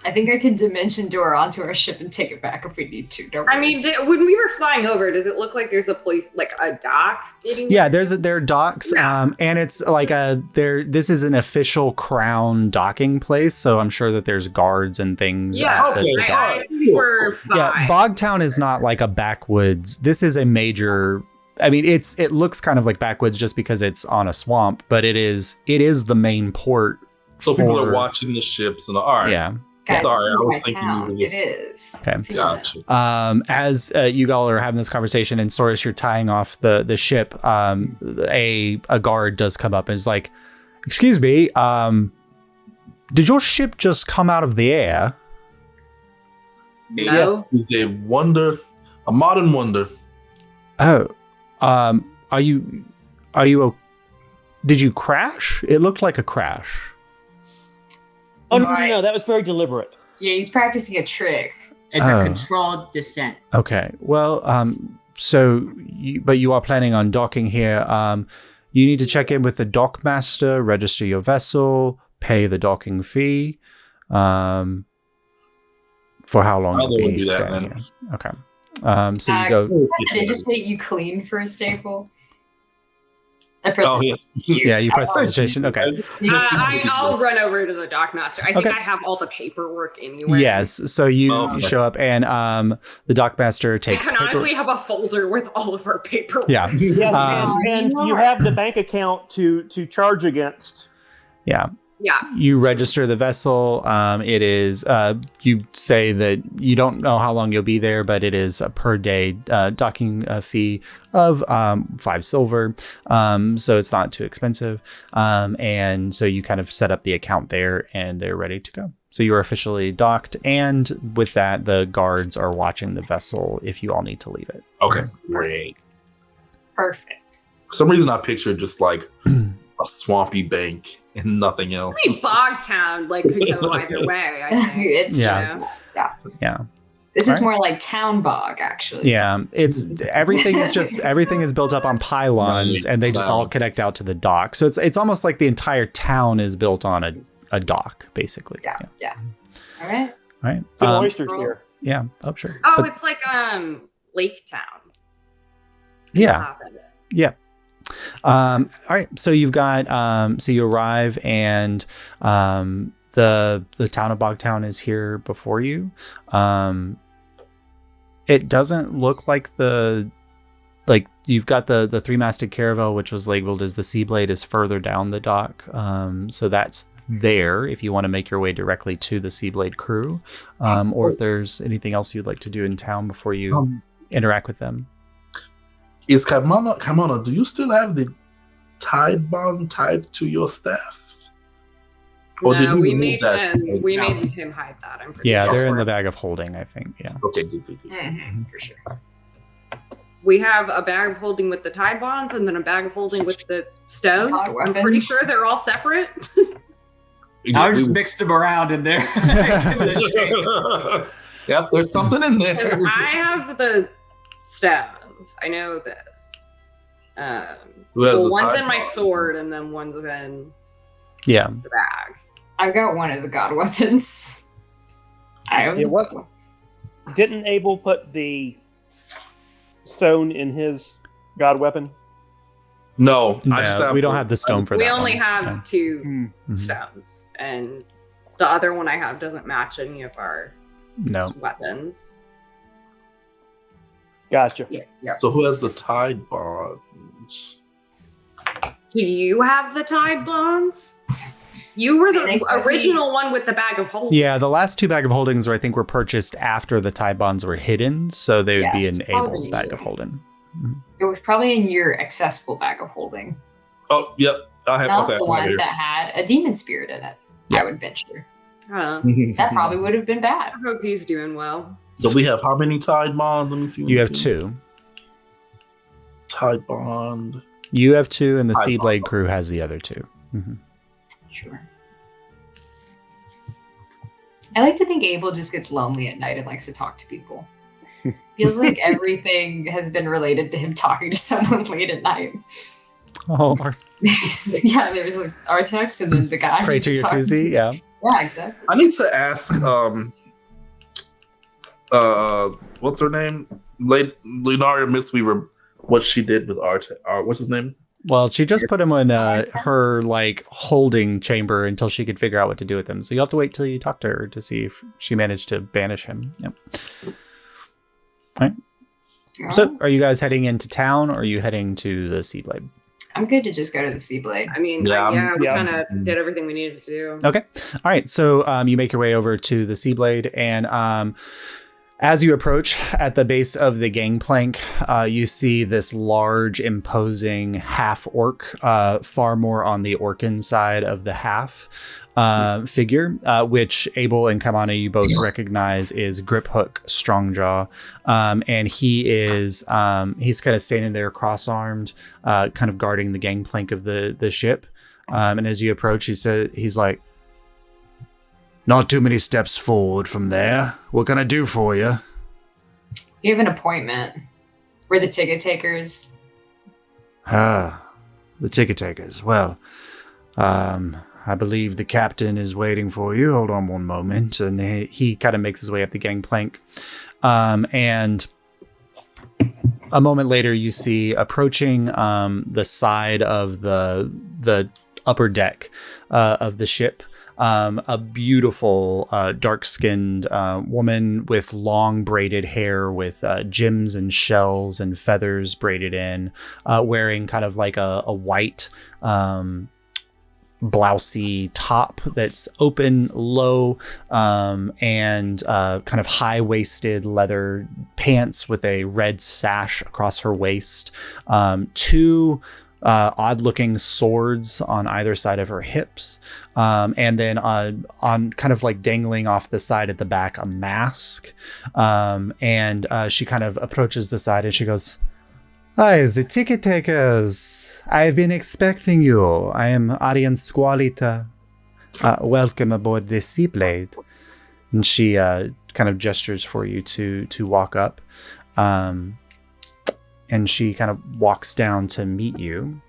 I think I can dimension door onto our ship and take it back if we need to. Don't worry. I mean, when we were flying over, does it look like there's a place, like a dock? Yeah, there are docks, and it's like this is an official crown docking place, so I'm sure that there's guards and things. Yeah, I we're fine. Yeah, Bogtown is not like a backwoods. This is a major. I mean, it looks kind of like backwoods just because it's on a swamp, but it is the main port. So people are watching the ships and all right. Yeah. Sorry, I was thinking you were just... It is. Okay. Gotcha. As you all are having this conversation, and Soros, you're tying off the ship, a guard does come up and is like, "Excuse me, did your ship just come out of the air?" No. It's a wonder, a modern wonder. Oh, are you? Did you crash? It looked like a crash. Oh, no, that was very deliberate. Yeah, he's practicing a trick. It's a controlled descent. Okay. Well, but you are planning on docking here. You need to check in with the dockmaster, register your vessel, pay the docking fee. For how long you'll be staying here. Okay. So you go. Did it just make you clean for a staple? I press you press concentration. Okay. I'll run over to the dockmaster. I think I have all the paperwork anyway. Yes. So you show up, and the dockmaster takes. I canonically have a folder with all of our paperwork. Yeah. And you have the bank account to charge against. Yeah. Yeah. You register the vessel. It is, you say that you don't know how long you'll be there, but it is a per day docking fee of 5 silver. So it's not too expensive. And so you kind of set up the account there and they're ready to go. So you're officially docked. And with that, the guards are watching the vessel if you all need to leave it. Okay, great. Perfect. For some reason, I pictured just like a swampy bank and nothing else. Maybe Bogtown could go either way. I think. It's yeah. This is more like town bog, actually. Yeah, it's everything is built up on pylons, and they just all connect out to the dock. So it's almost like the entire town is built on a dock, basically. Yeah. All right. Good oysters here. Yeah. Oh, sure. Oh, it's like Lake Town. Yeah. Yeah. All right. So you've got so you arrive, and the town of Bogtown is here before you. It doesn't look like you've got the 3-masted caravel, which was labeled as the Seablade, is further down the dock. So that's there if you want to make your way directly to the Seablade crew, or if there's anything else you'd like to do in town before you interact with them. Is Kamana, do you still have the tide bond tied to your staff? Or no, we made him hide that. I'm pretty sure. They're in the bag of holding, I think. Yeah. Okay, good. Mm-hmm, for sure. we have a bag of holding with the tide bonds and then a bag of holding with the stones. I'm pretty sure they're all separate. I just mixed them around in there. Yep, there's something in there. I have the stones. I know this. One's in my sword and then one's in the bag. I got one of the god weapons. Didn't Abel put the stone in his god weapon? No, we don't have the stone for that. We only have two stones, and the other one I have doesn't match any of our weapons. Gotcha. Yeah. So who has the tide bonds? Do you have the tide bonds? You were the original one with the bag of holding. Yeah, the last two bag of holdings I think were purchased after the tide bonds were hidden, so they would be in Abel's bag of holding. It was probably in your accessible bag of holding. Oh, yep. I have Not the one that had a demon spirit in it. I would venture. That probably would have been bad. I hope he's doing well. So we have how many tide bonds? Let me see. You have two. Tide bond. You have two, and the Seablade crew has the other two. Mm-hmm. Sure. I like to think Abel just gets lonely at night and likes to talk to people. Feels like everything has been related to him talking to someone late at night. Oh, there's like Artex and then the guy. Praetor Yakuzi, yeah. Yeah, exactly. I need to ask, what's her name? Lunaria Mistweaver, what she did with Artex. What's his name? Well, she just put him in her like holding chamber until she could figure out what to do with him. So you'll have to wait till you talk to her to see if she managed to banish him. Yep. All right. So, are you guys heading into town, or are you heading to the Seablade? I'm good to just go to the Seablade. I mean, we kind of did everything we needed to do. Okay. All right. So, you make your way over to the Seablade, and as you approach at the base of the gangplank, you see this large, imposing half-orc, far more on the orcan side of the half figure, which Abel and Kamana, you both recognize is Griphook Strongjaw. And he's kind of standing there cross-armed, kind of guarding the gangplank of the ship. And as you approach, he's like, "Not too many steps forward from there. What can I do for you?" You have an appointment. We're the ticket takers. The ticket takers. Well, I believe the captain is waiting for you. Hold on one moment. And he kind of makes his way up the gangplank. And a moment later, you see approaching the side of the upper deck of the ship, a beautiful dark-skinned woman with long braided hair with gems and shells and feathers braided in, wearing kind of like a white blousey top that's open low, and kind of high-waisted leather pants with a red sash across her waist, two odd-looking swords on either side of her hips, and then on kind of like dangling off the side at the back, a mask, and she kind of approaches the side and she goes, "Hi, the ticket takers. I've been expecting you. I am Arian Squalita. Welcome aboard the Seablade." And she kind of gestures for you to walk up. And she kind of walks down to meet you.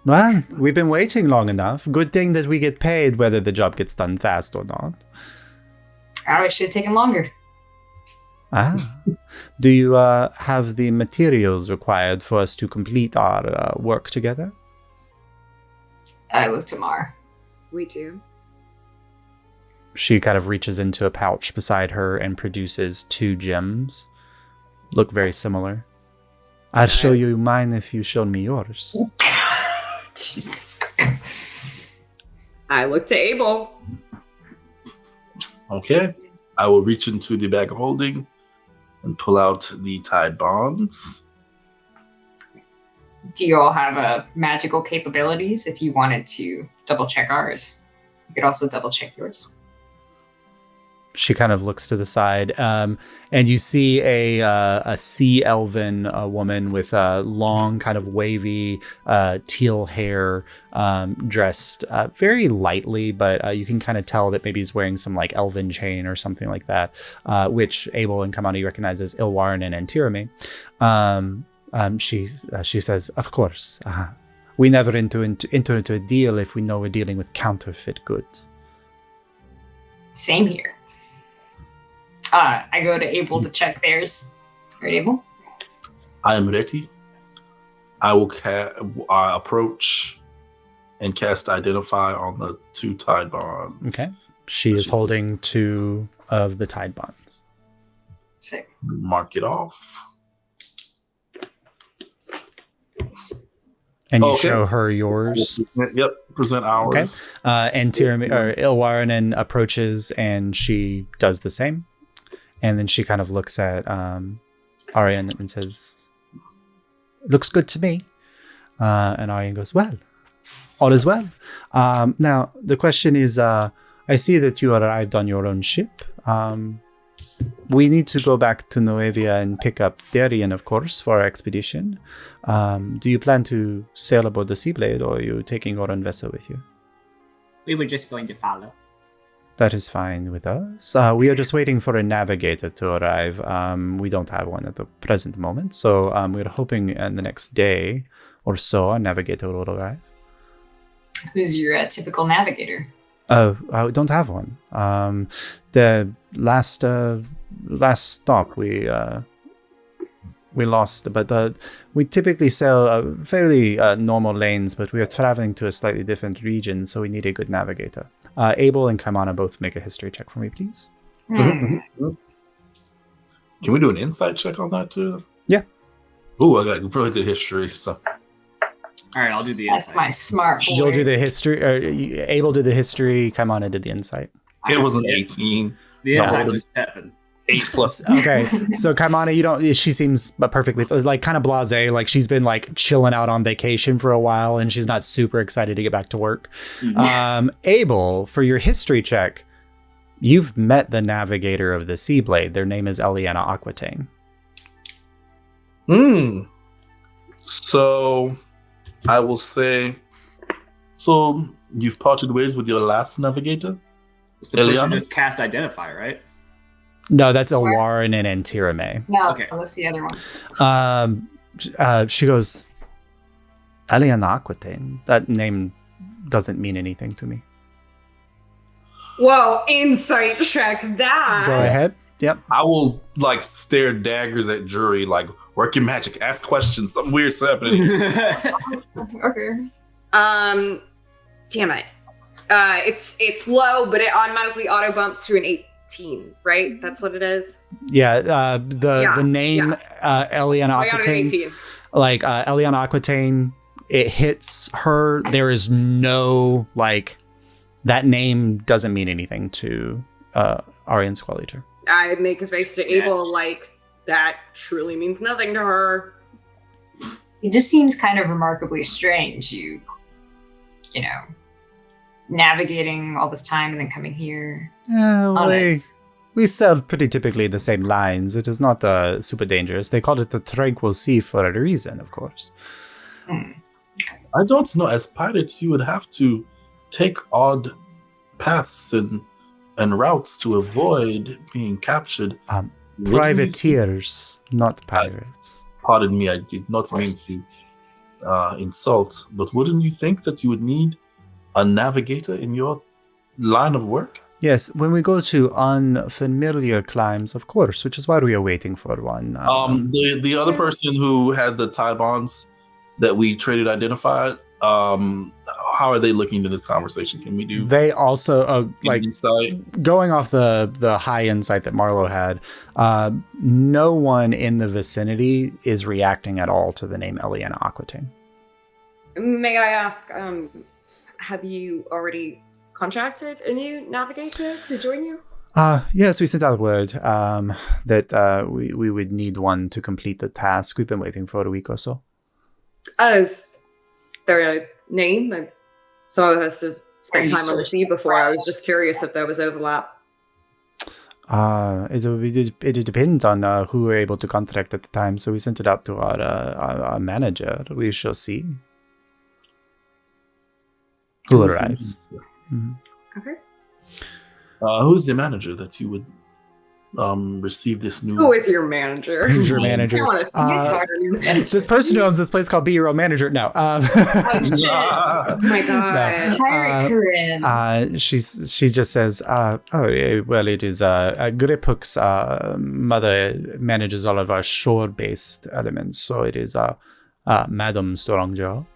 "Well, we've been waiting long enough. Good thing that we get paid whether the job gets done fast or not." Oh, it should have taken longer. Do you have the materials required for us to complete our work together? I look to Mar. We do. She kind of reaches into a pouch beside her and produces two gems. Look very similar. "I'll show you mine if you show me yours." Jesus Christ. I look to Abel. Okay. I will reach into the bag of holding and pull out the tide bonds. Do you all have magical capabilities? If you wanted to double check ours, you could also double check yours. She kind of looks to the side, and you see a sea elven woman with long, kind of wavy teal hair, dressed very lightly, but you can kind of tell that maybe he's wearing some like elven chain or something like that, which Abel and Kamani recognize as Ilwarn and Antirame. She says, "Of course, we never enter into a deal if we know we're dealing with counterfeit goods." Same here. I go to Abel to check theirs. Right, Abel? I am ready. I will approach and cast Identify on the 2 Tide Bonds. Okay. She is holding 2 of the Tide Bonds. Sick. Mark it off. And you show her yours. Yep, present ours. Okay. And Ilwarinen approaches and she does the same. And then she kind of looks at Arian and says, "Looks good to me." And Arian goes, "Well, all is well. Now, the question is, I see that you arrived on your own ship. We need to go back to Noevia and pick up Darian, of course, for our expedition. Do you plan to sail aboard the Seablade, or are you taking your own vessel with you?" We were just going to follow. That is fine with us. We are just waiting for a navigator to arrive. We don't have one at the present moment, so we're hoping in the next day or so a navigator will arrive. Who's your typical navigator? Oh, I don't have one. The last stop we lost, but we typically sail fairly normal lanes, but we are traveling to a slightly different region, so we need a good navigator. Abel and Kaimana both make a history check for me, please. Can we do an insight check on that too? Yeah. Ooh, I got really good history. So, All right, I'll do the That's insight. my smart boy. You'll do the history. Abel did the history. Kaimana did the insight. it was an 18. The insight No. was 7. 8 plus. Okay, so Kaimana, you don't. She seems perfectly like kind of blasé. Like she's been like chilling out on vacation for a while, and she's not super excited to get back to work. Abel, for your history check, you've met the navigator of the Seablade. Their name is Eliana Aquitaine. So, I will say. So you've parted ways with your last navigator, It's the person Eliana? who just cast Identify, right? No, that's Ilwarren and Antirame. No, Okay. what's the other one? She goes, Eliana Aquitaine. That name doesn't mean anything to me. Well, insight check that. Go ahead. Yep. I will like stare daggers at jury, like work your magic, ask questions, something weird's happening. Okay. Damn it. It's low, but it automatically auto bumps to an 18, right? That's what it is. Yeah. The name Eliana I got an Aquitaine. 18. Like Eliana Aquitaine, it hits her. There is no like that name doesn't mean anything to Arian Squaleator. I make a face to Abel like that truly means nothing to her. It just seems kind of remarkably strange. You know, navigating all this time and then coming here. We sail pretty typically the same lines. It is not super dangerous. They call it the Tranquil Sea for a reason, of course. I don't know. As pirates, you would have to take odd paths and routes to avoid being captured. Privateers, not pirates. Pardon me, I did not mean to insult, but wouldn't you think that you would need a navigator in your line of work? Yes, when we go to unfamiliar climes, of course, which is why we are waiting for one. The other person who had the tie bonds that we traded identified, how are they looking to this conversation? Can we do They also like insight? going off the high insight that Marlo had. No one in the vicinity is reacting at all to the name Eliana Aquitaine. May I ask, have you already contracted a new navigator to join you? Yes, we sent out word that we would need one to complete the task. We've been waiting for a week or so. Is there a name? Some of us have spent time on the sea before. I was just curious if there was overlap. It depends on who we're able to contact at the time. So we sent it out to our manager. We shall see who arrives. Mm-hmm. Okay. Who's the manager that you would receive this new? Who is your manager? Who's your manager? This person who owns this place called Be Your Own Manager. No. Oh my god. Pirate Corinne. She just says, well, it is Griphook's mother manages all of our shore-based elements, so it is Madam Strongjaw.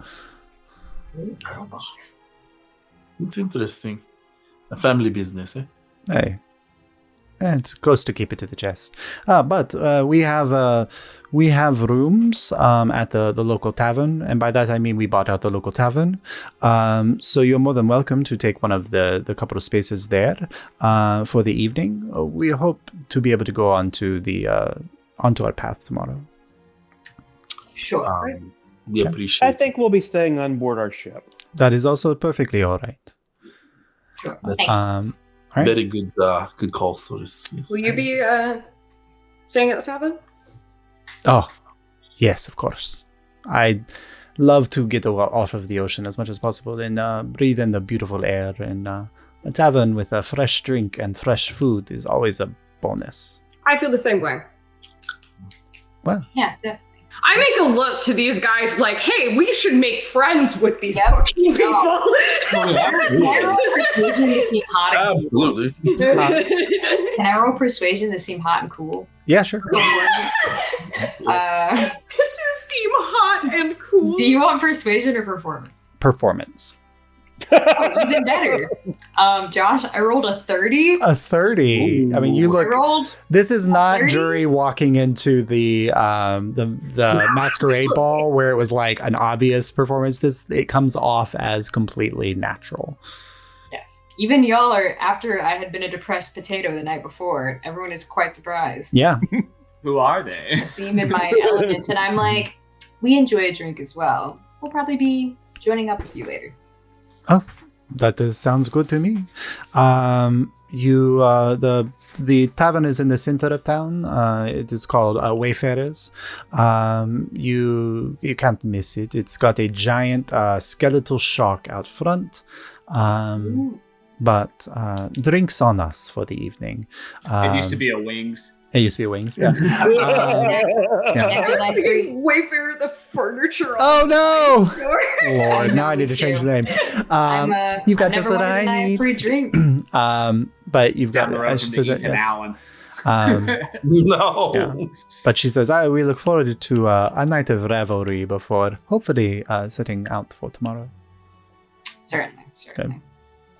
It's interesting. A family business, eh? Hey. It's close to keep it to the chest. But we have rooms at the local tavern, and by that I mean we bought out the local tavern. So you're more than welcome to take one of the couple of spaces there for the evening. We hope to be able to go onto our path tomorrow. Sure. We appreciate. I think we'll be staying on board our ship. That is also perfectly all right. Sure. That's All right. very good call. So yes. Will you be staying at the tavern? Oh, yes, of course. I'd love to get off of the ocean as much as possible and breathe in the beautiful air. And a tavern with a fresh drink and fresh food is always a bonus. I feel the same way. Well, Yeah, definitely. I make a look to these guys like, hey, we should make friends with these fucking people. Can I roll persuasion to seem hot and Absolutely. cool? Can I roll persuasion to seem hot and cool? yeah, sure. To seem hot and cool. Do you want persuasion or performance? Performance. Oh, even better. Josh, I rolled a 30. A 30. Ooh. I mean, you look. I rolled. This is not 30? Jury walking into the masquerade ball where it was like an obvious performance. It comes off as completely natural. Yes. Even y'all are, after I had been a depressed potato the night before, everyone is quite surprised. Yeah. Who are they? I see him in my element, and I'm like, we enjoy a drink as well. We'll probably be joining up with you later. Oh, that sounds good to me. The tavern is in the center of town. It is called Wayfarers. You can't miss it. It's got a giant skeletal shark out front. But drinks on us for the evening. It used to be a Wings. It used to be a Wings, yeah. Wayfarer the furniture. Oh no! I Lord, now know, I need to change the name. You've got just what I need. Free drink. But you've Down got the road she from says the that, Ethan yes. Allen. No. Yeah. But she says, we look forward to a night of revelry before hopefully setting out for tomorrow. Certainly. Okay.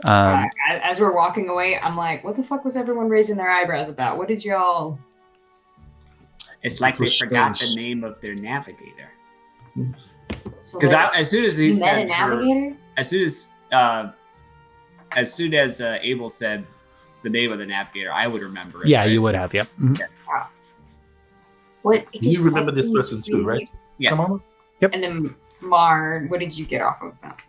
As we're walking away, I'm like, what the fuck was everyone raising their eyebrows about? What did y'all... It's like they forgot the name of their navigator. Because as soon as he said a navigator? as soon as Abel said the name of the navigator, I would remember it. Yeah, right? you would have, yep. Mm-hmm. Wow. What did You remember this person too, right? Yes. Come on. Yep. And then Mar, what did you get off of that?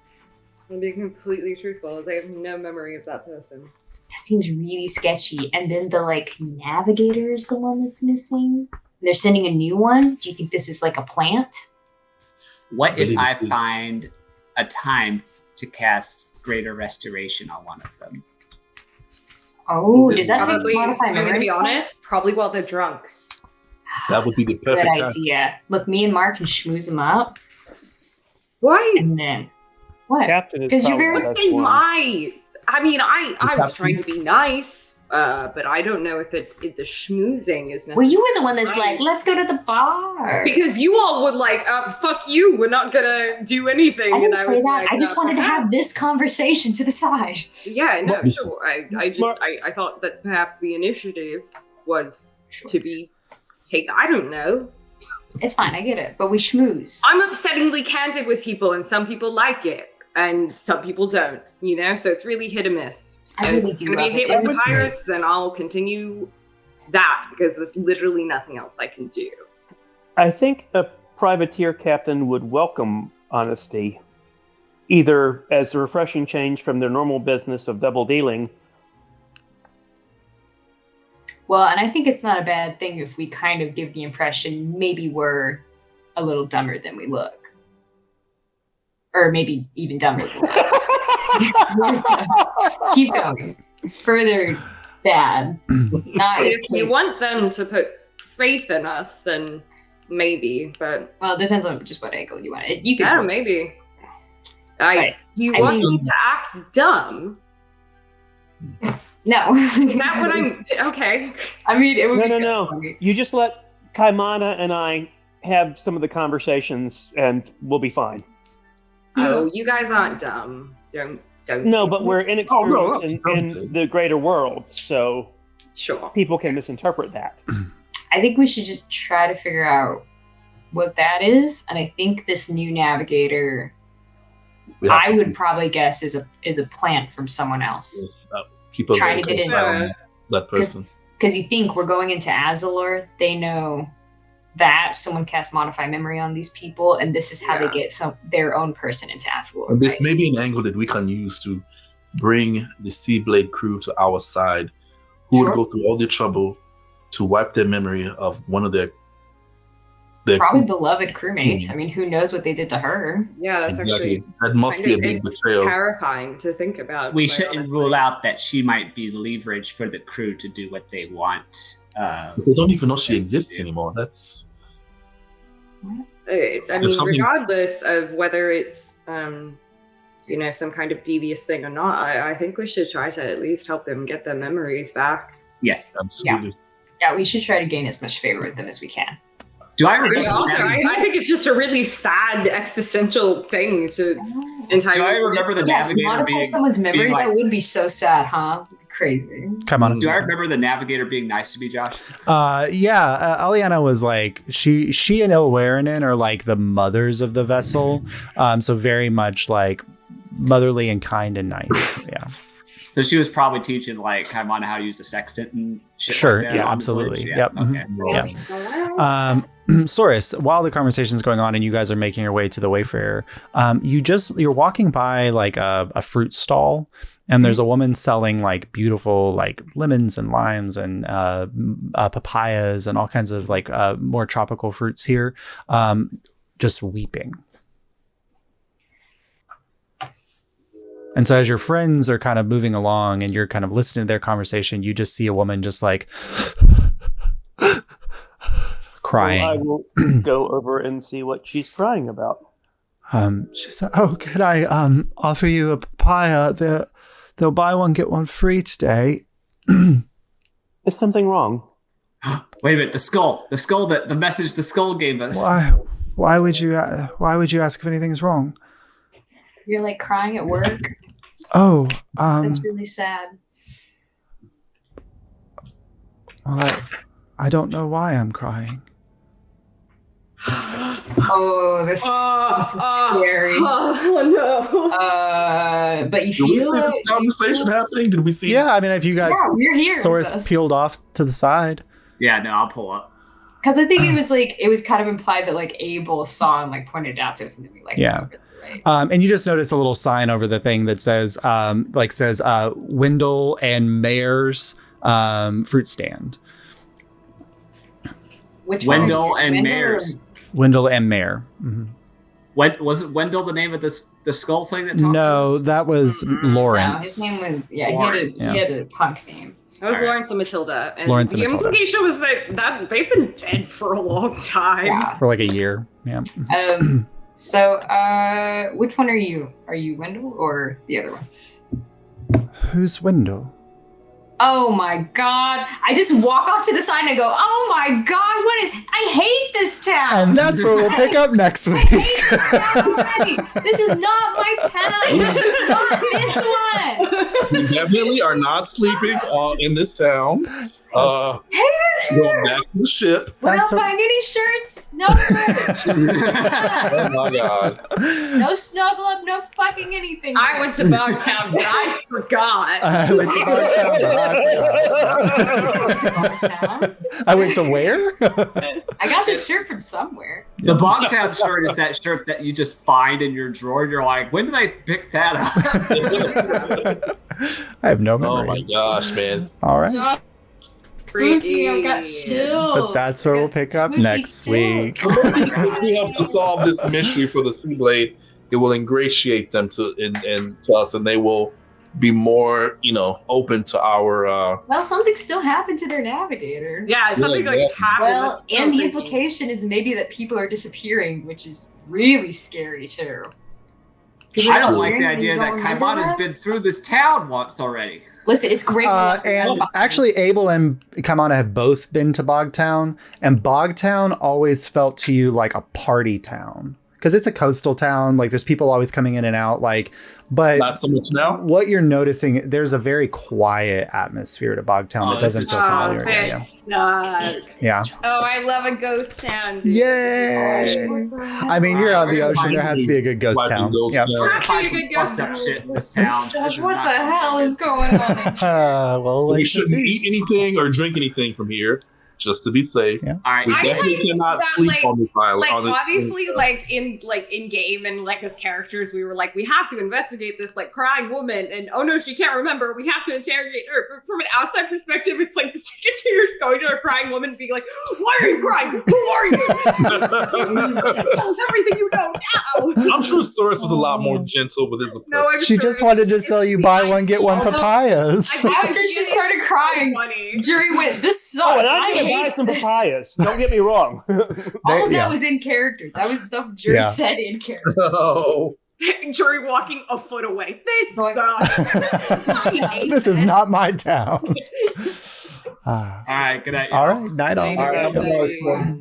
I'm being completely truthful. I have no memory of that person. That seems really sketchy. And then the navigator is the one that's missing. They're sending a new one. Do you think this is like a plant? What if I find a time to cast Greater Restoration on one of them? Oh, does that fix Probably, modify I'm going to memory? be honest, probably while they're drunk. That would be the Good perfect time. idea. Look, me and Mark can schmooze them up. Why? And then, what? Captain is 'Cause you're probably very- the best Say one. my. I mean, I was trying to be nice, but I don't know if the schmoozing is necessary. Well, you were the one that's like, let's go to the bar. Because you all would fuck you, we're not gonna do anything. I didn't and say was that. like, I just wanted to have this conversation to the side. Yeah, no, Listen. sure. I thought that perhaps the initiative was to be taken. I don't know. It's fine, I get it. But we schmooze. I'm upsettingly candid with people, and some people like it, and some people don't. So it's really hit or miss. I really do If I'm love gonna be hit it. with the pirates, then I'll continue that because there's literally nothing else I can do. I think a privateer captain would welcome honesty, either as a refreshing change from their normal business of double dealing, Well, and I think it's not a bad thing if we kind of give the impression maybe we're a little dumber than we look. Or maybe even dumber than we look. Keep going. Further bad. Not as If you want them to put faith in us, then maybe, but... Well, it depends on just what angle you want. You Yeah, can maybe. You I want mean- me to act dumb? No. Is that what I'm... Okay. I mean, it would be No. funny. You just let Kaimana and I have some of the conversations, and we'll be fine. Oh, you guys aren't dumb. Don't No, say but we're this. inexperienced no. in the greater world, so Sure. people can misinterpret that. I think we should just try to figure out what that is. And I think this new navigator, I would probably guess is a plant from someone else. keep a trying to very get close in. eye on that person. Because you think we're going into Azalor, they know that someone casts modify memory on these people, and this is how they get their own person into Azalor. And this right? may be an angle that we can use to bring the Seablade crew to our side, who would Sure. go through all the trouble to wipe their memory of one of their Probably crew. beloved crewmates. I mean, who knows what they did to her? Yeah, that's Exactly. actually That must be a big it's betrayal. terrifying to think about. We quite shouldn't honestly. rule out that she might be leverage for the crew to do what they want. They don't even know she exists anymore. That's I mean, something- regardless of whether it's some kind of devious thing or not, I think we should try to at least help them get their memories back. Yes. absolutely. Yeah, we should try to gain as much favor with them as we can. Do I But remember? also, the I think it's just a really sad existential thing to entirely. Do I remember the Yeah, to navigator modify being? someone's memory, being like- that would be so sad, huh? Crazy. Come on. Do I remember the navigator being nice to me, Josh? Aliana was like she and Ilwarinen are like the mothers of the vessel, so very much like motherly and kind and nice. Yeah, So she was probably teaching like Kaimana how to use a sextant and shit. Sure, Like that yeah, on the absolutely. voyage? Yep, Okay. yeah. Soris, while the conversation is going on and you guys are making your way to the Wayfarer, you're walking by like a fruit stall, and there's a woman selling like beautiful like lemons and limes and papayas and all kinds of like more tropical fruits here, just weeping. And so as your friends are kind of moving along and you're kind of listening to their conversation, you just see a woman just like crying. So I will go over and see what she's crying about. She said, "Oh, could I offer you a papaya? They'll buy one get one free today." Is something wrong? Wait a minute. The skull that the message the skull gave us. Why would you ask if anything's wrong? You're like crying at work. Oh, That's really sad. well, I don't know why I'm crying. Oh, this is scary. Oh no! But you Did we feel see this conversation happening? Did we see? Yeah, I mean, if you guys, Yeah, we're here. Sora's peeled off to the side. Yeah, no, I'll pull up. Because I think it was kind of implied that like Abel saw and like pointed it out to us, and then we like Yeah. went over the right. And you just notice a little sign over the thing that says Wendell and Mayor's fruit stand. Which one? Wendell and Wendell Mares. Wendell and Mayor. Mhm. What was it? Wendell, the name of the skull thing that talked to No, us? that was No, his Lawrence. name was he Yeah. had a punk name. That was Alright. Lawrence and Matilda. And Lawrence and the Matilda. implication was that they've been dead for a long time. Yeah. For like a year. Yeah. So which one are you? Are you Wendell or the other one? Who's Wendell? Oh my god. I just walk off to the side and go, oh my god, I hate this town. And that's where we'll pick up next I week. hate this town already. This is not my town. This is not this one. We definitely are not sleeping in this town. Going back to the ship. We're That's not a- buying any shirts. No merch. Oh my god. No snuggle up. No fucking anything. I went to Bogtown, but I forgot. I went to Bogtown, but I forgot. I went to where? I got this shirt from somewhere. The Bogtown shirt is that shirt that you just find in your drawer. And you're like, when did I pick that up? I have no Oh memory. my gosh, man. All right. Spooky, I've got chills. But that's where we'll pick up next week. If we help to solve this mystery for the Seablade, it will ingratiate them to us, and they will be more, open to our. Well, something still happened to their navigator. Yeah, something happened. Well, and the implication is maybe that people are disappearing, which is really scary too. I don't like the idea that Kaimana's been through this town once already. Listen, it's great. And actually, Abel and Kaimana have both been to Bogtown, and Bogtown always felt to you like a party town. Because it's a coastal town, like there's people always coming in and out, but not so much now. What you're noticing, there's a very quiet atmosphere to Bogtown that doesn't feel familiar to you. Sucks. Yeah. Oh, I love a ghost town. Dude. Yay! I mean, you're on the ocean. There has to be a good ghost town. Yeah. Find some fucked up shit in this town. Josh, what the hell is going on? Well, we shouldn't eat anything or drink anything from here. Just to be safe. Yeah. All right. We definitely cannot sleep on this island. Obviously, in game and as characters, we were we have to investigate this crying woman, and oh no, she can't remember. We have to interrogate her. But from an outside perspective, it's the Secretary's going to a crying woman and being like, "Why are you crying? Who are you? Tell us everything you know now." I'm sure Soros was a lot more gentle with his approach. No, she just wanted to sell you buy one get one papayas. After she started crying, Jury went, "This sucks." Oh, and I need to buy some papayas. Don't get me wrong. All of that was in character. That was stuff Jury said in character. Oh. Jury walking a foot away. This sucks. This is not my town. All right. Good night. All right. Night all. All right.